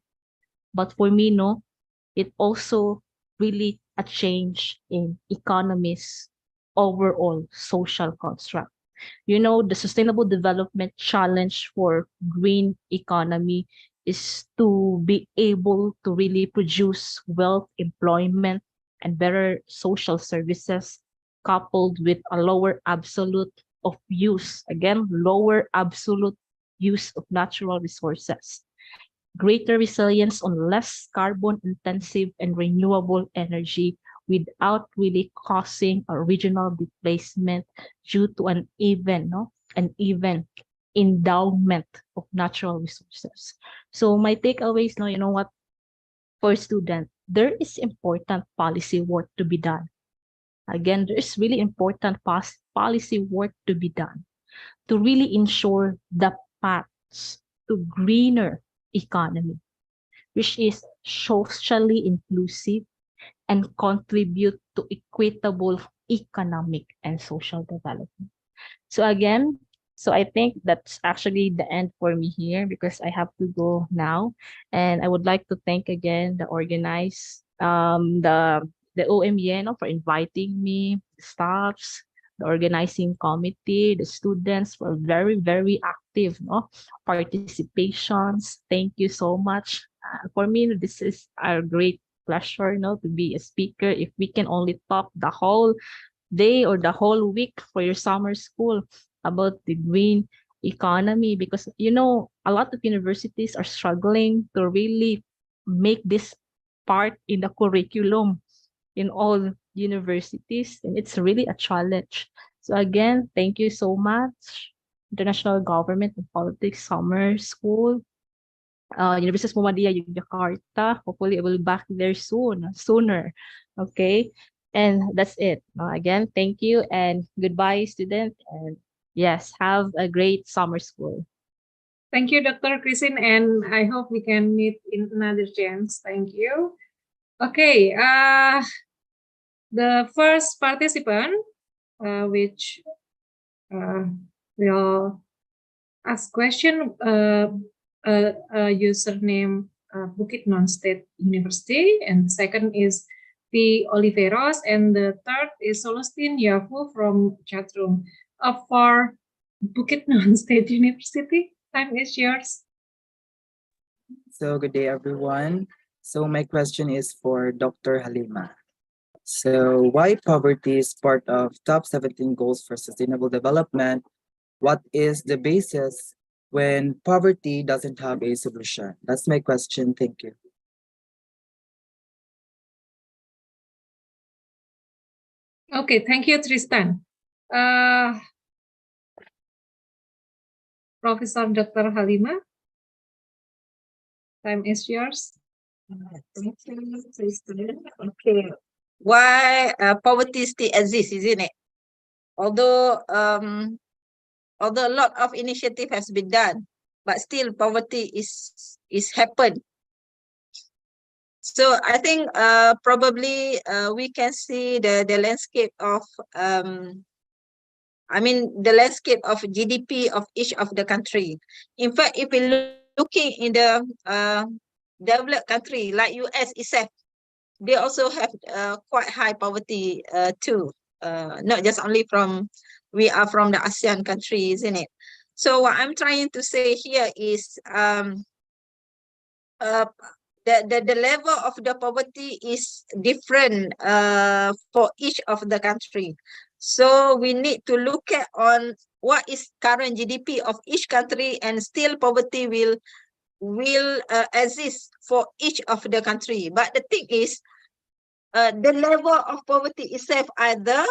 But for me, no, it also really a change in economy's overall social construct. You know, the sustainable development challenge for green economy is to be able to really produce wealth, employment, and better social services, coupled with a lower absolute of use, again, lower absolute use of natural resources, greater resilience on less carbon intensive and renewable energy without really causing a regional displacement due to an even endowment of natural resources. So my takeaways, you know what, for students, there is important policy work to be done. Again, there is really important policy work to be done to really ensure the paths to greener economy, which is socially inclusive and contribute to equitable economic and social development. So again, so I think that's actually the end for me here because I have to go now. And I would like to thank again the organize the OMBN for inviting me, the staffs, the organizing committee, the students for very, very active participations. Thank you so much. For me, this is a great pleasure to be a speaker. If we can only talk the whole day or the whole week for your summer school about the green economy, because a lot of universities are struggling to really make this part in the curriculum in all universities, and it's really a challenge. So again, thank you so much, International Government and Politics Summer School, Universitas Muhammadiyah Yogyakarta. Hopefully I will back there sooner. Okay. And that's it. Again, thank you and goodbye, student. And yes, have a great summer school. Thank you, Dr. Christine, and I hope we can meet in another chance. Thank you. Okay, the first participant, which will ask question, username Bukit Non State University, and the second is P. Oliveros, and the third is Celestine Yafu from chatroom. For Bukit Non State University, time is yours. So good day, everyone. So my question is for Dr. Halima. So why poverty is part of top 17 goals for sustainable development? What is the basis when poverty doesn't have a solution? That's my question. Thank you. Okay, thank you, Tristan. Professor Dr. Halima, time is yours. Thank you, Tristan. Okay. Why poverty still exists, isn't it? Although a lot of initiative has been done, but still poverty is happen. So I think probably we can see the landscape of the landscape of GDP of each of the country. In fact, if we're looking in the developed country like US itself, they also have quite high poverty too. Not just only we are from the ASEAN countries, isn't it? So what I'm trying to say here is the level of the poverty is different for each of the country. So we need to look at on what is current GDP of each country, and still poverty will exist for each of the country. But the thing is, the level of poverty itself, either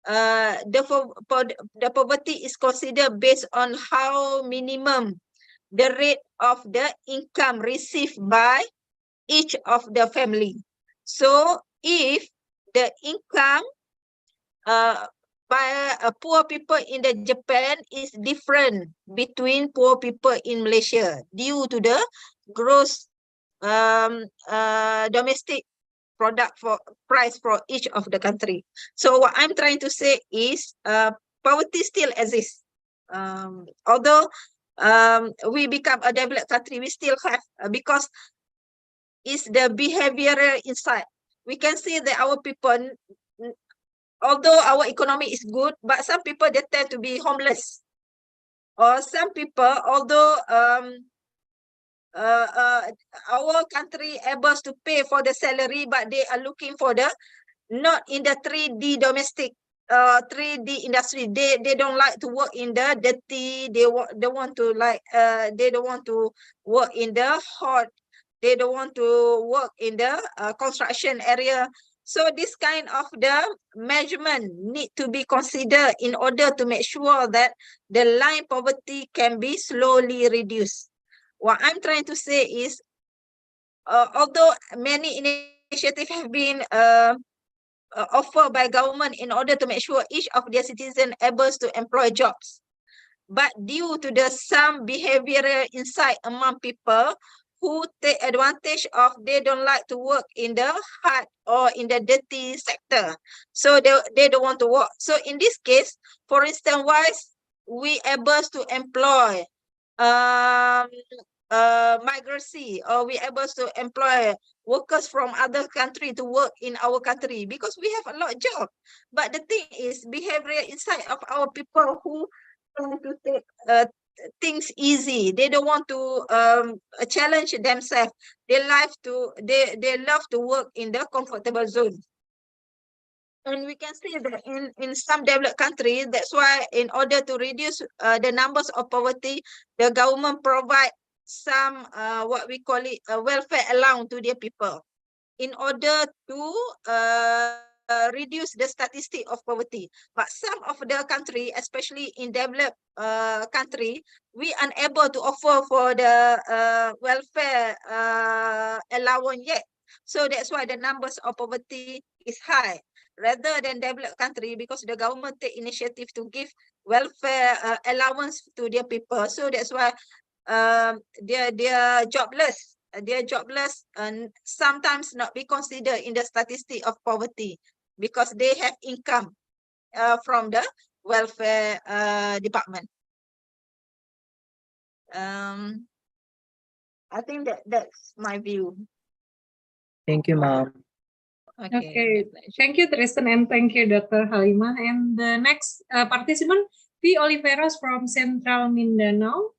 the poverty is considered based on how minimum the rate of the income received by each of the family. So if the income by poor people in the Japan is different between poor people in Malaysia due to the gross domestic product for price for each of the country. So what I'm trying to say is poverty still exists. Although we become a developed country, we still have because it's the behavioral insight. We can see that our people, although our economy is good, but some people they tend to be homeless, or some people, although our country able to pay for the salary, but they are looking for the not in the 3D domestic 3D industry. They don't like to work in the dirty. They want to like they don't want to work in the hot. They don't want to work in the construction area. So this kind of the measurement need to be considered in order to make sure that the line poverty can be slowly reduced. What I'm trying to say is, although many initiatives have been offered by government in order to make sure each of their citizens able to employ jobs, but due to the some behavioral insight among people, who take advantage of, they don't like to work in the hard or in the dirty sector. So they don't want to work. So in this case, for instance, wise, we able to employ migrancy, or we able to employ workers from other country to work in our country because we have a lot of job. But the thing is, behavior inside of our people who want to take things easy. They don't want to challenge themselves. They love to work in the comfortable zone. And we can see that in some developed countries, that's why in order to reduce the numbers of poverty, the government provide some what we call it a welfare allowance to their people in order to reduce the statistic of poverty. But some of the country, especially in developed country, we unable to offer for the welfare allowance yet. So that's why the numbers of poverty is high rather than developed country, because the government take initiative to give welfare allowance to their people. So that's why they're jobless. They're jobless and sometimes not be considered in the statistic of poverty because they have income from the welfare department. I think that's my view. Thank you, ma'am. Okay, thank you, Tristan, and thank you, Dr. Halimah. And the next participant, P. Oliveros from Central Mindanao.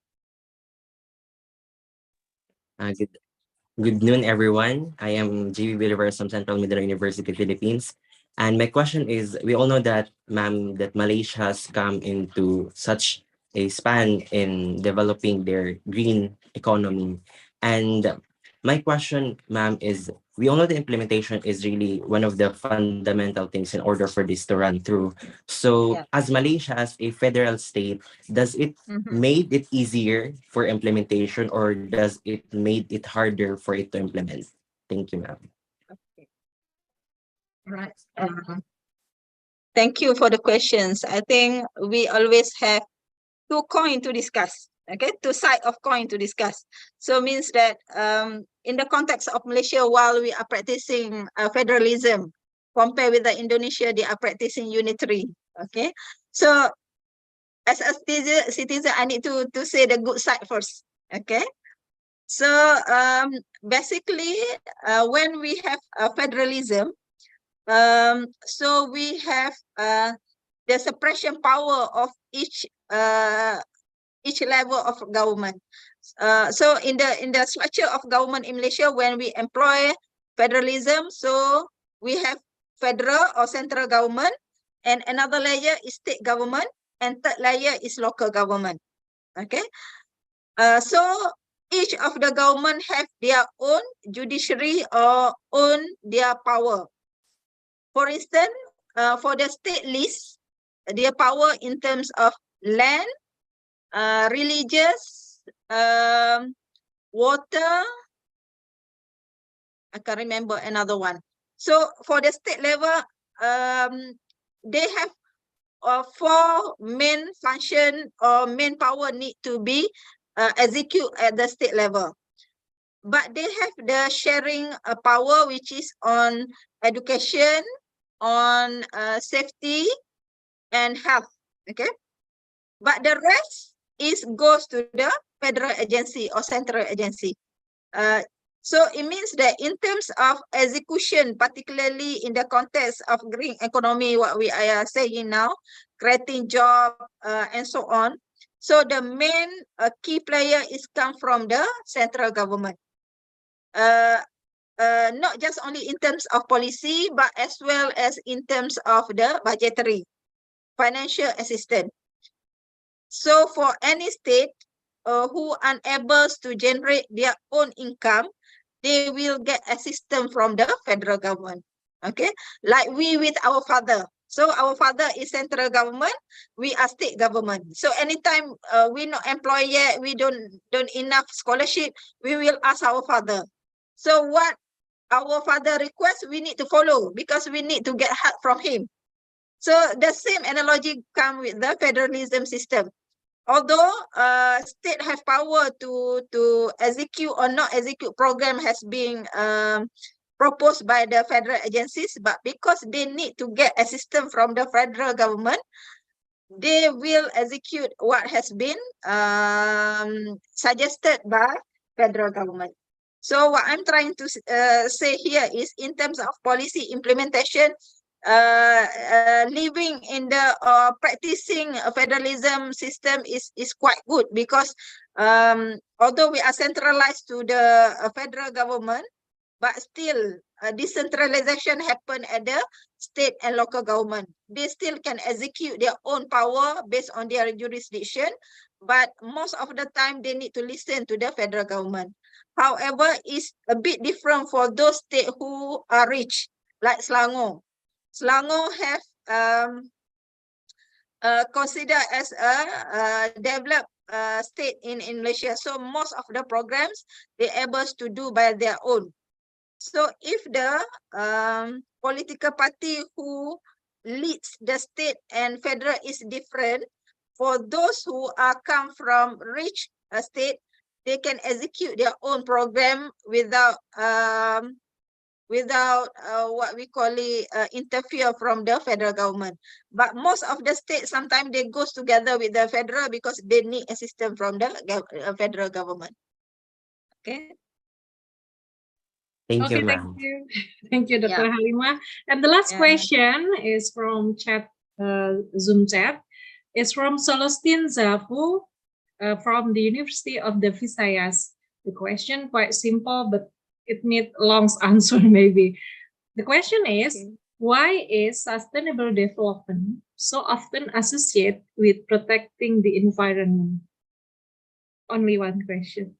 Good noon, everyone. I am G.V. Oliveros from Central Mindanao University, Philippines. And my question is, we all know that, ma'am, that Malaysia has come into such a span in developing their green economy. And my question, ma'am, is we all know the implementation is really one of the fundamental things in order for this to run through. So Yeah. as Malaysia, as a federal state, does it made it easier for implementation, or does it made it harder for it to implement? Thank you, ma'am. Right. Thank you for the questions. I think we always have two coin to discuss. Okay, two sides of coin to discuss. So means that in the context of Malaysia, while we are practicing federalism, compared with the Indonesia, they are practicing unitary. Okay, so as a citizen, I need to say the good side first. Okay, so basically, when we have federalism, so we have the suppression power of each level of government. So in the structure of government in Malaysia, when we employ federalism, so we have federal or central government, and another layer is state government, and third layer is local government. Okay, so each of the government have their own judiciary or own their power. For instance, for the state list, their power in terms of land, religious, water, I can't remember another one. So for the state level, they have four main function or main power need to be execute at the state level. But they have the sharing power, which is on education, on safety and health. Okay, but the rest goes to the federal agency or central agency. So it means that in terms of execution, particularly in the context of green economy, what we are saying now, creating job and so on. So the main key player is come from the central government. Not just only in terms of policy, but as well as in terms of the budgetary, financial assistance. So for any state who unable to generate their own income, they will get assistance from the federal government. Okay, like we with our father. So our father is central government, we are state government. So anytime we not employed yet, we don't enough scholarship, we will ask our father. So what our father requests, we need to follow because we need to get help from him. So the same analogy come with the federalism system. although state have power to execute or not execute program has been proposed by the federal agencies, but because they need to get assistance from the federal government, they will execute what has been suggested by federal government. So what I'm trying to say here is, in terms of policy implementation, living in the practicing a federalism system is quite good, because although we are centralized to the federal government, but still decentralization happen at the state and local government. They still can execute their own power based on their jurisdiction, but most of the time they need to listen to the federal government. However, it's a bit different for those states who are rich, like Selangor. Selangor have considered as a developed state in Malaysia. So most of the programs they're able to do by their own. So if the political party who leads the state and federal is different, for those who are come from rich state, they can execute their own program without what we call it interfere from the federal government. But most of the states sometimes they goes together with the federal because they need assistance from the federal government. Okay. Thank you, Okay, thank ma'am. you. Thank you, Dr. Yeah. Halima. And the last Yeah. question is from Zoom chat. It's from Celestine Zafu from the University of the Visayas. The question quite simple, but it needs a long answer maybe. The question is, why is sustainable development so often associated with protecting the environment? Only one question.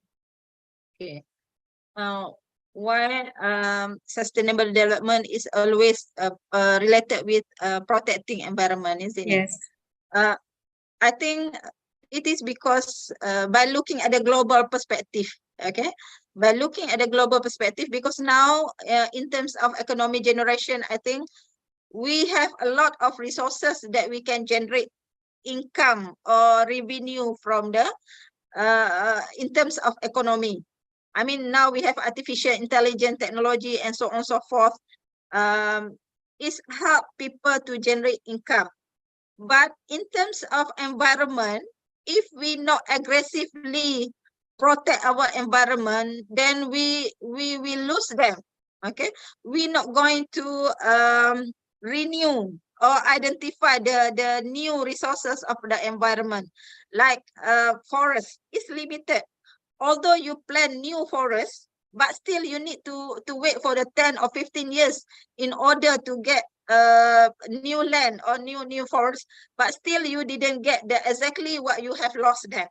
Okay. Why sustainable development is always related with protecting environment, isn't it? Yes. I think it is because by looking at the global perspective, okay? By looking at the global perspective, because now in terms of economic generation, I think we have a lot of resources that we can generate income or revenue from the in terms of economy. I mean, now we have artificial intelligence technology and so on and so forth. It's help people to generate income. But in terms of environment, if we not aggressively protect our environment, then we will lose them. Okay, we're not going to renew or identify the new resources of the environment, like forest is limited. Although you plant new forests, but still you need to wait for the 10 or 15 years in order to get new land or new forest, but still you didn't get the exactly what you have lost there.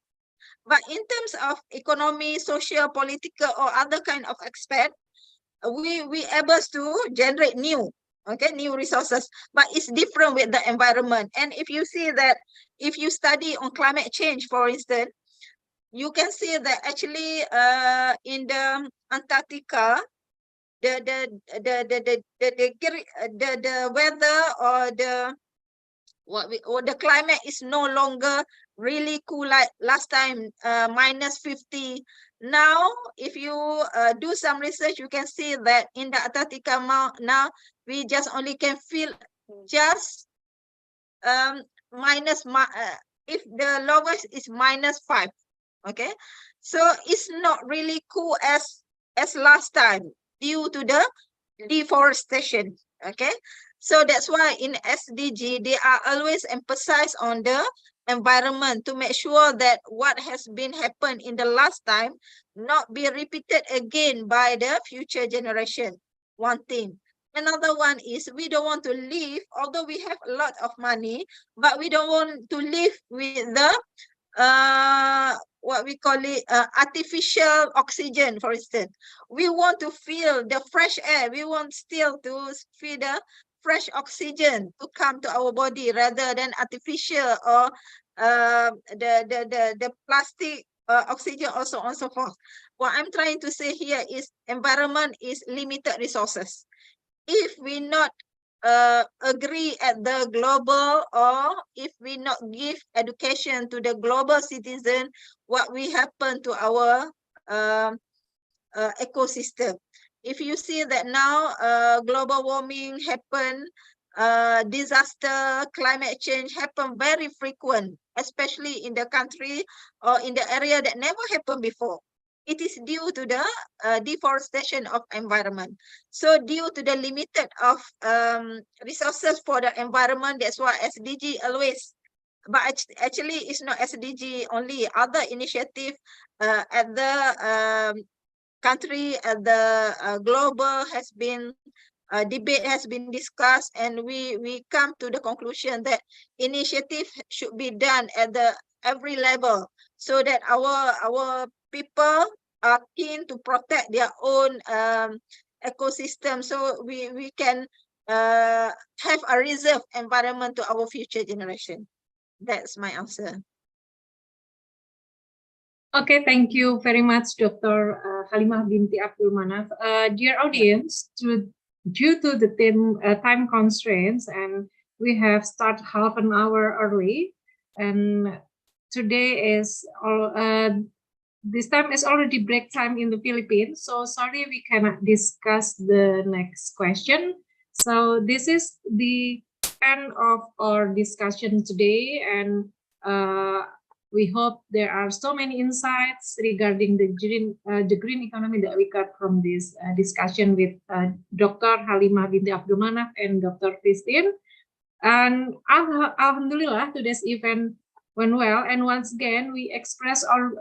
But in terms of economy, social, political, or other kind of aspect, we able to generate new resources, but it's different with the environment. And if you see that, if you study on climate change, for instance, you can see that actually in the Antarctica, the weather or the climate is no longer really cool like last time, -50. Now if you do some research, you can see that in the Antarctica now we just only can feel just if the lowest is -5. Okay, so it's not really cool as last time due to the deforestation. Okay, so that's why in SDG they are always emphasize on the environment to make sure that what has been happened in the last time not be repeated again by the future generation. One thing. Another one is we don't want to live, although we have a lot of money, but we don't want to live with the what we call it artificial oxygen, for instance. We want to feel the fresh air. We want still to feel the fresh oxygen to come to our body rather than artificial or the plastic oxygen, also on so forth. What I'm trying to say here is environment is limited resources. If we not agree at the global, or if we not give education to the global citizen, what will happen to our ecosystem? If you see that now global warming happen, disaster, climate change happen very frequent, especially in the country or in the area that never happened before. It is due to the deforestation of environment. So due to the limited of resources for the environment, that's why SDG always, but actually it's not SDG only, other initiative at the country, at the global has been debate has been discussed, and we come to the conclusion that initiative should be done at the every level, so that our people are keen to protect their own ecosystem, so we can have a reserve environment to our future generation. That's my answer. Okay, thank you very much, Dr. Halimah binti Abdul Manaf. Dear audience, due to the time constraints, and we have started half an hour early, and today is this time is already break time in the Philippines, so sorry we cannot discuss the next question. So this is the end of our discussion today, and we hope there are so many insights regarding the green economy that we got from this discussion with Dr. Halimah binti Abdul Manaf and Dr. Christine. And Alhamdulillah, today's event went well. And once again, we express our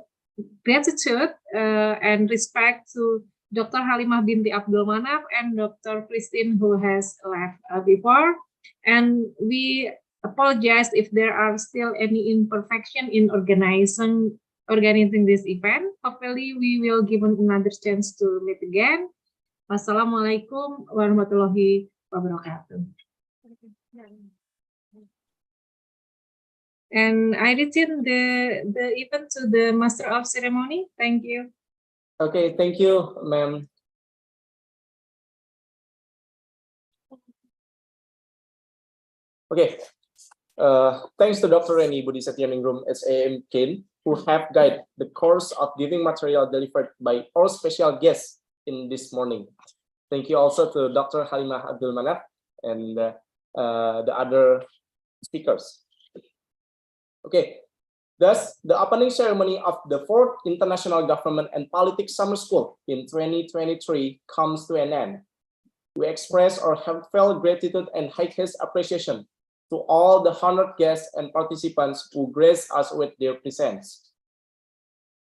gratitude and respect to Dr. Halimah binti Abdul Manaf and Dr. Christine, who has left before. And we apologize if there are still any imperfection in organizing this event. Hopefully, we will give another chance to meet again. Wassalamualaikum warahmatullahi wabarakatuh. And I return the event to the Master of Ceremony. Thank you. Okay, thank you, ma'am. Okay, thanks to Dr. Reni Budi Satyaningrum SAM Kin, who have guided the course of giving material delivered by our special guests in this morning. Thank you also to Dr. Halimah Abdul Manaf and the other speakers. Okay, thus the opening ceremony of the 4th International Government and Politics Summer School in 2023 comes to an end. We express our heartfelt gratitude and highest appreciation to all the honored guests and participants who grace us with their presence.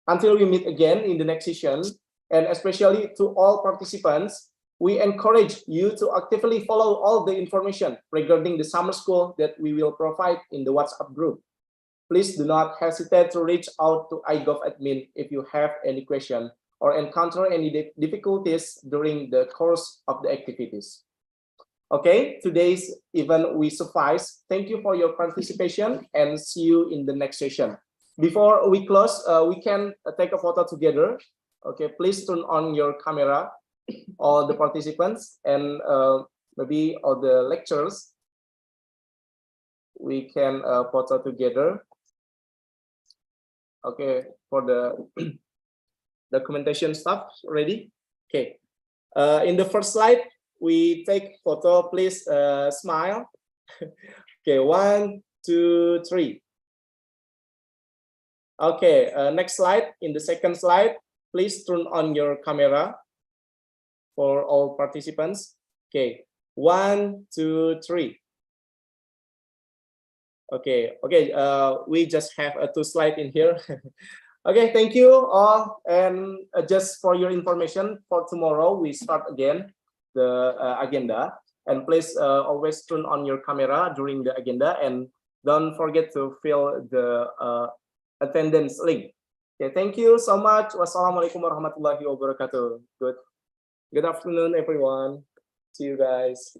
Until we meet again in the next session, and especially to all participants, we encourage you to actively follow all the information regarding the summer school that we will provide in the WhatsApp group. Please do not hesitate to reach out to IGov admin if you have any question or encounter any difficulties during the course of the activities. Okay, today's event will suffice. Thank you for your participation and see you in the next session. Before we close, we can take a photo together. Okay, please turn on your camera, all the participants, and maybe all the lecturers. We can photo together. Okay, for the documentation stuff ready. Okay, in the first slide, we take photo. Please smile. Okay, 1, 2, 3. Okay, next slide. In the second slide, please turn on your camera for all participants. Okay, 1, 2, 3. Okay, we just have 2 slides in here. Okay, thank you all. And just for your information, for tomorrow, we start again the agenda. And please always turn on your camera during the agenda, and don't forget to fill the attendance link. Okay, thank you so much. Wassalamualaikum warahmatullahi wabarakatuh. Good afternoon, everyone. See you guys.